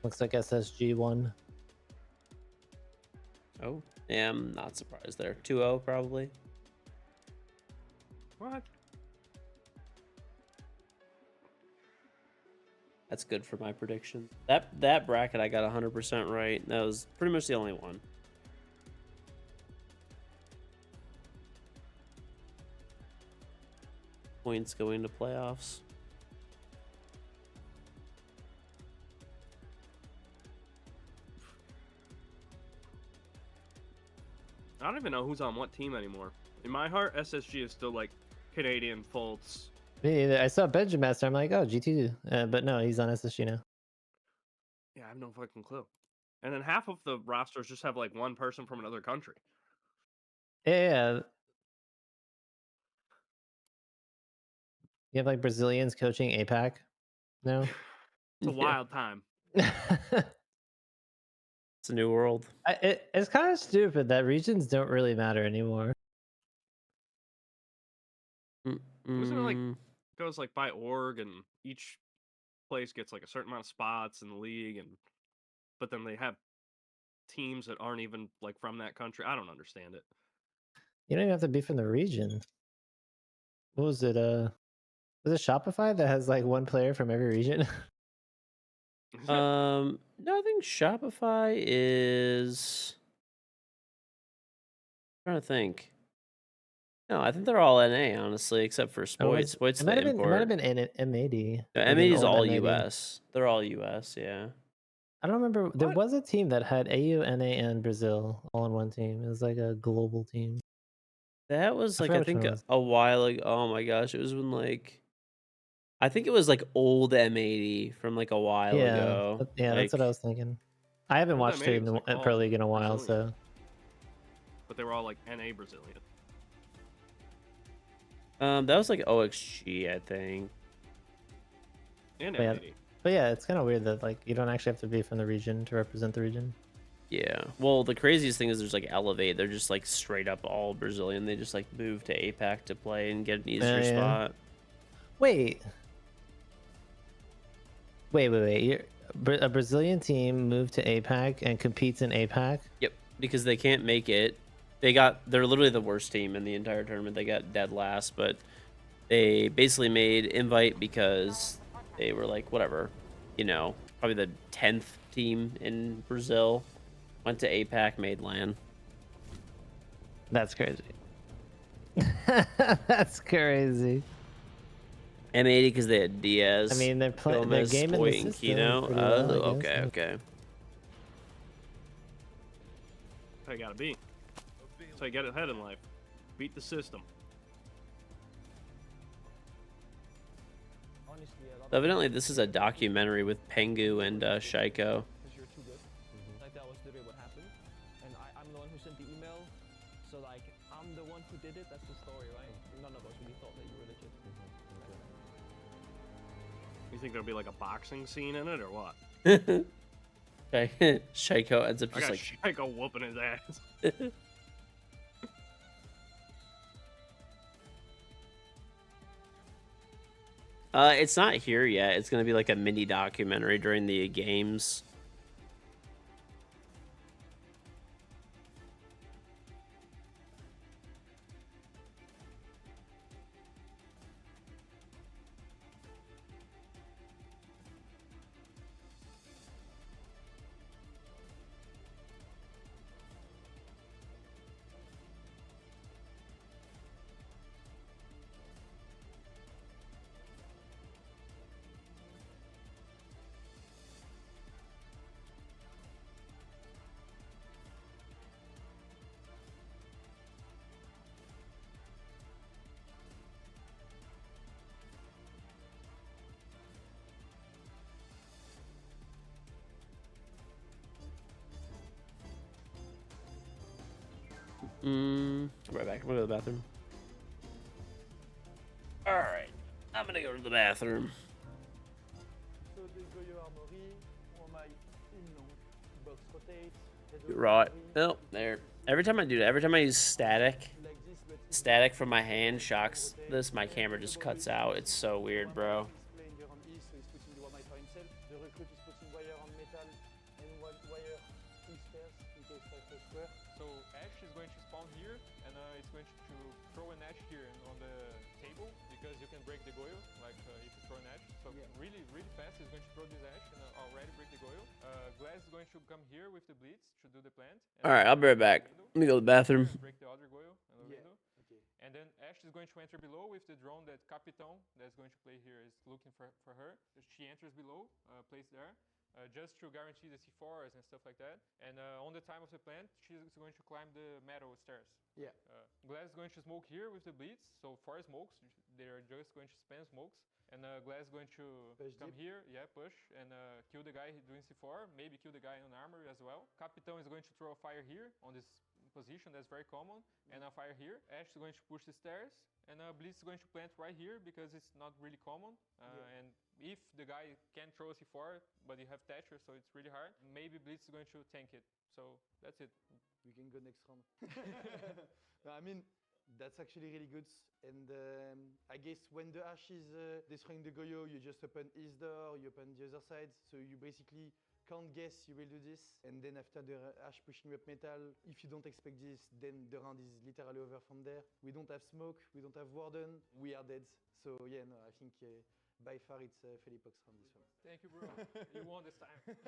Looks like SSG won. Oh, yeah, I'm not surprised there. 2-0 probably. What? That's good for my prediction. That bracket I got 100% right. That was pretty much the only one. Points going to playoffs. I don't even know who's on what team anymore. In my heart, SSG is still like Canadian Fultz. Me either. I saw Benjamaster. I'm like, oh, GT2. But no, he's on SSG now. Yeah, I have no fucking clue. And then half of the rosters just have like one person from another country. Yeah. You have like Brazilians coaching APAC? No? It's a wild time. It's a new world. It's kind of stupid that regions don't really matter anymore. Wasn't it like goes like by org and each place gets like a certain amount of spots in the league, and but then they have teams that aren't even like from that country. I don't understand it. You don't even have to be from the region. What was it? Was it Shopify that has like one player from every region? No, I think Shopify is. I'm trying to think. No, I think they're all NA, honestly, except for Spoits. Spoits It might the have been. It import. might have been MAD. No, Like MAD an is old all MAD. US. They're all US, yeah. I don't remember. There was a team that had AU, NA, and Brazil all in one team. It was like a global team. That was like, forgot I which think one it was. a while ago. Oh my gosh, it was when like. I think it was like old M80 from like a while ago. Yeah, that's Like, what I was thinking. I haven't Old watched M80 it in was, the like, Pro all League in a while, Brazilian. so. But they were all like NA Brazilian. that was like OXG, I think. And But yeah, MAD. but yeah, it's kind of weird that like you don't actually have to be from the region to represent the region. Yeah. Well, the craziest thing is there's like Elevate. They're just like straight up all Brazilian. They just like move to APAC to play and get an easier Yeah. spot. Wait. A Brazilian team moved to APAC and competes in APAC? Yep. Because they can't make it. They're literally the worst team in the entire tournament. They got dead last, but they basically made invite because they were like, whatever, you know, probably the 10th team in Brazil. Went to APAC, made LAN. That's crazy. That's crazy. M80 because they had Diaz. I mean, they're playing. They're Gomez, gaming Spoit, the and system Kino. pretty well, I guess. Okay, okay. That's how you gotta be. That's how you get ahead in life. Beat the system. So evidently, this is a documentary with Pengu and Shaiko. Like that was literally what happened. who sent the email, so like I'm the one who did it. That's the story, right? None of us really thought that you were legit. You think there'll be like a boxing scene in it or what? Shaiko ends up I just got like Shaiko whooping his ass. It's not here yet. It's gonna be like a mini documentary during the games. I'm right back. I'm gonna go to the bathroom. Alright. I'm gonna go to the bathroom. Right. Oh, there. Every time I do that, every time I use static from my hand shocks this, my camera just cuts out. It's so weird, bro. So Ash is going to spawn here, and it's going to throw an Ash here on the table, because you can break the Goyo, like if you throw an Ash. So really, really fast, he's going to throw this Ash and already break the Goyo. Glass is going to come here with the Blitz to do the plant. Alright, I'll be right back. Let me go to the bathroom. Break the other Goyo in the window. And then Ash is going to enter below with the drone that Capitan that's going to play here is looking for her. She enters below, plays there. Just to guarantee the C4s and stuff like that. And on the time of the plant, she's going to climb the metal stairs. Yeah. Glass is going to smoke here with the Blitz. So 4 smokes, they're just going to spam smokes. And Glass is going to come here, push, and kill the guy doing C4. Maybe kill the guy on armor as well. Capitan is going to throw a fire here on this position that's very common, and a fire here. Ash is going to push the stairs, and Blitz is going to plant right here because it's not really common. And if the guy can throw a C4, but you have Thatcher, so it's really hard, maybe Blitz is going to tank it. So that's it. We can go next round. No, I mean, that's actually really good. And I guess when the Ash is destroying the Goyo, you just open his door, you open the other side. So you basically can't guess you will do this. And then after the Ash pushing up metal, if you don't expect this, then the round is literally over from there. We don't have smoke, we don't have warden, we are dead. So yeah, no, I think by far it's Felipox round this one. Thank you, bro. You won this time.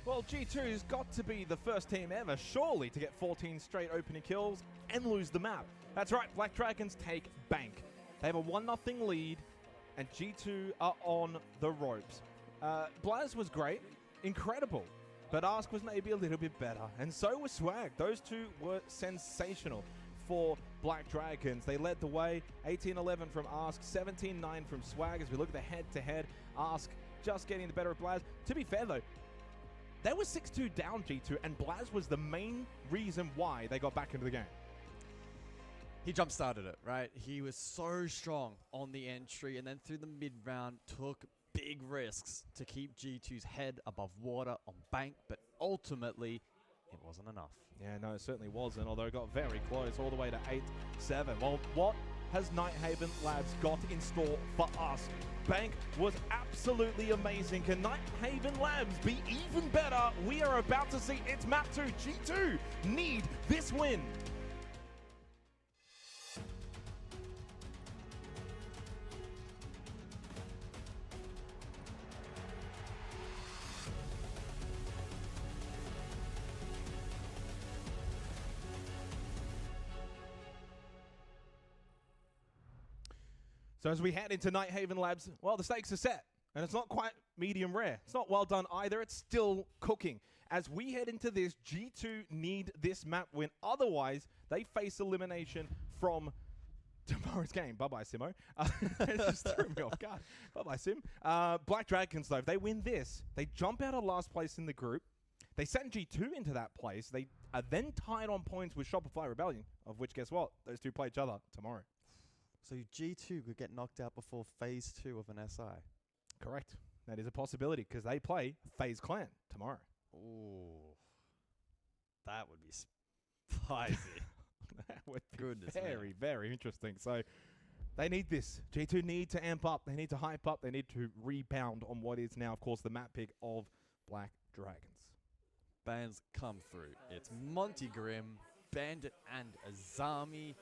Well, G2 has got to be the first team ever, surely, to get 14 straight opening kills and lose the map. That's right, Black Dragons take bank. They have a 1-0 lead, and G2 are on the ropes. Blaz was great, incredible, but Ask was maybe a little bit better, and so was Swag. Those two were sensational for Black Dragons. They led the way, 18-11 from Ask, 17-9 from Swag. As we look at the head-to-head, Ask just getting the better of Blaz. To be fair, though, they were 6-2 down, G2, and Blaz was the main reason why they got back into the game. He jump-started it, right? He was so strong on the entry, and then through the mid-round, took big risks to keep G2's head above water on bank, but ultimately it wasn't enough. Yeah, no, it certainly wasn't, although it got very close, all the way to 8-7. Well, what has Nighthaven Labs got in store for us? Bank was absolutely amazing. Can Nighthaven Labs be even better? We are about to see it's map 2. G2 need this win. So as we head into Nighthaven Labs, well, the stakes are set. And it's not quite medium rare. It's not well done either. It's still cooking. As we head into this, G2 need this map win. Otherwise, they face elimination from tomorrow's game. Bye-bye, Simo. It just threw me off guard. Bye-bye, Sim. Black Dragons, though, if they win this, they jump out of last place in the group. They send G2 into that place. They are then tied on points with Shopify Rebellion, of which, guess what? Those two play each other tomorrow. So G2 could get knocked out before phase 2 of an SI. Correct. That is a possibility because they play FaZe Clan tomorrow. Ooh. That would be spicy. That would be Goodness very, very interesting. So they need this. G2 need to amp up. They need to hype up. They need to rebound on what is now, of course, the map pick of Black Dragons. Bans come through. It's Monty Grimm, Bandit, and Azami.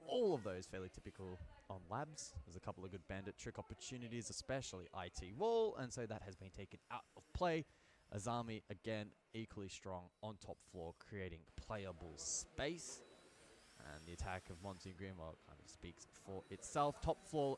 All of those fairly typical on Labs. There's a couple of good Bandit trick opportunities, especially IT Wall, and so that has been taken out of play. Azami, again, equally strong on top floor, creating playable space. And the attack of Monty Grimm, well, kind of speaks for itself. Top floor,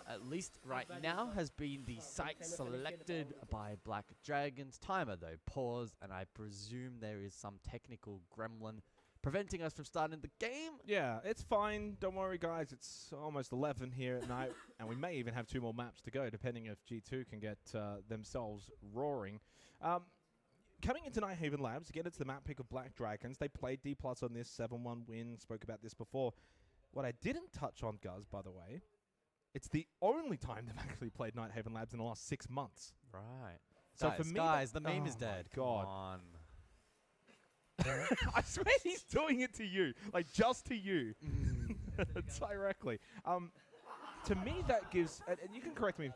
at least right now, has been the site selected by Black Dragons. Timer, though, paused, and I presume there is some technical gremlin preventing us from starting the game. Yeah, it's fine. Don't worry, guys. It's almost 11 here at night, and we may even have 2 more maps to go, depending if G2 can get themselves roaring. Coming into Nighthaven Labs, again, it's the map pick of Black Dragons. They played D+ on this 7-1 win. Spoke about this before. What I didn't touch on, Guz, by the way, it's the only time they've actually played Nighthaven Labs in the last 6 months. Right. So guys, for me, guys, the meme is dead. God. Come on. I swear he's doing it to you, like just to you, directly. To me, that gives, and you can correct me,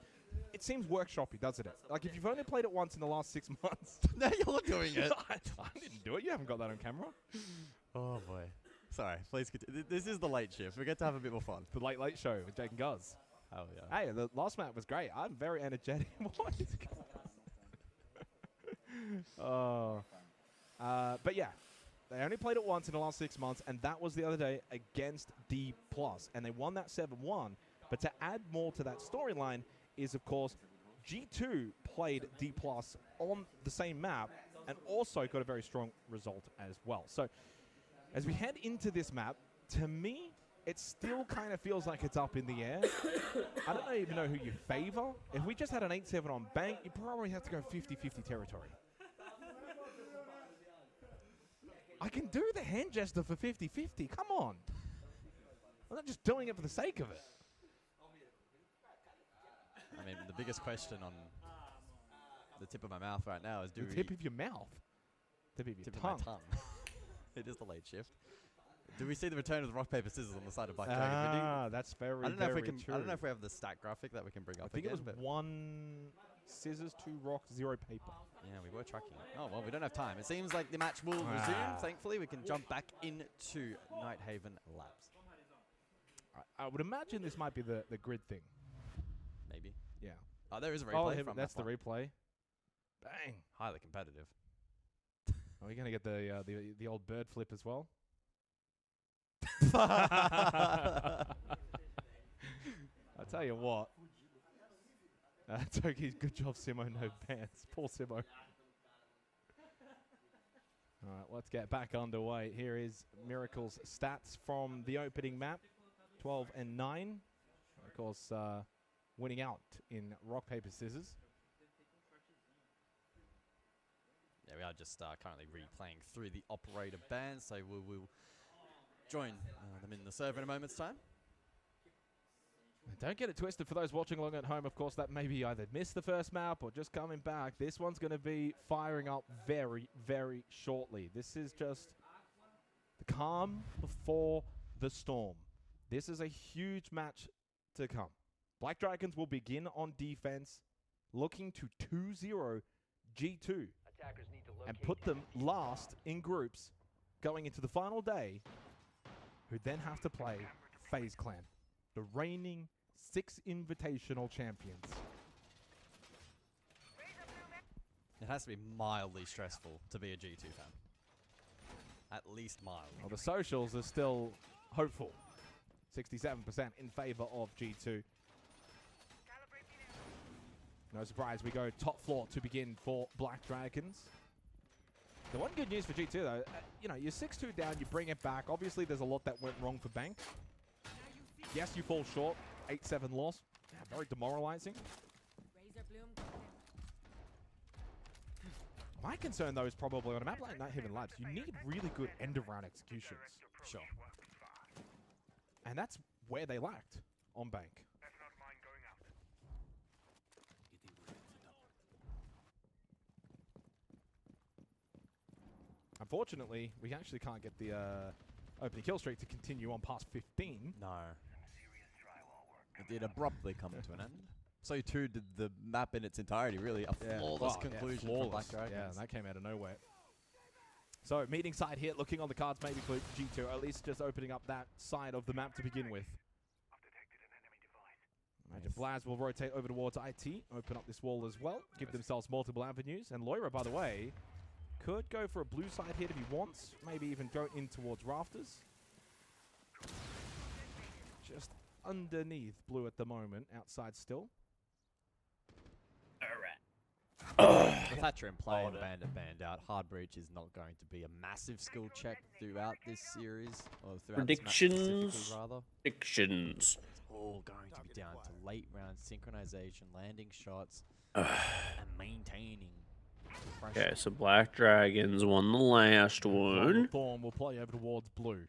it seems workshoppy, doesn't it? Like if you've only played it once in the last 6 months. Now you're doing it. I didn't do it. You haven't got that on camera. Oh boy. Sorry, please continue. This is the late shift. We get to have a bit more fun. The late show with Jake and Guz. Oh yeah. Hey, the last map was great. I'm very energetic. What is going on? Oh. But yeah, they only played it once in the last 6 months, and that was the other day against D+, and they won that 7-1. But to add more to that storyline is, of course, G2 played D+ on the same map and also got a very strong result as well. So as we head into this map, to me, it still kind of feels like it's up in the air. I don't even know who you favor. If we just had an 8-7 on Bank, you probably have to go 50-50 territory. I can do the hand gesture for 50-50. Come on. I'm not just doing it for the sake of it. I mean, the biggest question on the tip of my mouth right now is The tip of your mouth? Tip of your tongue. Of my tongue. It is the late shift. Do we see the return of the rock, paper, scissors on the side of Black Dragon? Ah, that's very, I don't know if we very can. true. I don't know if we have the stat graphic that we can bring up. I think again, it was but 1 scissors, 2 rock, 0 paper. yeah, we were tracking it. Oh well, we don't have time. It seems like the match will resume. Thankfully, we can jump back into Nighthaven Labs. I would imagine this might be the grid thing. Maybe. Yeah. Oh, there is a replay from that's that the one. replay. Bang. Highly competitive. Are we going to get the old bird flip as well? I tell you what. Toki's good job, Simo. No pants. Poor Simo. All right, let's get back underway. Here is Miracle's stats from the opening map. 12 and 9. Of course, winning out in rock, paper, scissors. Yeah, we are just currently replaying through the operator ban, so we will join them in the server in a moment's time. Don't get it twisted for those watching along at home. Of course, that maybe either missed the first map or just coming back. This one's going to be firing up very, very shortly. This is just the calm before the storm. This is a huge match to come. Black Dragons will begin on defense, looking to 2-0 G2 and put them last in groups going into the final day, who then have to play FaZe Clan, the reigning 6 Invitational champions. It has to be mildly stressful to be a G2 fan. At least mildly. Well, the socials are still hopeful. 67% in favor of G2. No surprise, we go top floor to begin for Black Dragons. The one good news for G2, though, you know, you're 6-2 down, you bring it back. Obviously, there's a lot that went wrong for Bank. Yes, you fall short. 8-7 loss. Yeah, very demoralizing. My concern, though, is probably on a map like Night Haven Labs, you need really good end-of-round executions. Sure. And that's where they lacked on Bank. Unfortunately, we actually can't get the opening kill streak to continue on past 15. No. It did abruptly come to an end. So too did the map in its entirety, really. A flawless conclusion for Black Dragons. Yeah, and that came out of nowhere. So, meeting side here, looking on the cards maybe for G2, or at least just opening up that side of the map to begin with. Imagine Blaz will rotate over towards IT, open up this wall as well, give themselves multiple avenues. And Loira, by the way, could go for a blue side here if he wants, maybe even go in towards Rafters. Just underneath blue at the moment, outside still. With Thatcher in play and Bandit banned out, Hard Breach is not going to be a massive skill check throughout this series. Or throughout Predictions. This match specifically, rather. Predictions. It's all going to be down to late round synchronization, landing shots, and maintaining pressure. Okay, so Black Dragons won the last one. Thorn will play over towards blue.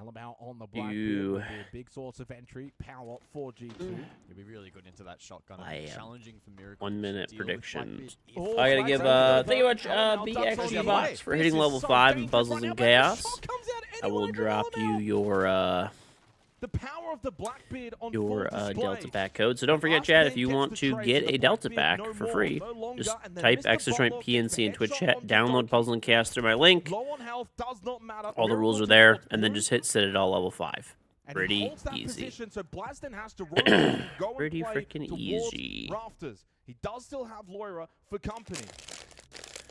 Alabama on the black will be a big source of entry. Power for G2. You'll be really good into that shotgun. And challenging for Miracle. 1 minute predictions. Oh, I gotta give thank you much BXG Box for hitting level 5 in Puzzles and Chaos. I will drop you your the power of the Blackbeard on Delta Pack code. So don't forget, chat, if you want to get a Delta Pack for free, just type *PNC in Twitch chat, download Puzzle and Chaos through my link. All the rules are there, and then just hit Citadel level 5. Pretty easy. Pretty freaking easy. Rafters. He does still have Loira for company.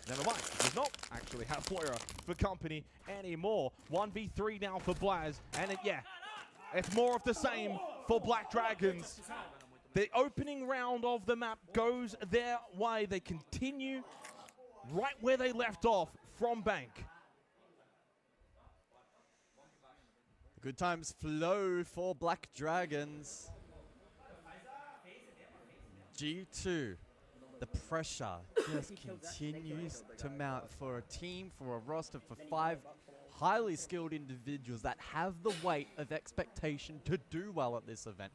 Never mind, he does not actually have Loira for company anymore. 1v3 now for Blaz, and it's more of the same for Black Dragons. The opening round of the map goes their way. They continue right where they left off from Bank. Good times flow for Black Dragons. G2. The pressure just continues to mount for a team, for a roster, for 5 highly skilled individuals that have the weight of expectation to do well at this event.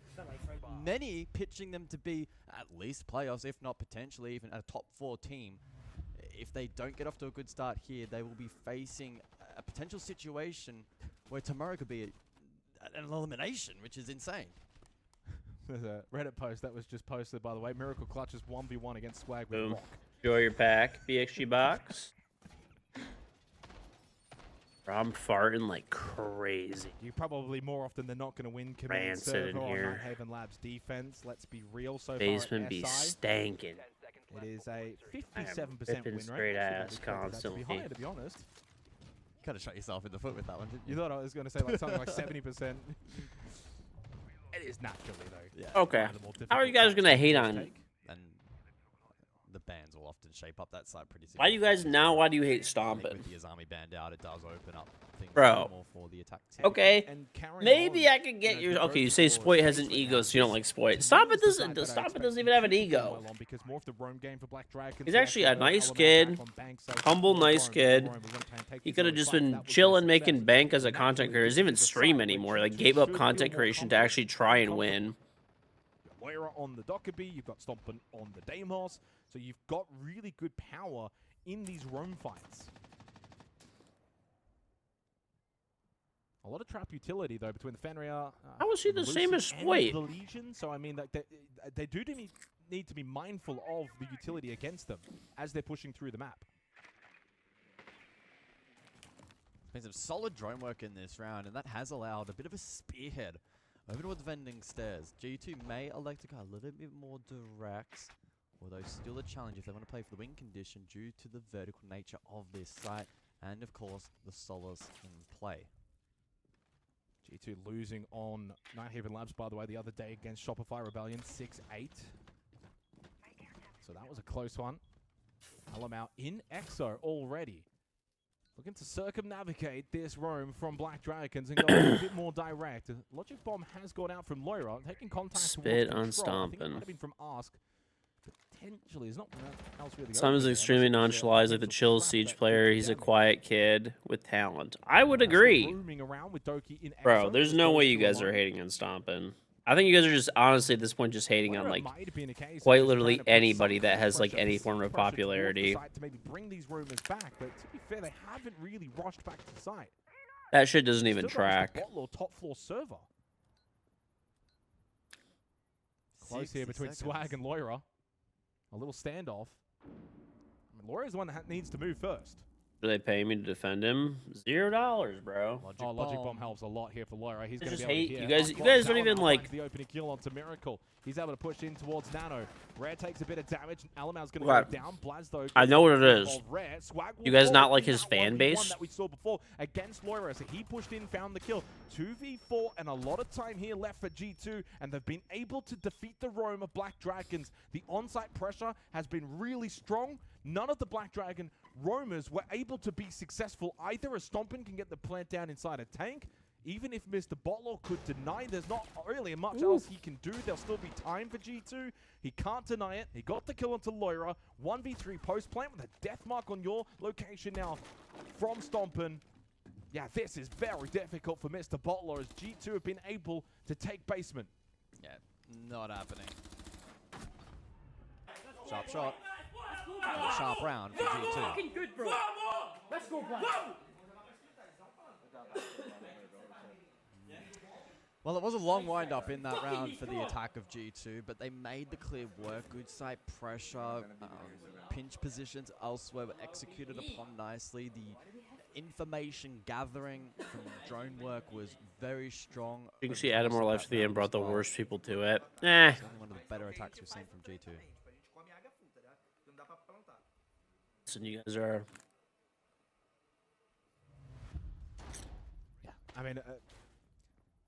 Many pitching them to be at least playoffs, if not potentially even a top 4 team. If they don't get off to a good start here, they will be facing a potential situation where tomorrow could be an elimination, which is insane. There's a Reddit post that was just posted, by the way. Miracle clutches 1v1 against Swag with Rock. Enjoy your pack, BXG Box. I'm farting like crazy. You're probably more often than not going to win command server on Night Haven Labs defense. Let's be real so Basement far. Be stanking. It is a 57% win rate. Straight ass constantly. To be higher, to be honest. You kind of shot yourself in the foot with that one, didn't you? You thought I was going to say like something like 70%. It is naturally though. Yeah. Okay. How are you guys gonna hate on? And the bans will often shape up that side pretty Why do you guys now? Why do you hate stomping? With the Azami banned out, it does open up things Bro. more for the attack team. Okay. Maybe I could get your. Okay, you say Spoit has an ego, so you don't like Spoit. Stop it doesn't even have an ego. Because more of the roam game for Black Dragons. He's actually a nice kid, humble, nice kid. He could have just been chilling, making bank as a content creator. He doesn't even stream anymore. Like, gave up content creation to actually try and win. Moira on the Dockerby, you've got Stompin on the Deimos, so you've got really good power in these roam fights. A lot of trap utility though between the Fenrir. How is he the same as Spoit? The Legion, so I mean, they do need to be mindful of the utility against them as they're pushing through the map. Been some solid drone work in this round, and that has allowed a bit of a spearhead over towards Vending Stairs. G2 may elect to go a little bit more direct, although still a challenge if they want to play for the win condition due to the vertical nature of this site, and of course the Solace in play. G2 losing on Nighthaven Labs, by the way, the other day against Shopify Rebellion, 6-8. So that was a close one. Alamau in EXO already. Looking to circumnavigate this roam from Black Dragons and go a bit more direct. Logic Bomb has gone out from Loira, taking contact Spit on towards Control. I think it Stompin. might have been from Ask. Potentially, there's not much else really. Simon's extremely nonchalant, like the chill Siege player. He's a quiet kid with talent. I would agree. Bro, there's no way you guys are hating on Stompin. I think you guys are just, honestly, at this point, just hating on, like, quite literally anybody that has, like, any form of popularity. To maybe bring these rumors back, but to be fair, they haven't really rushed back to the site. That shit doesn't even track. Top floor server. Close here between Swag and Loira. A little standoff. I mean, Loira's the one that needs to move first. Do they pay me to defend him? $0, bro. Logic Bomb helps a lot here for Loira. He's going to be hate able to you guys don't even like the opening kill onto Miracle. He's able to push in towards Nano. Rare takes a bit of damage. Alamau's going to go down. Blaz though. I know what it is. Rare. Swag You guys not like his fan base? That we saw before against Loira. So he pushed in, found the kill. 2v4 and a lot of time here left for G2, and they've been able to defeat the roam of Black Dragons. The on-site pressure has been really strong. None of the Black Dragon roamers were able to be successful either, as Stompin can get the plant down inside a tank. Even if Mr. Bottler could deny, there's not really much else he can do. There'll still be time for G2. He can't deny it. He got the kill onto Loira. 1v3 post plant with a death mark on your location now from Stompin. Yeah, this is very difficult for Mr. Bottler, as G2 have been able to take basement. Yeah, not happening. Sharp shot. And a sharp round for G2. Good, bro. Let's go, Black. Well, it was a long wind-up in that round for the attack of G2, but they made the clear work. Good side pressure, pinch positions elsewhere were executed upon nicely. The information gathering from drone work was very strong. You can see added more life to the end, brought the worst people to it. It's only one of the better attacks we've seen from G2. So you guys are... Yeah, I mean...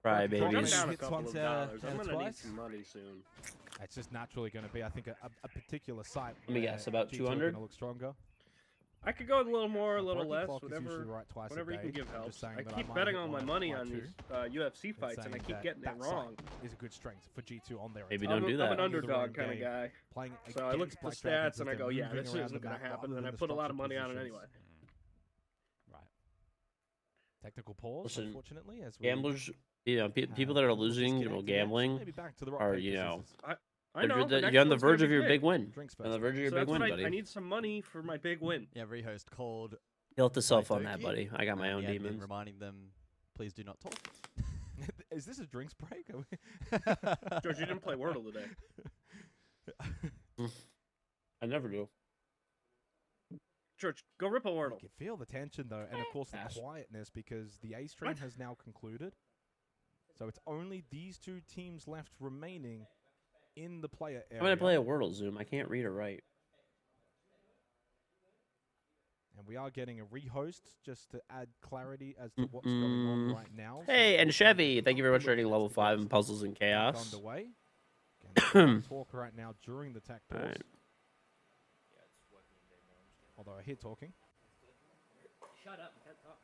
Cry babies. I'm gonna need some money soon. It's just naturally going to be, I think, a particular site. Let me guess, about 200? Look stronger. I could go a little more, a little Broken less, Clock is whatever. usually right twice a Whatever you day. can give I'm helps. just saying I that keep might betting hit all my one money or on two. these UFC fights, and I keep getting it wrong. Is a good strength for G2 on their Maybe attack. don't do that. I'm an underdog kind of guy. Playing So I look against at the Black Dragons stats and as I go, they're yeah, moving this around isn't the going map to happen, rather and I than put a lot of structured money on it positions. anyway. Right. Technical pause, Listen, unfortunately. As we gamblers, you know, people that are losing, you know, gambling, are, you know, I know. you're on the verge of your big win. On the verge of your So big that's win, what buddy. I need some money for my big win. Yeah, rehost called. You'll have to by self-fund that, Doki, buddy. I got my own the admin demons. reminding them, please do not talk. Is this a drinks break? George, you didn't play Wordle today. I never do. George, go rip a Wordle. You can feel the tension, though, and of course the quietness, because the Ace train has now concluded. So it's only these two teams left remaining in the player area. I'm going to play a Wordle, Zoom. I can't read or write. And we are getting a rehost just to add clarity as to what's going on right now. Hey, and Chevy, thank you very much for rating level 5 in Puzzles and Chaos. Underway. Again, talk right now during the tech pause. Right. Although I hear talking. Shut up, you can't talk.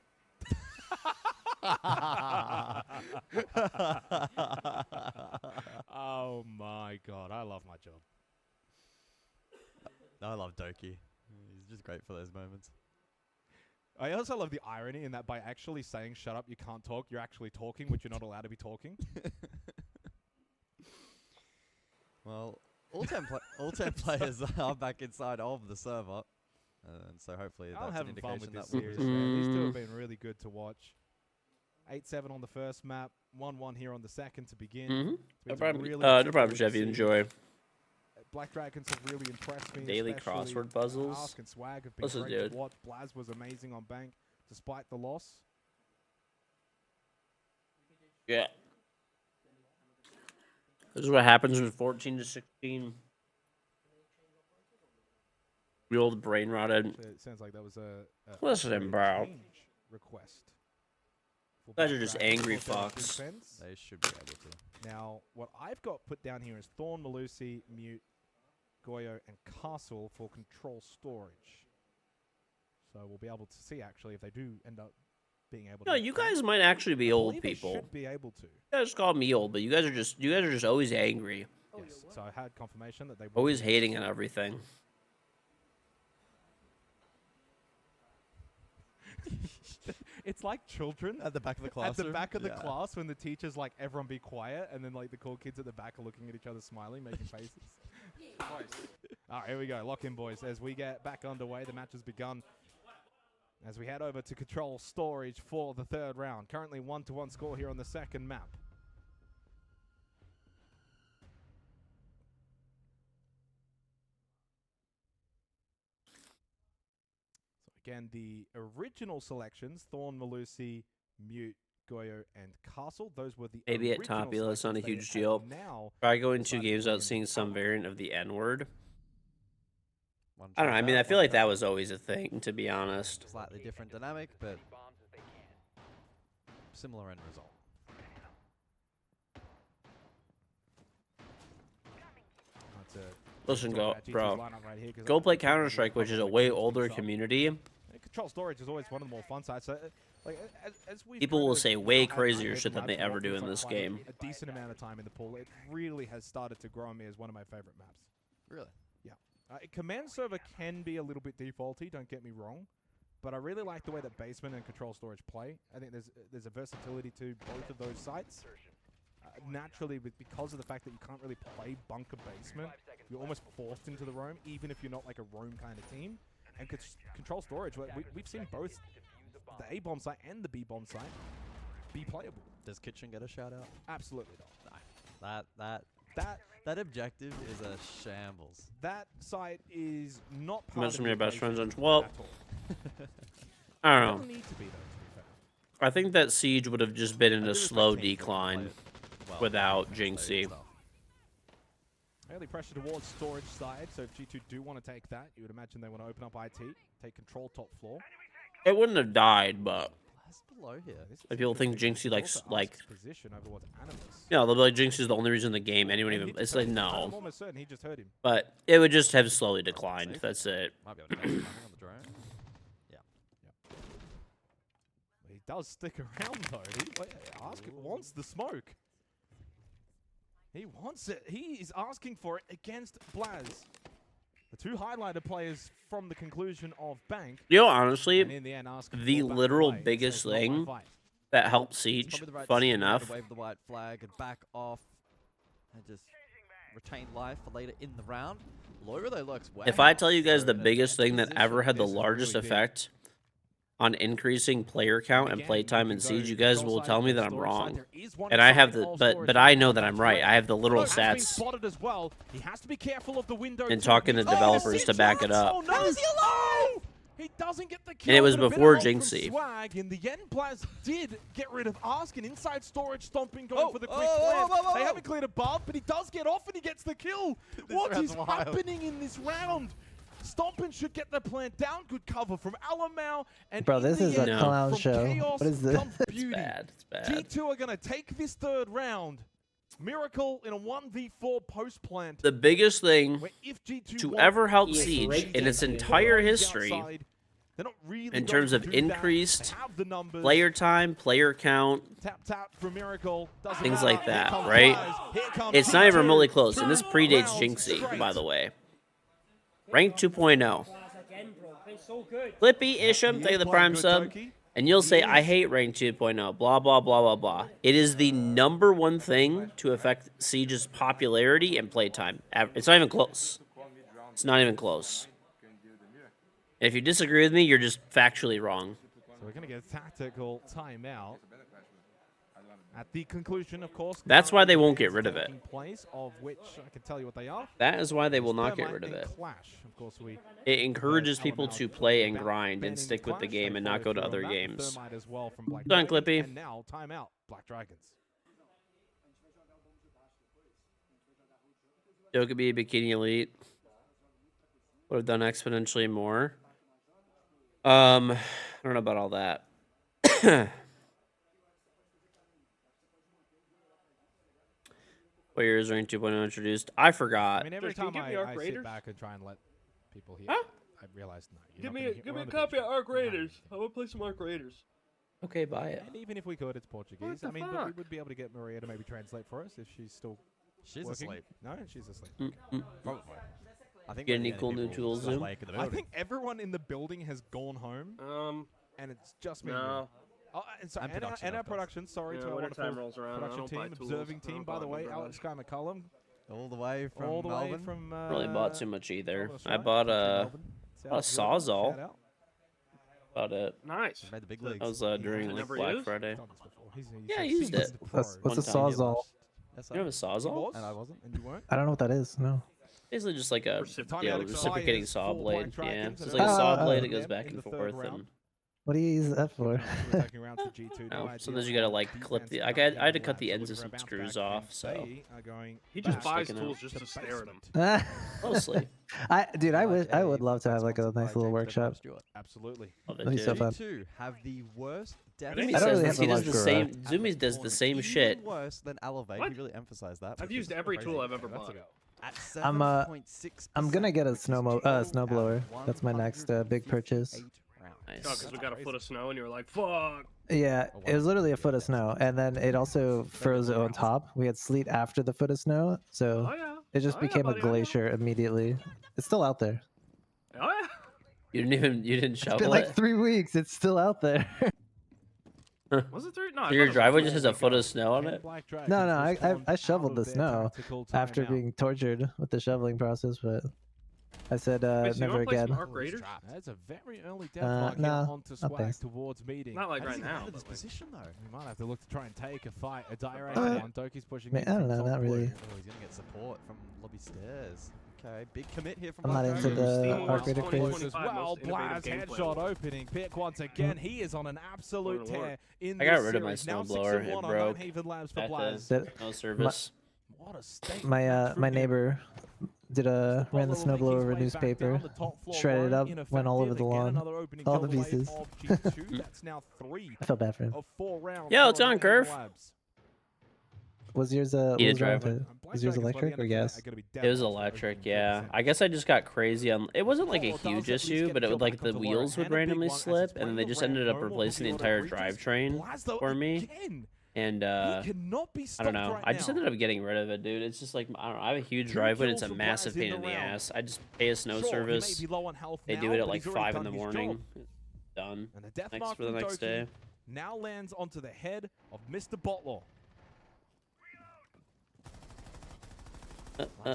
Oh my god, I love my job. I love Doki. He's just great for those moments. I also love the irony in that by actually saying "shut up, you can't talk," you're actually talking, which you're not allowed to be talking. Well, all 10 players are back inside of the server, and so hopefully I'm that's an having fun with indication this that series, man. These two have been really good to watch. 8-7 on the first map, 1-1 here on the second to begin. No problem, Jeff. You enjoy. Black Dragons have really impressed me. Daily crossword puzzles. Ask and Swag have been Listen, great dude. to watch. Blaz was amazing on Bank, despite the loss. Yeah. This is what happens when 14 to 16. Real brain rotted. It sounds like that was a Listen, bro. change request. You guys are just angry fucks. They should be able to. Now, what I've got put down here is Thorn, Malusi, Mute, Goyo, and Castle for control storage. So we'll be able to see, actually, if they do end up being able to... No, you guys might actually be old They people. should be able to. You guys call me old, but you guys are just always angry. Yes, so I had confirmation that they... Always hating on everything. It's like children at the back of the classroom. At the back of the class, when the teacher's like, "Everyone be quiet," and then like the cool kids at the back are looking at each other, smiling, making faces. All right, here we go. Lock in, boys. As we get back underway, the match has begun. As we head over to control storage for the third round. Currently 1-1 score here on the second map. Again, the original selections, Thorn, Malusi, Mute, Goyo, and Castle. Those were the Maybe at top, that's not a huge deal. Try going 2 games without seeing some variant of the N-word. I don't know. I mean, I feel like that was always a thing, to be honest. Slightly different dynamic, but similar end result. Listen, bro. Go play Counter-Strike, which is a way older community. Control storage is always one of the more fun sides. So, like, as people will say way crazier shit than they ever do in this game. A decent amount of time in the pool. It really has started to grow on me as one of my favorite maps. Really? Yeah. Command server can be a little bit defaulty, don't get me wrong, but I really like the way that basement and control storage play. I think there's a versatility to both of those sites. Naturally, because of the fact that you can't really play bunker basement, you're almost forced into the roam, even if you're not like a roam kind of team. And control storage, we've seen both the A-bomb site and the B-bomb site be playable. Does Kitchen get a shout out? Absolutely not. That objective is a shambles. That site is not part Most of of your best friends on. at Well, all. I don't Doesn't know. need to be, though, to be fair. I think that Siege would have just been in a slow decline without Jinxie. Early pressure towards storage side, so if G2 do want to take that, you would imagine they want to open up IT, take control top floor. It wouldn't have died, but below here. like people think Jinxie like position over towards Animus. you know, they'll be like Jinxie's the only reason the game. Anyone even? It's like I'm no, almost certain he just heard him. but it would just have slowly declined. That's it. Might be able to make money on the drone. Yeah. He does stick around though. Wants the smoke. He wants it. He is asking for it against Blaz. The two highlighted players from the conclusion of Bank. You know, honestly, and in the end, the literal biggest thing that helped Siege, funny enough, Wave the white flag and back off, and just retain life for later in the round. Loira though looks well. if I tell you guys the biggest thing that ever had the largest effect on increasing player count and playtime in Siege, you guys will tell me that I'm wrong. And I have the, but I know that I'm right. I have the literal stats and talking to developers to back it up. He doesn't get the kill. And it was but a bit before of help from Jinxie. Swag. In the end, Blaz did get rid of Ask, and inside storage stomping going for the quick plant. They haven't cleared above, but he does get off and he gets the kill. What is happening in this round? Stompin should get the plant down. Good cover from Alamau. And Bro, this is a clown from show. Chaos What is this? comes beauty. It's bad. G2 are going to take this third round. Miracle in a 1v4 post plant. The biggest thing If G2 to want ever help EA Siege great in its defense, entire they're history, outside. They're not really in going terms to of do that. increased They have the numbers. player time, player count, Tap for Miracle. Doesn't things matter. like Here that, comes right? Blaz. Here comes It's not even G2. remotely close, and this 2 predates rounds Jinxie, straight. by the way. Rank 2.0. so good. Flippy Isham, thank you for the prime sub. And you'll say, I hate rank 2.0, blah, blah, blah, blah, blah. It is the #1 thing to affect Siege's popularity and playtime. It's not even close. It's not even close. And if you disagree with me, you're just factually wrong. So we're going to get a tactical timeout. At the conclusion, of course. That's why they won't get rid of it. Place, of which I can tell you what they are. That is why they will not get rid of it. Of course, it encourages people to play and grind and stick with the game and not go to other games. Done, Clippy. And now, timeout, Black Dragons. Dokkaebi, Bikini Elite. Would have done exponentially more. I don't know about all that. What year is rank 2.0 introduced? I forgot. I mean, every time I sit back and try and let people hear, I realize no. Give me a copy of Arc Raiders. I want to play some Arc Raiders. Okay, buy it. And even if we could, it's Portuguese. I mean, but we would be able to get Maria to maybe translate for us if she's still. She's working. asleep. No, she's asleep. Probably. I think get any cool new tools, Zoom? I think everyone in the building has gone home. And it's just me. No. Oh, and our production, sorry to our wonderful production team, observing team, by the way, Alex Sky McCullum. All the way from Melbourne. Really bought too much either. I bought a Sawzall. About it. Nice. Made the big leagues. That was during like Black Friday. Yeah, I used it. What's a Sawzall? You have a Sawzall? And I wasn't. And you weren't? I don't know what that is. No. Basically just like a reciprocating saw blade. Yeah, so it's like a saw blade that goes back and forth. And what do you use that for? sometimes you gotta like clip the. I had to cut the ends of some screws off. So he just buys tools just to stare at them. Mostly. I would love to have like a nice little workshop. Absolutely. That'd be so fun. You have the worst. Zumi says this, he does the same. Zumi does the same shit. Worse than Elevate. He really emphasized that. I've used every tool I've ever bought. I'm gonna get a snowblower. That's my next big purchase. Nice. Oh, because we got a foot of snow and you were like, fuck. Yeah, it was literally a foot of snow, and then it also froze on top. We had sleet after the foot of snow, so it just became a glacier immediately. It's still out there. Oh yeah. You didn't shovel It's been like 3 weeks. It's still out there. Was it 3? No. So your driveway just has a foot of snow on it? No, I shoveled the snow after being tortured with the shoveling process, but I said never again. That's a very early death no, onto Swag towards meeting. Not like right now. This position though. We might have to look to try and take a fight. A direct one. Doki's pushing. I don't know, not really. Oh, he's gonna get support from lobby stairs. Okay, big commit here from. I'm not into the Arc Raider craze. As well, Blaz headshot opening. Pick once again. He is on an absolute tear in I this got rid of my series. snowblower. It broke. Labs for Blaz. No service. What a state. My neighbor ran the snowblower over newspaper, shredded it up, went all over the lawn, all the pieces. That's now 3 I felt bad for him. of 4 rounds. Yo, it's on curve. Was yours was yours electric or gas? It was electric, yeah. I guess I just got crazy on. It wasn't like a huge issue, but it would like the wheels would randomly slip, and then they just ended up replacing the entire drivetrain for me. And I don't know. I just ended up getting rid of it, dude. It's just like I don't know. I have a huge driveway. It's a massive pain in the ass. I just pay a snow service. They do it at like 5 in the morning. Done. Next for the next day. Now lands onto the head of Mr. Bottler.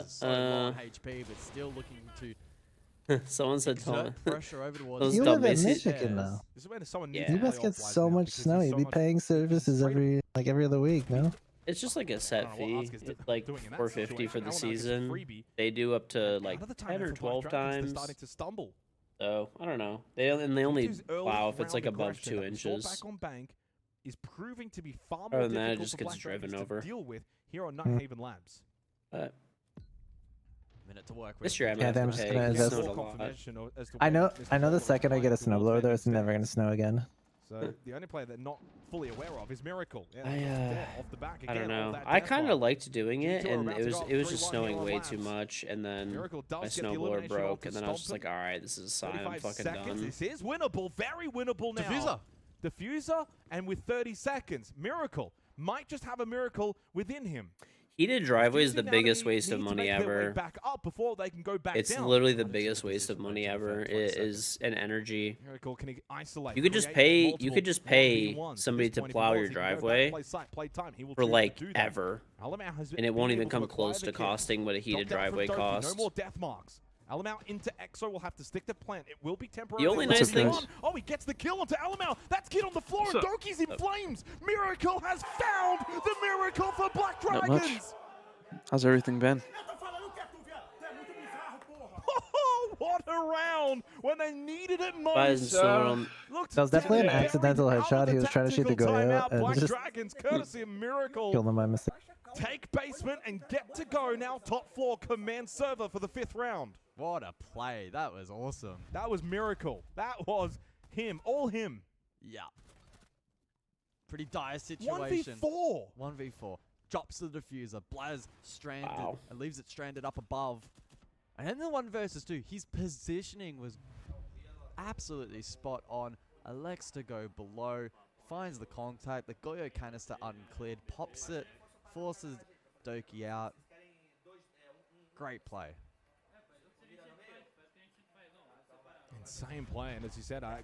So low HP, but still looking to. Someone said pressure over towards. You live in Michigan now. Yeah. You must get so much snow. You'd be paying services every other week, no? It's just like a set fee. It's like $4.50 for the season. They do up to like 10 or 12 times. So I don't know. They only plow if it's like above 2 inches. Is proving to be far Other more than that, it difficult just for gets Black driven Dragons over. to deal with here on Nighthaven Labs. Minute to work with. This year I'm Yeah, gonna I'm have to just pay. gonna It invest. snowed a lot. I know the second I get a snowblower, though, it's never gonna snow again. So the only player that not fully aware of is Miracle. I don't know. I kind of liked doing it, and it was just snowing way too much, and then my snowblower broke, and then I was just like, all right, this is a sign I'm fucking done. This is winnable, very winnable now. Diffuser, and with 30 seconds, Miracle might just have a miracle within him. Heated driveway is the now biggest need waste of to money make their way ever. back up before they can go back It's down. literally the biggest waste of money ever. It is an energy. Miracle, can he isolate, You could just create pay. You could just pay 1v1s. At somebody this to point, if he plow wants, your he can go back, driveway play site, play time. He will for choose to like do that. ever, Alamau has and it been won't able even to come acquire close the to kill. costing what a heated Dropped down from driveway Doki, costs. No more death marks. Alamau into Exo will have to stick to plant. It will be temporary. The only nice thing. Oh, he gets the kill onto Alamau. That's kid on the floor, and So- Doki's in flames. Miracle has found the miracle for Black Not much. Dragons. How's everything been? Oh, what a round when they needed it Guys, most. so, Looked That was definitely an dead. accidental headshot. He was trying to shoot the Tactical Goyo timeout. and Black just Dragons, courtesy of Miracle. killed him by mistake. Take basement and get to go now. Top floor command server for the 5th round. What a play. That was awesome. That was Miracle. That was him. All him. Yeah. Pretty dire situation. 1v4. 1v4. Drops the diffuser. Blaz stranded Wow. and leaves it stranded up above. And then the 1 versus 2. His positioning was absolutely spot on. Elects to go below. Finds the contact. The Goyo canister uncleared. Pops it. Forces Doki out. Great play. Insane play, and as you said, I'm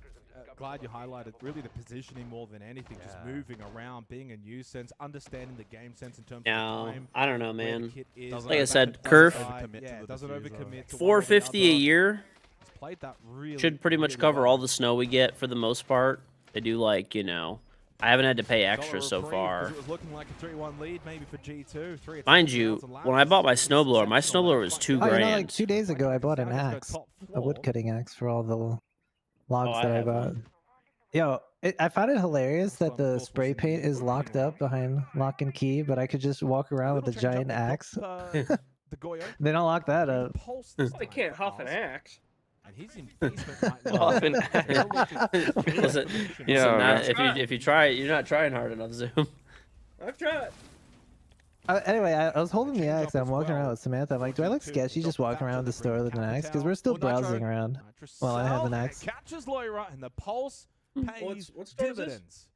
glad you highlighted really the positioning more than anything. Just moving around, being a nuisance, understanding the game sense in terms now, of time. I don't know, where the man. kit is, Like I doesn't said, overcommit Kerf, yeah, doesn't overcommit to one or the 450 a other. year He's played that really, should pretty much really cover well. all the snow we get for the most part. They do like, you know, I haven't had to pay extra so Reprieve, 'cause far. It was looking like a 3-1 lead maybe for G2. Mind you, when I bought my snowblower was $2 Oh, you grand. know, like 2 days ago, I bought an axe, a woodcutting axe for all the logs I that I have bought. one. Yo, I found it hilarious that the spray paint is locked up behind lock and key, but I could just walk around with a giant axe. The Goyo. They don't lock that up. They can't huff an axe. And he's in basement right now. Huff an Listen, Yeah, listen, if you try it, you're not trying hard enough, Zoom. I've tried. Anyway, I was holding the axe and I'm walking around with Samantha. I'm like, do I look sketchy just walking around the store with an axe? Because we're still browsing around while I have an axe. Catches Loira, and the pulse pays What store is this? dividends.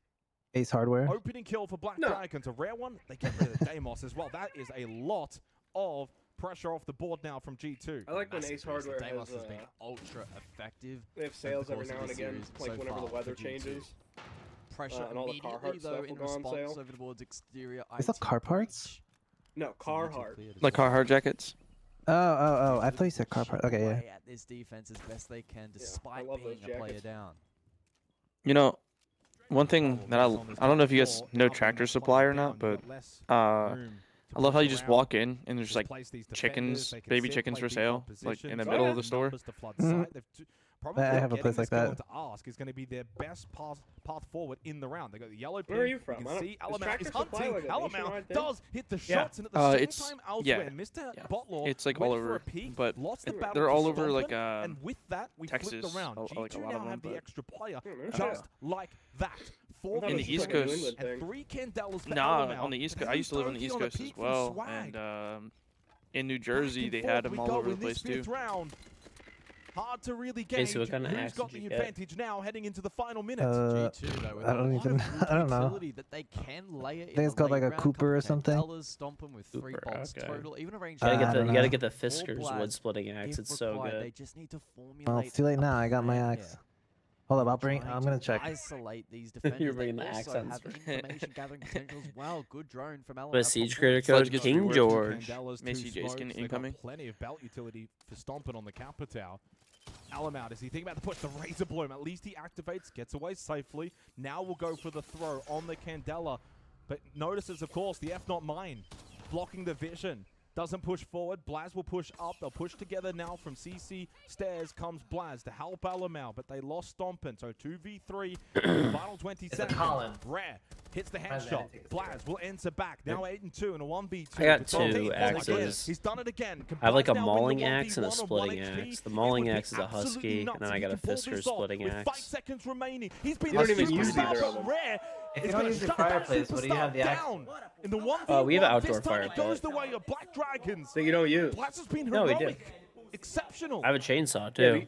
Ace Hardware. Opening kill for Black Dragons, a rare one. They get rid of Deimos as well. That is a lot of pressure off the board now from G2. I like when Ace Hardware Deimos has, has been ultra effective. they have sales every over the now and course of again, series like so whenever the far weather for G2. changes. Pressure And all the immediately Carhartt though stuff in will go on response sale. over towards exterior Is that car parts? No, Carhartt. Like Carhartt jackets. Oh. I thought you said car parts. Okay, yeah. At this defense as best they can, despite love being those a player jackets. down. You know, one thing that I don't know if you guys know Tractor Supply or not, but I love how you just walk in and there's like chickens, baby chickens for sale, like in the middle of the store. Probably I have a getting place this like goal that. to ask is going to be their best path forward in the round. They got the yellow pin. Where are you from? You I can don't- see is Alamau Tractor is Supply hunting. like a Alamau nationwide thing? does hit the Yeah. shots, and at the same It's time elsewhere, yeah, Mr. yeah. Botlaw It's like went all for a over, peek, but lost the battle they're to all over Stompin', like and with that we Texas, flipped around. like G2 a lot now of them, have the but extra player, no just shit. like that. Four In the versus East two, Coast. and 3 Candelas for Nah, Alamau, on the East and Coast. I used to live on the Doki East a Coast peek as from well, Swag. and in New Jersey Back they and had forth them we all go over in the this place too. 5th round. Hard to really Okay, gauge so what kind of who's axe got did the you get? advantage now heading into the final minutes. G2 though, with I a don't lot even. of I don't know. utility that they can layer I think it's called like a Cooper or something. Stomping with 3 Cooper, bolts okay. total, even a range. You gotta I get the don't you gotta know. get the Or Fiskars Blaz, wood splitting axe. if It's so required. good. They just need to formulate Well, it's too late now. I got my plan axe. here. Hold up, I'll bring. Trying I'm to gonna check. Isolate these defenders. You're bringing They the axe also on have screen. information gathering potential as well. Good drone from Alamau. But Siege Top Creator four. code KingGeorge. Candelas, Macy 2 J smokes. skin They got incoming. plenty of belt utility for stomping on the Capitao. Alamau, does he think about the push? The Razor Bloom. At least he activates, gets away safely. Now we'll go for the throw on the Candela. But notices, of course, the F not mine. Blocking the vision. Doesn't push forward. Blaz will push up. They'll push together now from CC stairs comes Blaz to help Alamau, but they lost Stompin'. So 2v3. Final 20 It's a seconds. Colin. Rare hits the Where's headshot. that? Blaz will enter back. Now 8 and 2 in a 1v2. I got But Stompin' two again. axes. He's done it again. I have like a Blaz now win the mauling axe and a 1v1 on splitting 1 axe. The HP. mauling It would axe be is a absolutely husky, nuts and then if I you got a can pull Fisker this off splitting with axe. 5 seconds remaining. He's been You don't even use superstar, either of but them. Rare If is you don't gonna use your shut that fireplace, what do you have the superstar axe? down. In the 1v1, We have an outdoor this time it fireplace. goes the way of Black Dragons. So you don't use. Blaz has been No, we heroic. do. Exceptional. I have a chainsaw Yeah, too.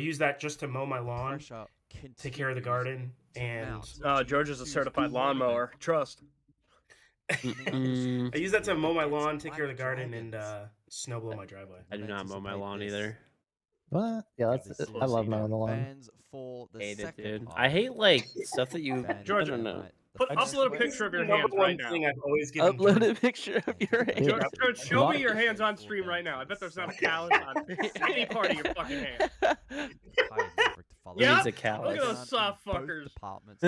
use that just to mow my lawn, take care of the garden, and George is a certified lawnmower. Trust. I use that to mow my lawn, take care of the garden, and snow blow my driveway. I do not mow my lawn either. What? Yeah, I love mowing the lawn. Hate it, dude. I hate like stuff that you. George, I don't know. Upload a picture of your hands right now. Upload a picture of your hands. George, show me your hands on stream right now. I bet there's not a callus on any part of your fucking hand. follow. He Yeah, needs a look at callus. those soft Both fuckers. departments,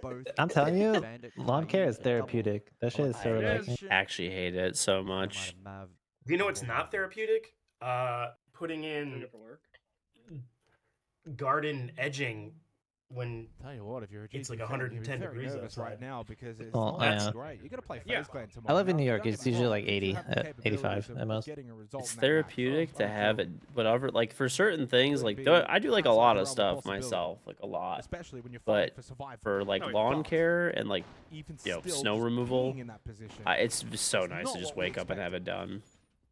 both I'm telling you, Bandit lawn care is Cayenne, double therapeutic. That shit is so It is. relaxing. Actually hate it so much. You know what's not therapeutic? Putting Doing in it for work. garden edging when Tell you what, if you're a it's GT like fan, you'll be 110 very degrees nervous outside. right now because it's Well, not yeah. great. You're gonna play Yeah. FaZe Clan tomorrow. I live in Now, New York. don't get It's me usually wrong, like if you 80 have the at 85 capabilities of at most. getting a result It's in that match, therapeutic to I have feel it, whatever. Like for certain things, could like be I do like a outside lot the of realm of stuff possibility. myself, like a lot. especially when you're But fighting for survival. for like No, it's lawn not. care and like Even you know still, snow just removal, being in that position, it's so it's nice not to just what we wake up and have it done.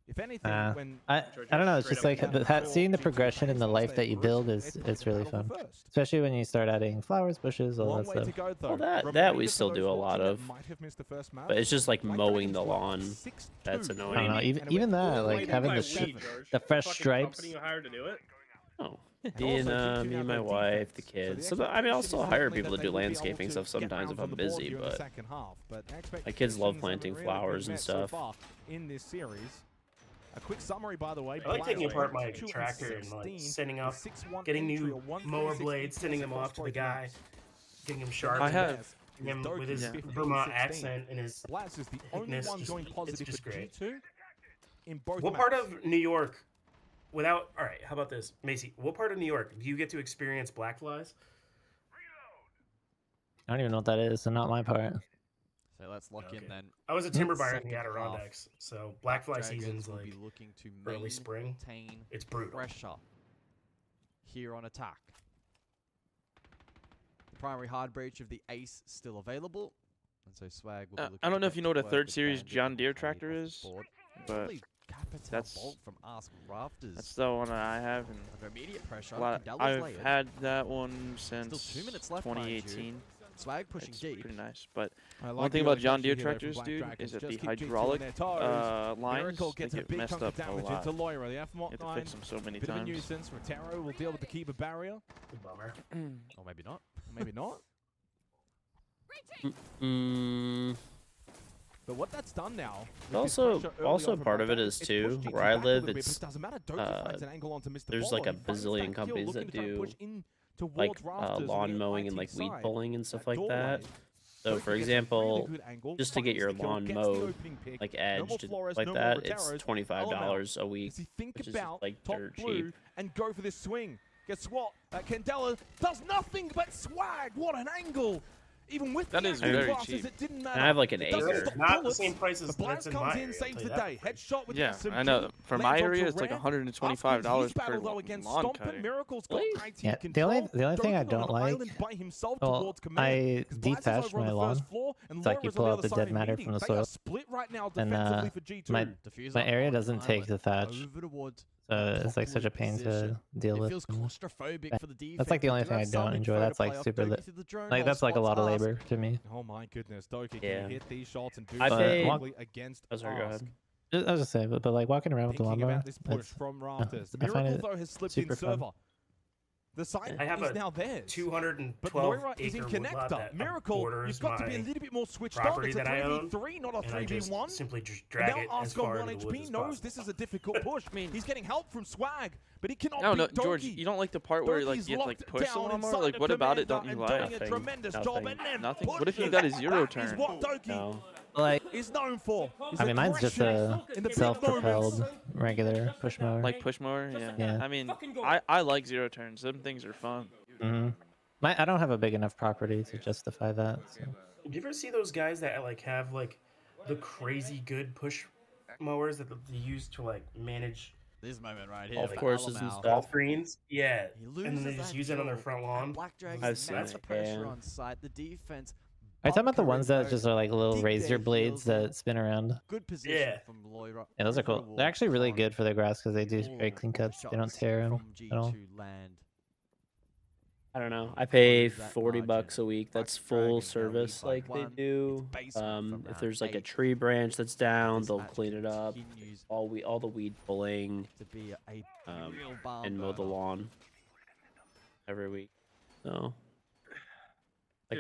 If anything, when I don't know. It's just like seeing the progression in the life that you build is it's really fun, especially when you start adding flowers, bushes, all that stuff. Well, that we still do a lot of, but it's just like mowing the lawn. That's I don't know. annoying. Even that, like having the the fresh Fucking stripes. company you hired to do it. Oh, me and my wife, the kids. So, I mean, I'll still hire people to do landscaping stuff sometimes if I'm busy, but my kids love planting flowers and stuff. In this series. A quick summary, by the way. I like taking Blaz apart my 2 and tractor and like 16, setting up, 6-1 getting entry, new a 1-3-6 mower blades, sending them across off to the both guy, maps. getting him sharp. I have him with his Yeah. Vermont accent and his Blaz is the only thickness. one going It's positive just for great. G2 in both What maps. part of New York, without, all right, how about this? Macy, what part of New York do you get to experience black flies? I don't even know what that is, so not my part. So let's lock in then. I was a timber buyer in the Second Adirondacks, so black fly Dragons season's will like be looking to early spring. maintain It's brutal. pressure here on attack. The primary hard breach of the ace still available, and so Swag will be looking I don't to know if get you know what to a work third with series Bandit John and Deere Cade tractor off the is, board. but Probably Capital that's Bolt from Ask Rafters. that's the one I have. And Under immediate pressure, a lot- Candela's I've layered. had that one since Still 2 minutes left, mind you. 2018. Swag pushing It's deep. pretty nice, but I one like thing the about John early Deere pressure here tractors, from dude, Black is that Dragons. the Just keep G2 on hydraulic their toes. lines Miracle they gets a get big messed chunk up of a damage lot. into Loira. The F You have to line. fix them so many Bit of a times. nuisance. Rotero will deal with the keeper barrier. Bummer. Or maybe not. Maybe not. Mm. But what that's done now. Also part of it is too where I live. It's there's like a bazillion companies that do like lawn mowing and like weed pulling and stuff like that. So for example, just to get your lawn mowed, like edged like that, it's $25 a week, which is like dirt cheap. And go for this swing. Guess what? Candela does nothing but swag. What an angle! Even with That the is angle very classes, cheap. it didn't matter. And I have like an It doesn't acre. stop Not the bullets, same price as but that's Blaz in comes my in, area, saves I'll the tell day. you that. Headshot with Yeah, the I know. For my lands onto area, it's like Rare. $125 He's per battled though against lawn Stompin'. cutting. Miracle's got high team Yeah, control. the only thing I Doki don't on an like. island by himself Well, towards command, I 'cause Blaz is detached over on my the lawn. first floor, and It's like you Laura's pull on out other the side dead of matter meeting. from the They soil. are split right now And defensively for G2. my area doesn't take the thatch, Over towards so it's like such a pain to deal It with. feels claustrophobic for the defense. That's like the only thing I don't enjoy. That's like super lit. Like that's like a lot of labor to me. Oh my goodness, Doki Yeah. can hit these shots and do I so paid- quickly against Oh, sorry, go Ask. ahead. I was just saying, but like walking around with the Thinking lawnmower, about this push it's, from Rafters. I find Miracle it though has slipped in super fun. server. The site I have is a now theirs. 212 But Moira is in acre woodlot connector. that Miracle, borders you've got to be a my little bit more switched on. property It's a that I own, 3v3, not a and I just 3v1. simply just And drag now it as Ask on far 1 into the woods HP as knows possible. this is a difficult push. He's getting help from Swag, but he cannot No, beat no, Doki. George, you don't like the part where like Doki's you have to like locked push the down lawnmower? inside Like, the what about it commander don't you and like? doing a tremendous job and then Nothing. What if you pushes. got a zero That is turn? what Doki No. Like, is known for. I mean, mine's just a in the big self-propelled regular push mower. Like push mower? Yeah. Yeah. I mean, I like zero turns. Them things are fun. I don't have a big enough property to justify that. So. Do you ever see those guys that like have like the crazy good push mowers that they use to like manage This moment right here. Golf for courses and Alamau. stuff. golf greens? Yeah, He and then they loses just that use it on their kill, front and lawn. Black Dragons I've seen that's it, the pressure yeah. on site. The defense. Are you talking about the ones that bunkering just are like little dig razor their blades heels in. that spin around? Good position Yeah. from Loira. Yeah, those are cool. They're actually really good for the grass because they do very clean cuts. They don't tear them from at all. G2 land. I don't know. I pay That $40 margin. a week. That's Black full Dragons now lead service by like they 1. do. It's basement from If round there's like a 8. tree branch that's down, This they'll match clean it up. continues All the weed pulling to be a real barn and mow the burner. lawn every week. So like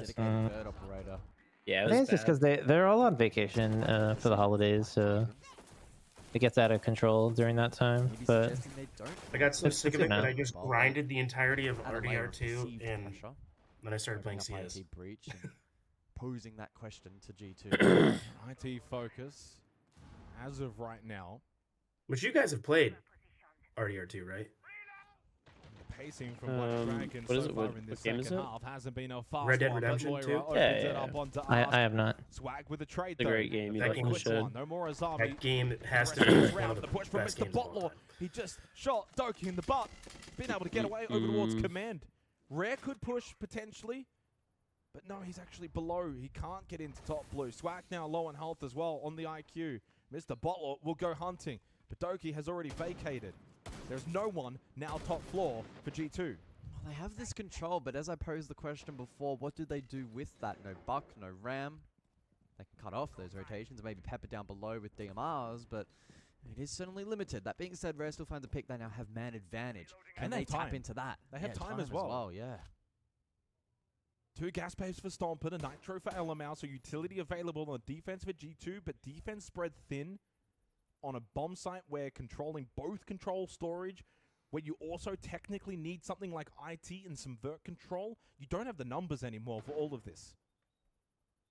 dedicated Mm. third operator. Yeah, I think it's just because they're all on vacation for the holidays, so it gets out of control during that time. But I got so it's sick of good it that now. I just grinded the enterity of RDR2 and then I started playing CS. breach. posing that question to G2. IT focus, as of right now. Which you guys have played RDR2, right? The pacing from Black Dragon what is so it? far What in this game is second it? half hasn't been a fast Red Dead one, Redemption but 2? Moira opens Yeah. it up onto I us. have not. Swag with the trade, It's a though. great game. You That definitely game's should. One. No more Azami. That game has The to be rest of one round, of the the push from best Mr. games of all Butler. time. He just shot Doki in the butt. Been able to get away over towards command. Rare could push potentially, but no, he's actually below. He can't get into top blue. Swag now low on health as well on the IQ. Mr. Butler will go hunting, but Doki has already vacated. There's no one now top floor for G2. Well, they have this control, but as I posed the question before, what do they do with that? No Buck, no Ram. They can cut off those rotations, maybe pepper down below with DMRs, but it is certainly limited. That being said, Rare still finds a pick. They now have man advantage. Can And they they have tap time. into that? They have Yeah, time as well. Yeah. 2 gas paves for Stomp and a Nitro for LML, so utility available on defense for G2, but defense spread thin on a bomb site where controlling both control storage, where you also technically need something like IT and some vert control. You don't have the numbers anymore for all of this.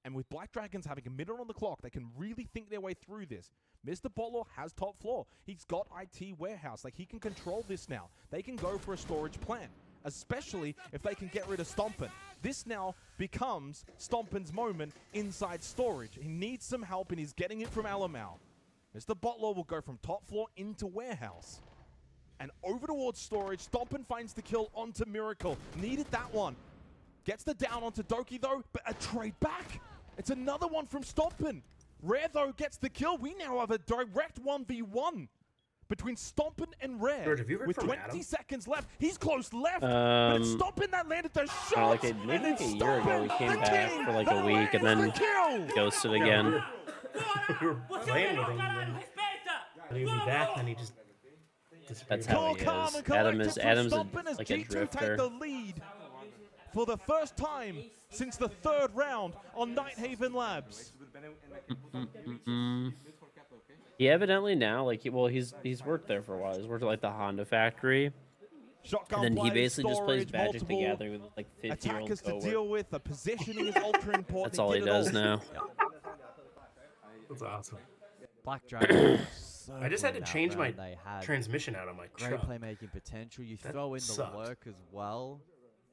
And with Black Dragons having a minute on the clock, they can really think their way through this. Mr. Botler has top floor. He's got IT warehouse. Like, he can control this now. They can go for a storage plan, especially if they can get rid of Stompin. This now becomes Stompin's moment inside storage. He needs some help, and he's getting it from Alamau. Mr. Botler will go from top floor into warehouse. And over towards storage, Stompin finds the kill onto Miracle. Needed that one. Gets the down onto Doki, though, but a trade back. It's another one from Stompin. Rare, though, gets the kill. We now have a direct 1v1 between Stompin and Rare. George, have you heard with from 20 Adam? seconds left. He's close left, but it's Stompin that landed the shot. Maybe and like then a year ago, he Stompin, came the back king, for like that a week and lands then the kill. ghosted again. We were playing with him, and he'd be back, and he just disappeared. That's how he Calm is. and Adam's collected from Stompin as like a G2 take drifter. the lead for the first time since the 3rd round on Nighthaven Labs. He evidently now, like, he's worked there for a while. He's worked at like the Honda factory. Shotgun And then he plays, basically just plays storage, Magic the multiple Gathering with like 50-year-old attackers to coworkers. deal with. The positioning is ultra important. That's all he did it does now. That's awesome. Black Dragon. I just had to change my They had transmission out of my great truck. playmaking potential. You That throw in sucked. the lurk as well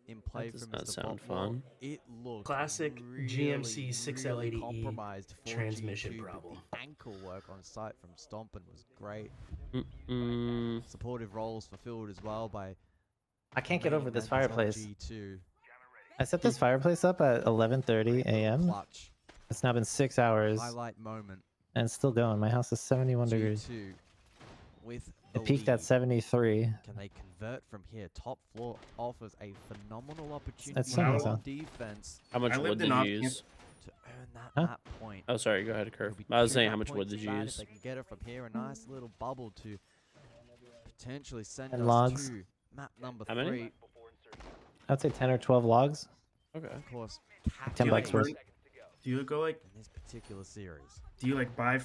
in play That does from not Mr. sound Botwell. fun. It looked Classic really, GMC 6L80E really compromised for transmission G2, but problem. The ankle work on site from Stompin was great. Mm-mm. Supportive roles fulfilled as well by. I can't get over this members on fireplace. G2. I set this fireplace up at 11:30 a.m. Clutch. It's now been 6 hours, Highlight moment. and it's still going. My house is 71 degrees. G2 with the It peaked at lead. 73. Can they convert from here? Top floor offers a phenomenal opportunity That's so nice, on huh? defense. How much I wood lived did in you Austin. use? To earn that Huh? map point. Oh, sorry. Go ahead, Curve. It'll be I was two saying, map how much wood points did you bad if use? They can get it from here. A nice little bubble to potentially send And us logs. to map number How many? 3. I'd say 10 or 12 logs. Okay. Of course, 10 like bucks worth. Do you go like? in this particular series. Do you like buy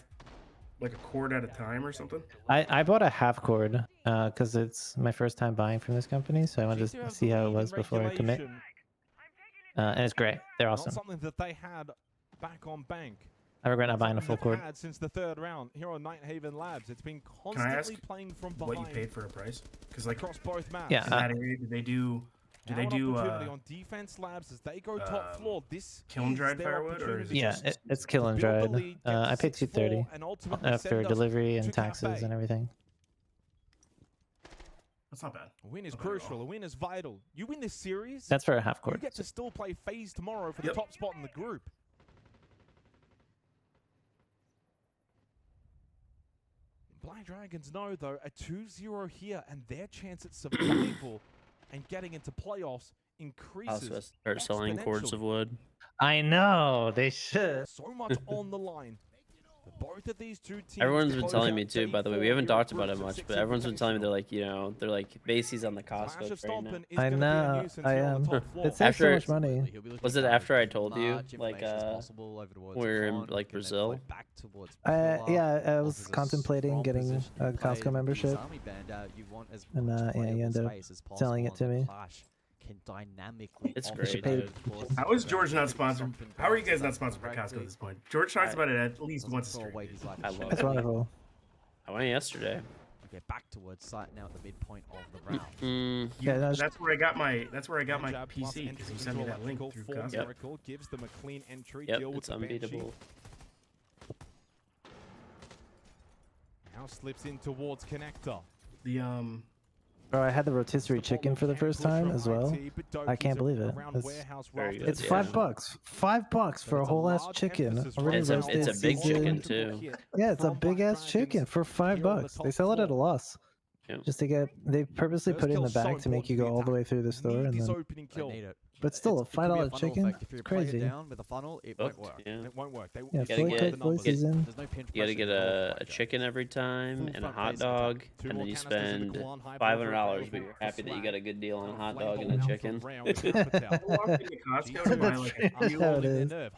like a cord at a time or something? I bought a half cord because it's my first time buying from this company, so I wanted to see how it was before I commit. And it's great. They're Not awesome. something that they had back on bank. I regret not buying a Something full they've cord. had since the 3rd round here on Nighthaven Labs. It's been Can I ask constantly playing from what you behind paid for a price? Because like across both maps. Yeah, in that area, do they do opportunity on defense labs as they go top floor. This kiln is dried their firewood, or is it opportunity. Yeah, just it's kill and To build the dried. lead, get I to paid 6-4, 230 and ultimately after send us delivery to and taxes Cafe. and everything. That's not bad. A win is Not bad at crucial. all. A win is vital. You win this series, That's for a half you cord. get to still play phase tomorrow for the Yep. top spot in the group. Black Dragons know, though, a 2-0 here, and their chance at survival and getting into playoffs I was increases supposed to start selling cords of exponentially. wood. I know they should. So much on the line. Both of these two teams. Everyone's to been close telling out me too, day by the way. We 4 haven't here at talked about it Groups of much, 6 but everyone's been telling me Invitational. they're like bases on the Clash Costco of right now. Stompin is I gonna be a know. nuisance I here on am. the top floor. It saves so After- much money. He'll be looking Was it to after I gather told you, much like, information as possible over towards we're in, Con, like, can then Brazil? flow back towards Pillar, Yeah, I offers was a contemplating strong getting position a to play Costco with membership, the Army band out. You want as and much yeah, you playable end up space as selling possible it to on the me. Clash. can dynamically. It's offset great, those courses. How is George not sponsored? How are you guys not sponsored by Costco at this point? George talks about it at least once a stream. I love That's it. wonderful. I went yesterday. Okay, back towards site now at the midpoint of the round. That's where I got my PC because you sent me that link through Costco. Miracle gives them a clean entry. Yep, Deal with it's the Banshee. unbeatable. Now slips in towards connector. The Bro, I had the rotisserie chicken for the first time as well. I can't believe it. It's $5. $5 for a whole ass chicken. Already roasted, It's a big chicken seasoned. too. Yeah, it's a big ass chicken for $5. They sell it at a loss. Just to get, they purposely put it in the bag to make you go all the way through the store and then. But still, a $5 chicken. It's crazy. Down with a funnel, it won't work. Yeah. It won't work. Yeah, fully cooked, fully seasoned. You gotta get a chicken every time and a hot dog, and then you spend $500, but you're happy that you got a good deal on a hot dog and a chicken. I walked into Costco to buy like a few. I walked into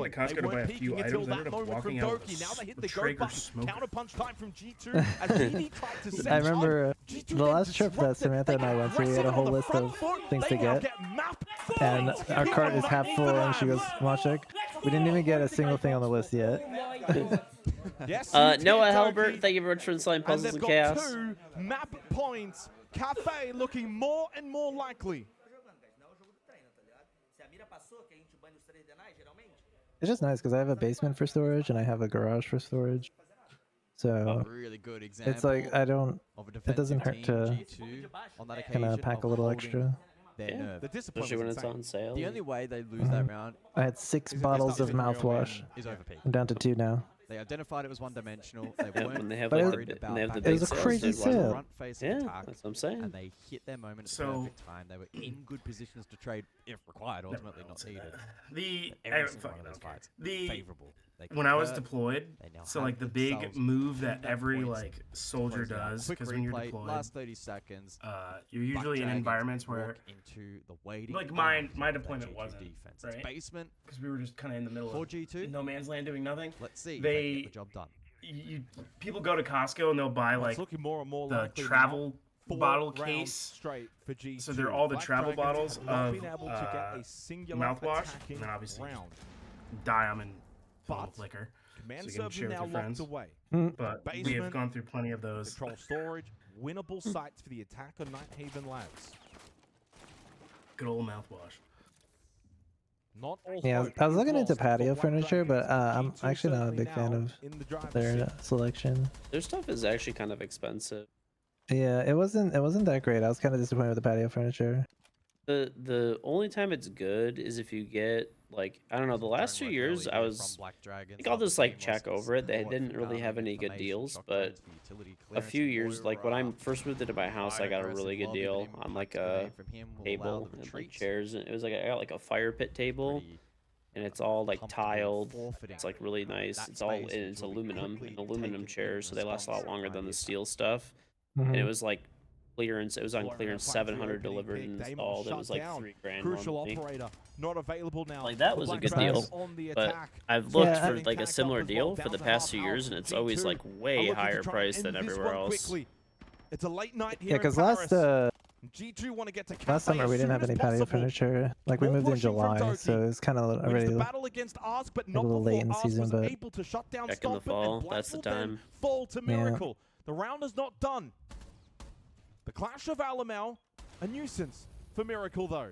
Costco to buy a few items. I ended up walking out with Traeger smoke. Counterpunch time from G2 as BD tried to set I remember the last trip that Samantha and I went to, we had a whole list of things to get. And our cart is half full, and she goes, Machek, we didn't even get a single thing on the list yet. Noah Halbert, thank you very much for installing Puzzles and Chaos. 2 map points. Cafe looking more and more likely. It's just nice because I have a basement for storage and I have a garage for storage. So really good it's like I don't. of a It doesn't hurt to G2 on that kind of occasion pack a of little holding extra. their nerve. Especially when it's on sale. The only way they lose that round I had 6 bottles of mouthwash. is over peak. I'm down to 2 now. They identified it was one-dimensional. They Yeah, weren't when they have But like worried the, about when they have the that. It big was a sales, crazy dude, why not? sale. Front face Yeah, attack, that's what I'm saying. and they hit their moment at the So- perfect time. They were in good positions to trade if required, ultimately not needed. The But every I single fucking one of those don't care. fights The favorable. They when I was convert, deployed, they now so have like the big themselves move that in that every points like soldier close it out. does, Quick because when you're replay, deployed, last 30 seconds. you're usually in Buck environments dragons where walk into the waiting like down my of that deployment G2 wasn't defense. right? It's basement because we were just kind of in the middle for of G2. no man's land doing nothing. Let's see if they get the job done. People go to Costco and they'll buy Well, like it's looking more and more the likely travel now. 4 bottle rounds case. straight for G2. So they're all the Black travel Dragons bottles have not of been able to get a singular mouthwash, attacking and then obviously round. dye them and fill But them with liquor. Command so you can server share with now your locked friends. away. But we have Basement, gone through plenty of those. Control storage, winnable sites for the attack on Nighthaven Labs. Good old mouthwash. Not all Yeah, smoke I was is looking into lost for patio Black furniture, but Dragons. I'm G2 actually not a certainly big fan now of in the driver's their seat. selection. Their stuff is actually kind of expensive. Yeah, it wasn't that great. I was kind of disappointed with the patio furniture. The only time it's good is if you get like I don't know the last 2 years I was I think I'll just like check over it. They didn't really have any good deals, but a few years like when I first moved into my house, I got a really good deal on like a table and like chairs. And it was like I got like a fire pit table, and it's all like tiled. It's like really nice. It's all it's aluminum chairs, so they last a lot longer than the steel stuff. And it was like clearance. It was on clearance, 700 delivered and installed. It was like $3,000. Crucial normally. operator not available now. Like that The was a Black good Dragons deal, on the but attack. I've looked Yeah, for like a similar deal for the past 2 years, and it's always like way higher price than everywhere else. It's a late night here Yeah, because last G2 want to get to last Cafe summer we as didn't soon have any as patio possible. furniture. Like we More moved in rushing from July, Doki. so it's kind of Wins already the battle against Ask, but a not little late before in Ask season, was but able to shut down Back in the Stompin' fall, and that's the Black will then time. fall to Yeah. Miracle. The round is not done. The Clash of Alamel, a nuisance for Miracle though.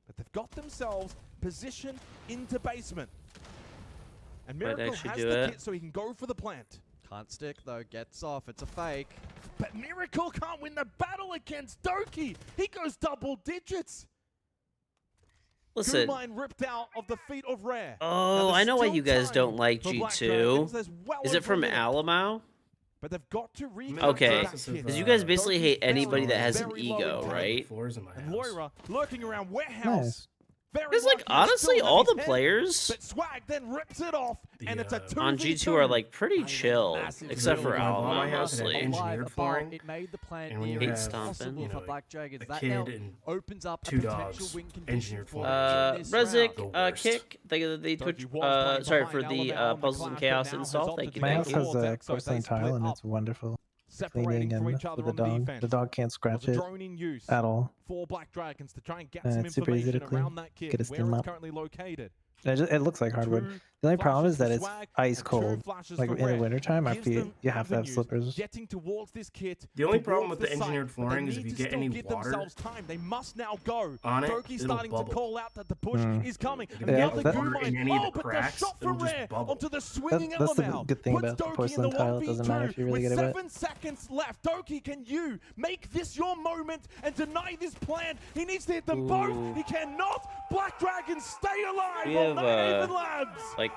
But they've got themselves positioned into basement. And Might Miracle actually has do the it. kit so he can go for the plant. Can't stick though, gets off. It's a fake. But Miracle can't win the battle against Doki. He goes double digits. Listen. Mine ripped out of the feet of Rare. Oh, I know why you guys don't like G2. Is it from Alamo? But they've got to Okay, because you guys basically hate anybody that has an very low ego, in right? And Loira lurking around warehouse. Nice. Very Because like lucky to honestly, still all have the his head, players But Swag then rips it off, and it's a 2v2. on G2 are like pretty chill, except for Alamo my house had mostly. engineered flooring, It made the plant and when you nearly have, impossible you know, for Black Dragons. a That kid now and opens up 2 a potential dogs, win condition engineered for flooring. this Rezik, round. Kick, thank you for the Twitch, sorry for the Puzzles and Chaos install, thank you. My Thank house you. has a porcelain tile and it's wonderful. separating from each other with the on dog. defense. The dog can't scratch it Drone in use at all. for Black Dragons to try and get And some it's super easy to information clean. around that kit, Get a where steam it's up. currently located. It looks like hardwood. The only problem is that it's ice cold. Like in the wintertime, after you have to have slippers. Getting towards this kit. The only problem towards with the site, engineered but they flooring is need if you to get still any give water themselves time. They must now go. on it, Doki's it'll starting bubble. to call out that the push is coming. If And you the get other water Goo in mine. any of Oh, the but the cracks, shot it'll from just Rare bubble. onto the swinging That's the Elamau. good thing Puts about the Doki in porcelain the tile. It doesn't matter 1v2 if you really with get it wet. 7 seconds left. Doki, can you make this your moment and deny this plan? He needs to hit them both. He cannot. Black Dragons stay alive We on have Nine Labs. like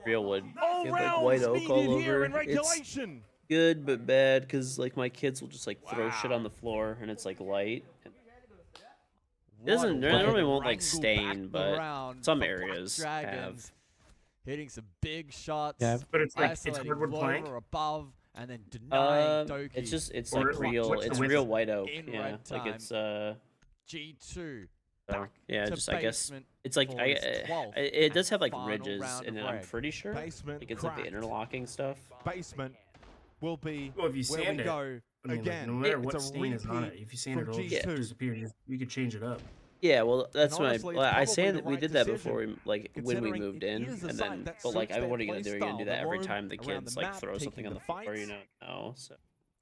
real wood. All We have, like rounds white oak needed all here over. in regulation. It's good but bad because like my kids will just like throw shit on the floor and it's like light. It doesn't normally won't like stain, but some areas have. Hitting some big shots. Yeah, but it's like it's isolating hardwood plank. Lower above, and then denying Doki. It's Or like real. what's the It's width? real white oak. In Yeah, red like time. it's G2. So, yeah, to just I guess basement it's like for his 12th it does have like final ridges round in it. of I'm reg. pretty sure. Basement Like it's like the cracked. interlocking stuff. Basement will be Well, if you where we sand it, go I mean, like, again. no matter It's what a stain is on it, repeat if you sand it, from it'll just G2. disappear. You could change it up. Yeah, well, that's my. honestly, it's Well, I probably say the that we right did that decision, before we like when we considering moved it in, is a and site then that but like suits I what are their you gonna do? Are you gonna do play that every style, time the the roam kids around like the throw map, something on the taking the floor? You fights. know, so.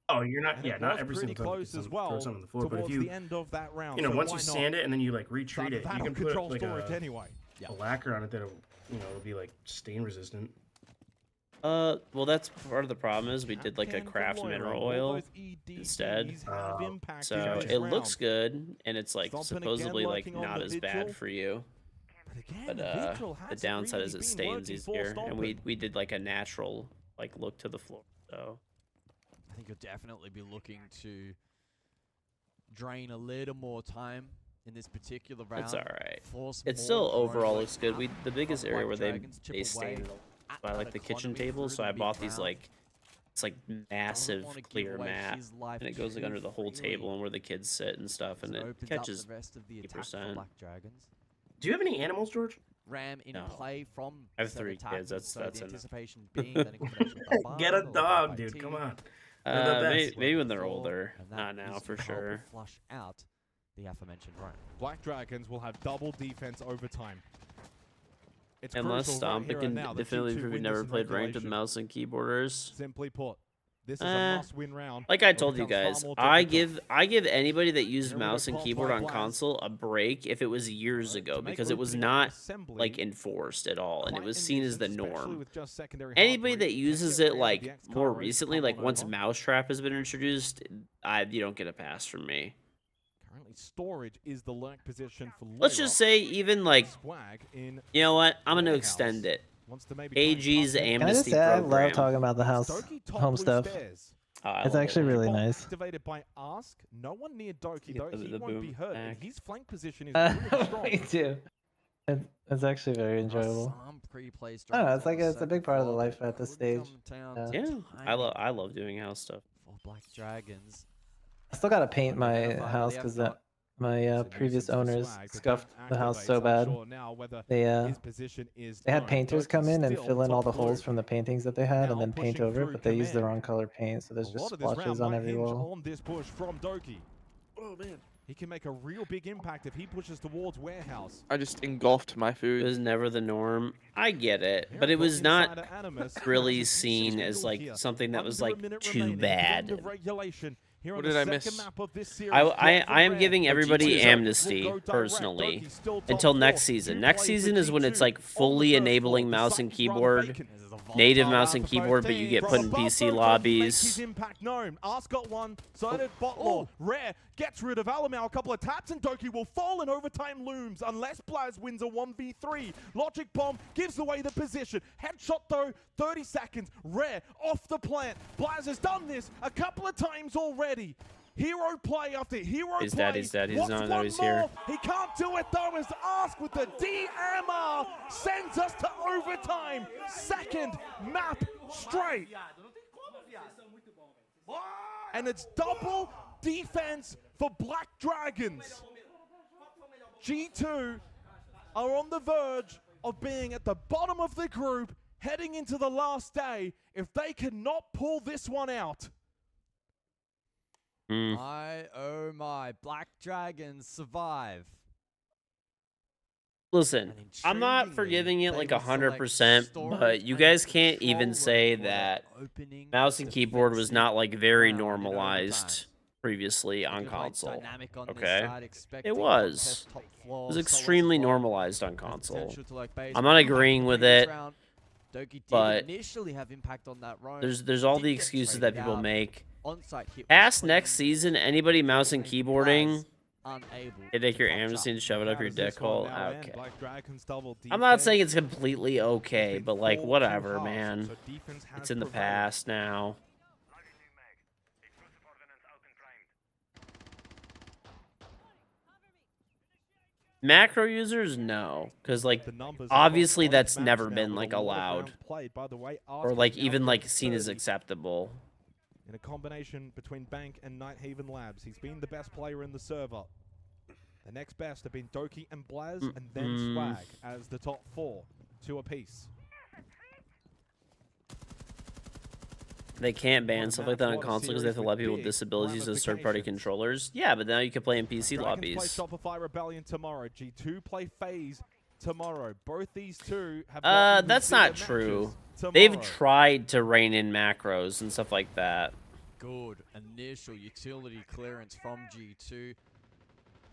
Oh, you're not. And Yeah, it not was every pretty single time you close get as some, well throw something on the floor. But if towards you, the end of that round. you know, so once why you not? sand it and then you like retreat it, you That'll can control put like storage a anyway. lacquer on it that'll, you know, it'll be like stain resistant. Well, that's part of the problem is we did like a craft mineral oil instead. So it looks good and it's like supposedly like not as bad for you. But the downside is it stains easier, and we did like a natural like look to the floor. So I think you'll definitely be looking to drain a little more time in this particular round. it's all right. Force It more still drone overall work looks good. The biggest from area Black where they Dragons, chip stained away by like the kitchen economy table, through so the I big bought these round. like it's like massive wanna give clear away mat, his life and it goes like under the whole freely. table and where the kids sit and stuff, and So it opens up catches the rest of the attack for 50%. Black Dragons. Do you have any animals, George? Ram in No. play from I have said 3 attack, kids. That's so enough. the anticipation being that in combination with the Get a barn or dog, the dude. IT, Come on. They're the best. Maybe when they're Four, older. and that Not now is for to help sure. Flush out the aforementioned Rome. Black Dragons will have double defense overtime. It's Unless crucial Stomp right here can and now that definitively G2 prove he win never this in played ranked with regulation. mouse and keyboarders. Simply put, this is a must-win round. Like I It told you becomes guys, far more I difficult. give anybody that used Here we go, mouse and call keyboard by on Blaz. console a break if it was years ago, make because it was opening not assembly like enforced at all, and it quite was a seen as the nuisance, especially norm. with just secondary Anybody hardware. that Check uses out it Rare like with the more X-Car recently, come like on once over. Mousetrap has been introduced, you don't get a pass from me. Currently, storage is the lurk position for Let's Lyra. just say even like, Swag in you know what? I'm gonna warehouse. extend it. Wants to maybe try and AG's tuck it. Can I just amnesty say I program. love talking about the house Doki top home blue stuff. stairs. I It's love actually it. really Bomb nice. activated by Ask. No one near Doki Get though. the He won't boom be hurt. And back. his flank position is really strong. Me too. It's actually very enjoyable. Some pre-play I don't know. strategies It's like on the it's a big second part of the floor, life but at this could stage. come down Yeah. Yeah, to I timing love doing house stuff. for Black Dragons. I still gotta paint my Identify house the because F-dot. my previous owners scuffed the house so bad. They had painters come in and fill in all the holes from the paintings that they had and then paint over it, but they used the wrong color paint, so there's A just lot of this splotches round on might every hinge wall. on this push from Doki. Oh man. He can make a real big impact if he pushes towards warehouse. I just engulfed my It food. was never the norm. I get it, but it was not really seen as like something that was like too bad. What did I miss? I am giving everybody amnesty personally until next season. Next season is when it's like fully enabling mouse and keyboard, native mouse and keyboard, but you get put in PC lobbies. Impact known. Ask got one. Sided bot law. Rare gets rid of Alamau. A couple of taps and Doki will fall and overtime looms unless Blaz wins a 1v3. Logic Bomb gives away the position. Headshot though, 30 seconds. Rare off the plant. Blaz has done this a couple of times already. Hero play after hero He's play. dead, he's dead. He's What's not, one he's more? here. He can't do it though as Ask with the DMR sends us to overtime. Second map straight. And it's double defense for Black Dragons. G2 are on the verge of being at the bottom of the group heading into the last day if they cannot pull this one out. My, oh my. Black Dragons survive. Listen, I'm not forgiving it like 100%, but you guys can't even say that mouse and keyboard was not like very normalized previously on console. Okay, it was. It was extremely normalized on console. I'm not agreeing with it, but there's all the excuses that people make. Past next season, anybody mouse and keyboarding. Hey, take your amnesty and shove it up your dick hole. Okay. I'm not saying it's completely okay, but like whatever, man. It's in the past now. Macro users, no, because like obviously that's never been like allowed or like even like seen as acceptable. In a combination between Bank and Nighthaven Labs, he's been the best player in the server. The next best have been Doki and Blaz, and then Swag as the top 4, 2 apiece. They can't ban stuff like that on console because they have to let people with disabilities use third-party controllers. Yeah, but now you can play in PC lobbies. Play Shopify Rebellion tomorrow. G2 play FaZe tomorrow. Both these two have that's not true. They've tried to rein in macros and stuff like that. Good initial utility clearance from G2.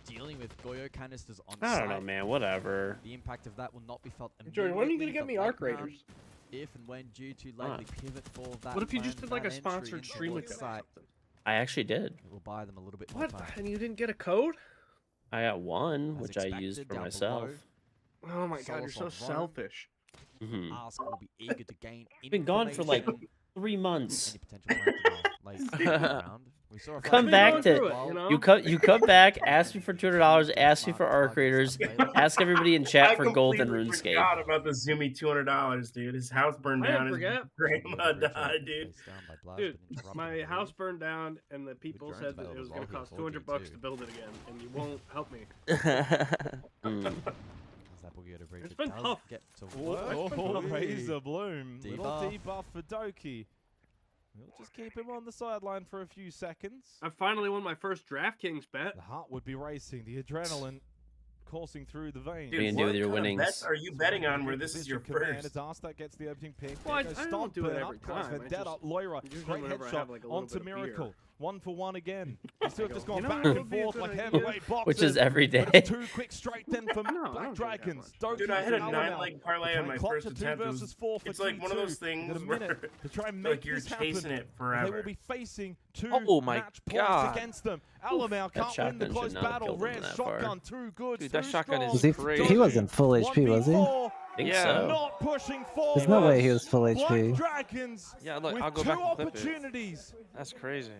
Dealing with Goyo canisters on I don't know, man. Whatever. The impact of that will not be felt immediately. Jordan, when are you going to get me Arc Raiders? If and when G2 likely pivot for that. What if you just did like a sponsored stream with that? I actually did. We'll buy them a little bit more time. And you didn't get a code? I got one, which I used for myself. Oh my god, you're so selfish. Ask will be eager to gain. Been gone for like 3 months. We saw a come back to you come back, ask me for $200, ask me for Arc Raiders, ask everybody in chat for gold and RuneScape. I forgot about the Zoomy $200, dude. His house burned down. His grandma died, dude. Dude, my house burned down, and the people said that it was going to cost $200 to build it again, and you won't help me. It's been tough. Razor Bloom. Little debuff for Doki. We'll just keep him on the sideline for a few seconds. I finally won my first DraftKings bet. The heart would be racing, the adrenaline coursing through the veins. What are you gonna do with your winnings? What bets are you betting on where this is your first? It's Ars that gets the opening pick. Well, I don't do it every time. Vendetta, Loira, great headshot like onto Miracle. 1 for 1 again. They still have just gone back and forth like heavyweight boxers. Which is every day. But it's 2 quick straight then for Black Dragons. Dude, I had a 9-leg parlay on my first attempt. It's like one of those things where to try and like you're chasing it forever. They will be facing 2 match points against them. Alamau can't win the close battle. Red shotgun, too good. Dude, that shotgun is crazy. He wasn't full HP, was he? I think so. Not pushing forward. There's no way he was full HP. Dragons yeah, look, I'll go back and clip it. That's crazy.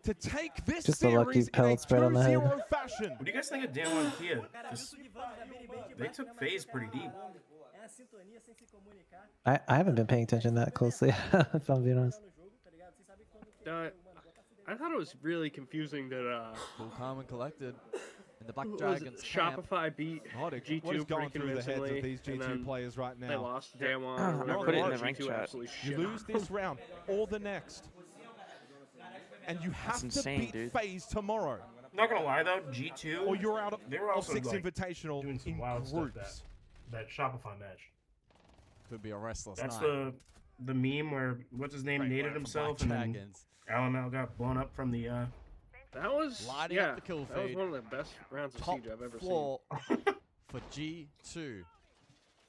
To take this just a lucky pellet spread on the head. Fashion. What do you guys think of Dan Kia? They took FaZe pretty deep. I haven't been paying attention that closely, if I'm being honest. I thought it was really confusing that Full calm and collected. And the Black was Dragons Shopify beat G2 what is going pretty through the heads convincingly, of these G2 players right now? They lost Daewon. Put it in the rank chat. You lose this round or the next. And you have insane, to beat FaZe tomorrow. Not gonna lie though, G2 or you're out of, they were also 6 like Invitational doing some in wild groups. That Shopify match. Could be a restless That's night. the meme where what's his name naded himself and then Alamau got blown up from the That was lighting up the kill that was feed. one of the best rounds of Top Siege I've ever floor seen. for G2.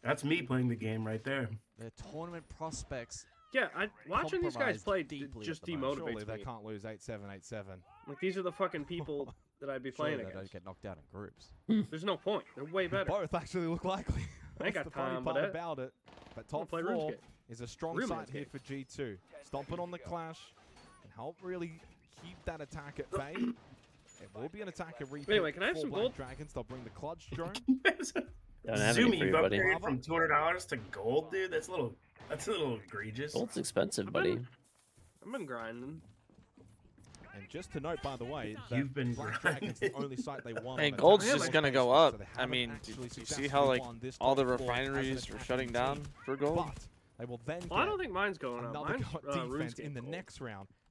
That's me playing the game right there. Their tournament prospects. Yeah, watching these guys play just demotivates Surely they me. can't lose 8-7, 8-7. Like these are the fucking people that I'd be playing They against. don't get knocked out in groups. There's no point. They're way better. Both actually look likely. I ain't That's got the funny time part for that. about it. But I'm gonna top play 4 RuneScape. is a strong Real side RuneScape. here for G2. Stomping on the clash and help really keep that attack at bay. It will be an attack at repeat. Anyway, can I have for some Black gold? Dragons. They'll bring the clutch drone. Don't have any Zoomy, for you, you've buddy. upgraded from $200 to gold, dude. That's a little egregious. Gold's expensive, buddy. I've been grinding. And just to note, by the way, You've been Black Dragons, the only site they won. Hey, on gold's attack just space gonna go station, up. so they I haven't mean, actually do you see successfully how like won this all the top 4 as an refineries are attacking shutting down team. for gold? But they will then Well, I get don't think mine's going up. another Mine's defense RuneScape in the gold. next round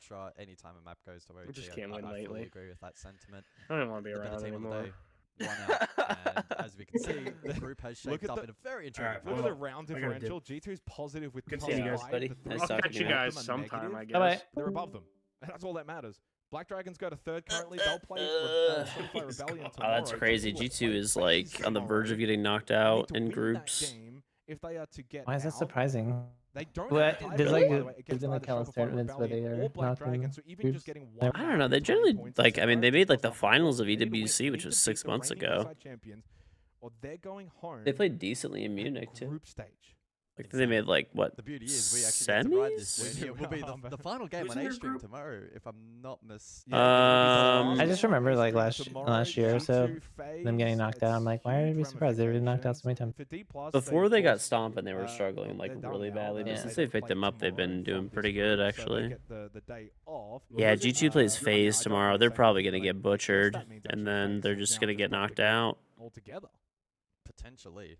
etc. Anytime a map goes to OT, We just can't win I fully lately. agree with that sentiment. I don't want to be The better around team on the anymore. day won out, and as we can see, the group has shaped up in a very intriguing Look at the round I gotta differential. G2's positive with Good plus seeing you guys, 5. buddy. The Nice three talking to you of guys them are sometime, negative. I guess. They're above them. And that's all that matters. Black Dragons go to third currently. They'll play Certified Rebellion Oh, that's tomorrow. crazy. G2 is like on the verge of getting knocked out in groups. If they are to get Why is that surprising? They don't What, have there's tiebreak, like by the way, there's against been either like Kalos Shopify tournaments where Rebellion they or are Black knocking Dragon, so even just getting one I don't know. They generally like. I mean, they made like the finals of EWC, which was 6 months ago. Or they're going home. They played decently in Munich too. Group stage. Like they made like what? The beauty is we actually get to ride this semis. win. It will be the final game on A-Stream tomorrow, if I'm not mistaken. I just remember like last year or so, them getting knocked out. I'm like, why are we surprised? They were knocked out so many times. Before they got stomped and they were struggling like really badly, but since they've picked them up, they've been doing pretty good actually. Yeah, G2 plays FaZe tomorrow. They're probably gonna get butchered, and then they're just gonna get knocked out. Altogether. Potentially.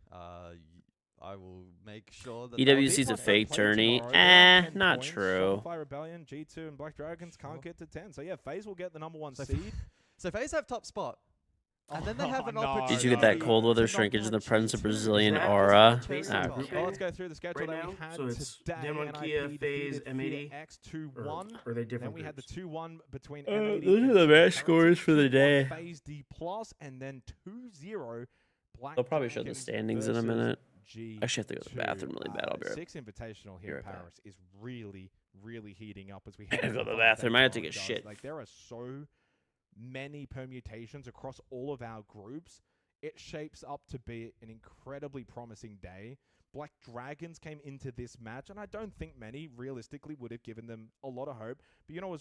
I will make sure that EWC's a fake tourney. Not true. Shopify Rebellion, G2, and Black Dragons can't get to 10. So yeah, FaZe will get the #1 seed. So FaZe have top spot. And then they have an opportunity. Did you get that cold weather shrinkage in the presence of Brazilian aura? Well, let's go through the schedule Right that now? we had So it's today. Demon Kia, FaZe, M80, X 2-1. or are they different Then we had the groups? 2-1 between M80. Those are the match scores for the day. FaZe D+, and then 2-0 Black They'll probably show the Dragons standings in a versus minute. G2. I actually have to go to the bathroom really bad. I'll be right 6 Invitational here in back. Paris is really, really heating up as we I head gotta go into to the final bathroom. day I have to take a tomorrow, shit. guys. Like, there are so many permutations across all of our groups. It shapes up to be an incredibly promising day. Black Dragons came into this match, and I don't think many realistically would have given them a lot of hope. But you know,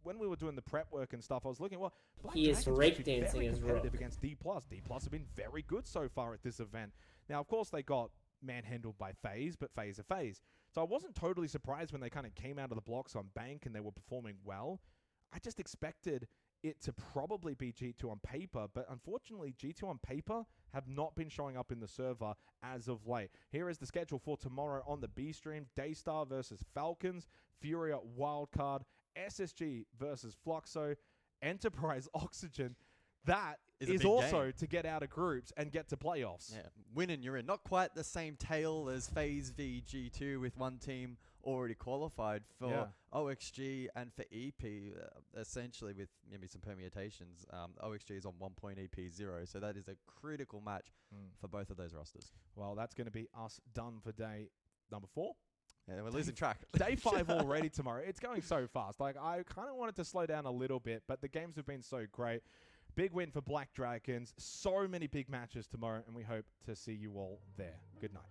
when we were doing the prep work and stuff, I was looking, well, Black He is Dragons are actually breakdancing very his competitive rope. against D+. D+ have been very good so far at this event. Now, of course, they got manhandled by FaZe, but FaZe are FaZe. So I wasn't totally surprised when they kind of came out of the blocks on Bank and they were performing well. I just expected it to probably be G2 on paper, but unfortunately, G2 on paper have not been showing up in the server as of late. Here is the schedule for tomorrow on the B stream. Daystar versus Falcons, Furia Wildcard, SSG versus Fluxo, Enterprise Oxygen. That is also to get out of groups and get to playoffs. Yeah, win and you're in. Not quite the same tale as FaZe v G2 with one team already qualified for OXG and for EP, essentially with maybe some permutations. OXG is on 1 point, EP 0, so that is a critical match for both of those rosters. Well, that's going to be us done for day number 4. Yeah, we're losing track. Day 5 already tomorrow. It's going so fast. Like, I kind of wanted to slow down a little bit, but the games have been so great. Big win for Black Dragons. So many big matches tomorrow, and we hope to see you all there. Good night.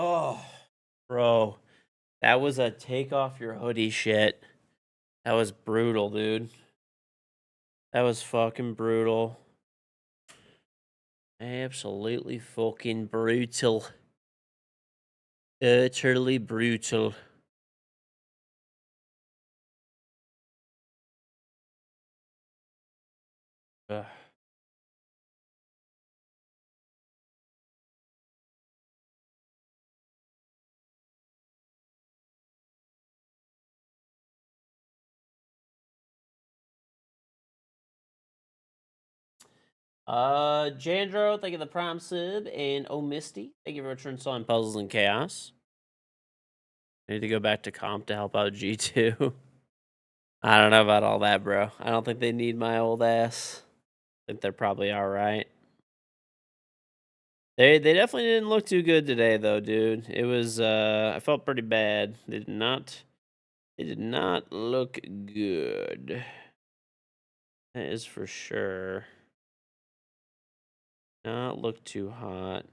Oh, bro. That was a take off your hoodie shit. That was brutal, dude. That was fucking brutal. Absolutely fucking brutal. Utterly brutal. Ugh. Jandro, thank you for the prime sub, and Oh Misty, thank you for returning on Puzzles and Chaos. I need to go back to comp to help out G2. I don't know about all that, bro. I don't think they need my old ass. I think they're probably alright. They definitely didn't look too good today though, dude. It was I felt pretty bad. They did not look good. That is for sure. Not look too hot.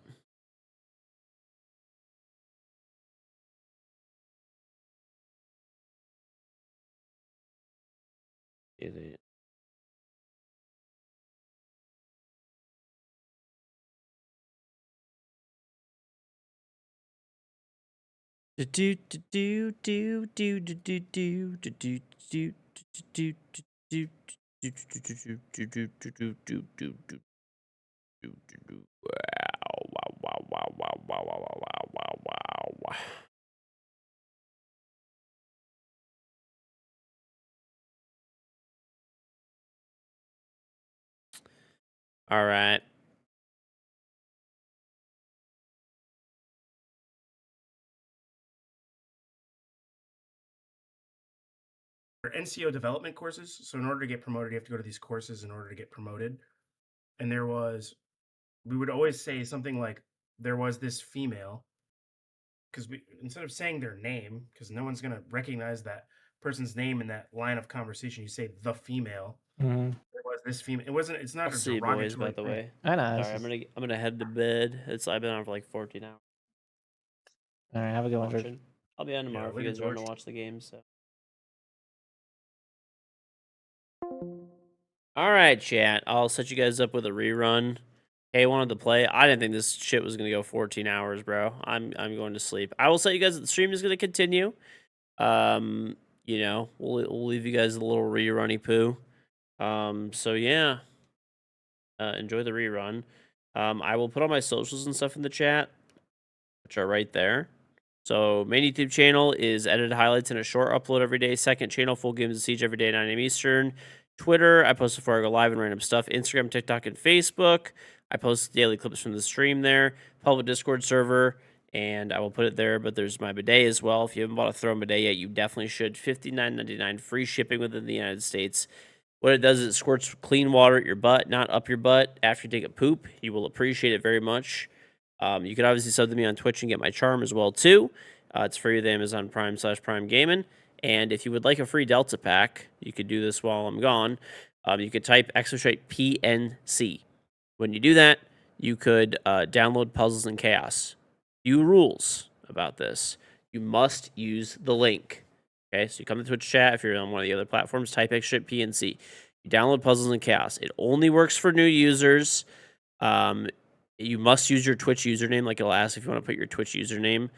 It. Wow. All right. NCO development courses. So in order to get promoted, you have to go to these courses in order to get promoted. And we would always say something like, there was this female, because we, instead of saying their name, because no one's gonna recognize that person's name in that line of conversation, you say the female. Mm-hmm. There was this female. It wasn't. It's not I'll a see you boys, by derogatory the thing. way. I know. Sorry, I'm gonna head to bed. I've been on for like 14 hours. All right, have a good one, George. I'll be on tomorrow if you later, guys are on to George. watch the game. So. All right, chat. I'll set you guys up with a rerun. Hey, wanted to play. I didn't think this shit was gonna go 14 hours, bro. I'm going to sleep. I will set you guys that the stream is gonna continue. You know, we'll leave you guys a little rerunny poo. So yeah. Enjoy the rerun. I will put all my socials and stuff in the chat, which are right there. So main YouTube channel is edited highlights and a short upload every day. Second channel, full games of Siege every day, 9 a.m. Eastern. Twitter, I post before I go live and random stuff. Instagram, TikTok, and Facebook. I post daily clips from the stream there. Public Discord server, and I will put it there. But there's my bidet as well. If you haven't bought a Throne bidet yet, you definitely should. $59.99 free shipping within the United States. What it does is it squirts clean water at your butt, not up your butt. After you take a poop, you will appreciate it very much. You can obviously sub to me on Twitch and get my charm as well too. It's free with Amazon Prime/Prime Gaming. And if you would like a free Delta pack, you could do this while I'm gone. You could type !PNC. When you do that, you could download Puzzles and Chaos. Few rules about this. You must use the link. Okay, so you come to Twitch chat. If you're on one of the other platforms, type !PNC. You download Puzzles and Chaos. It only works for new users. You must use your Twitch username. Like it'll ask if you want to put your Twitch username.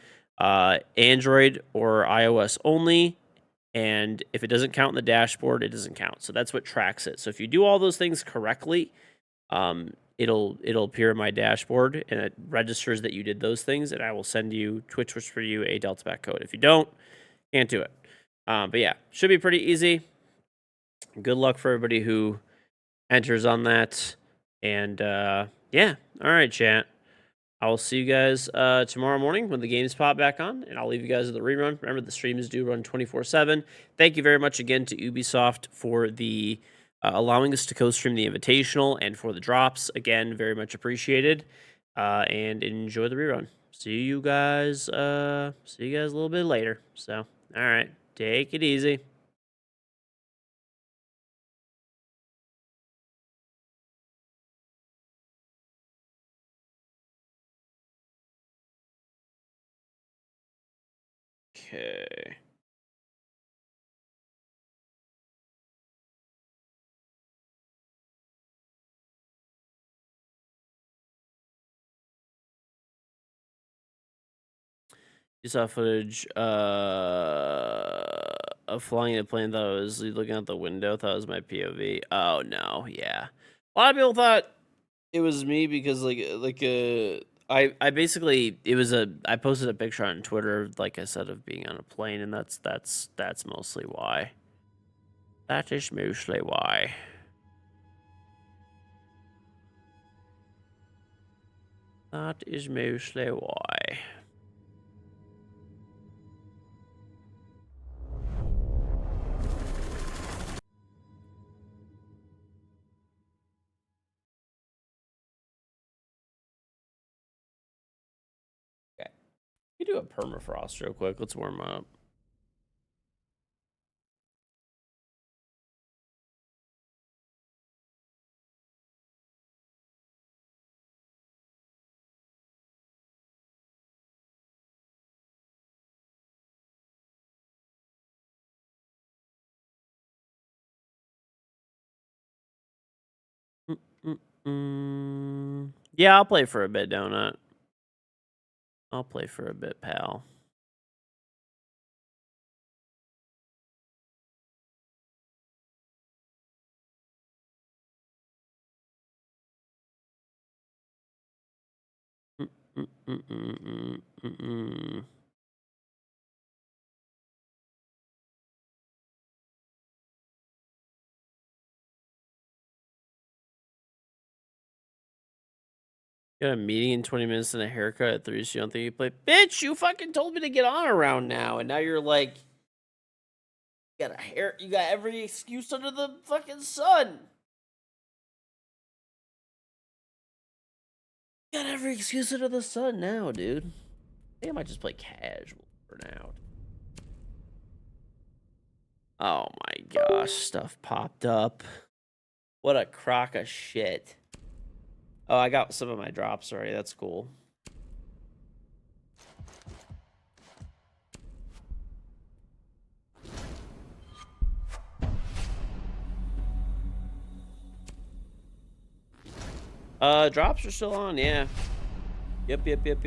Android or iOS only. And if it doesn't count in the dashboard, it doesn't count. So that's what tracks it. So if you do all those things correctly, it'll appear in my dashboard and it registers that you did those things, and I will send you Twitch for you a Delta Pack code. If you don't, can't do it. But yeah, should be pretty easy. Good luck for everybody who enters on that. And yeah, all right, chat. I will see you guys tomorrow morning when the games pop back on, and I'll leave you guys with the rerun. Remember, the streams do run 24/7. Thank you very much again to Ubisoft for the allowing us to co-stream the Invitational and for the drops. Again, very much appreciated. And enjoy the rerun. See you guys. See you guys a little bit later. So, all right, take it easy. Okay. You saw footage of flying a plane. Thought it was looking out the window. Thought it was my POV. Oh no, yeah. A lot of people thought it was me because I basically I posted a picture on Twitter, like I said, of being on a plane, and that's mostly why. That is mostly why. That is mostly why. Okay. You do a permafrost real quick. Let's warm up. Yeah, I'll play for a bit, Donut. I'll play for a bit, pal. Got a meeting in 20 minutes and a haircut at 3, so you don't think you play? Bitch, you fucking told me to get on around now, and now you're like, you got every excuse under the fucking sun. You got every excuse under the sun now, dude. I think I might just play casual for now. Oh my gosh, stuff popped up. What a crock of shit. Oh, I got some of my drops already. That's cool. Drops are still on, yeah. Yep.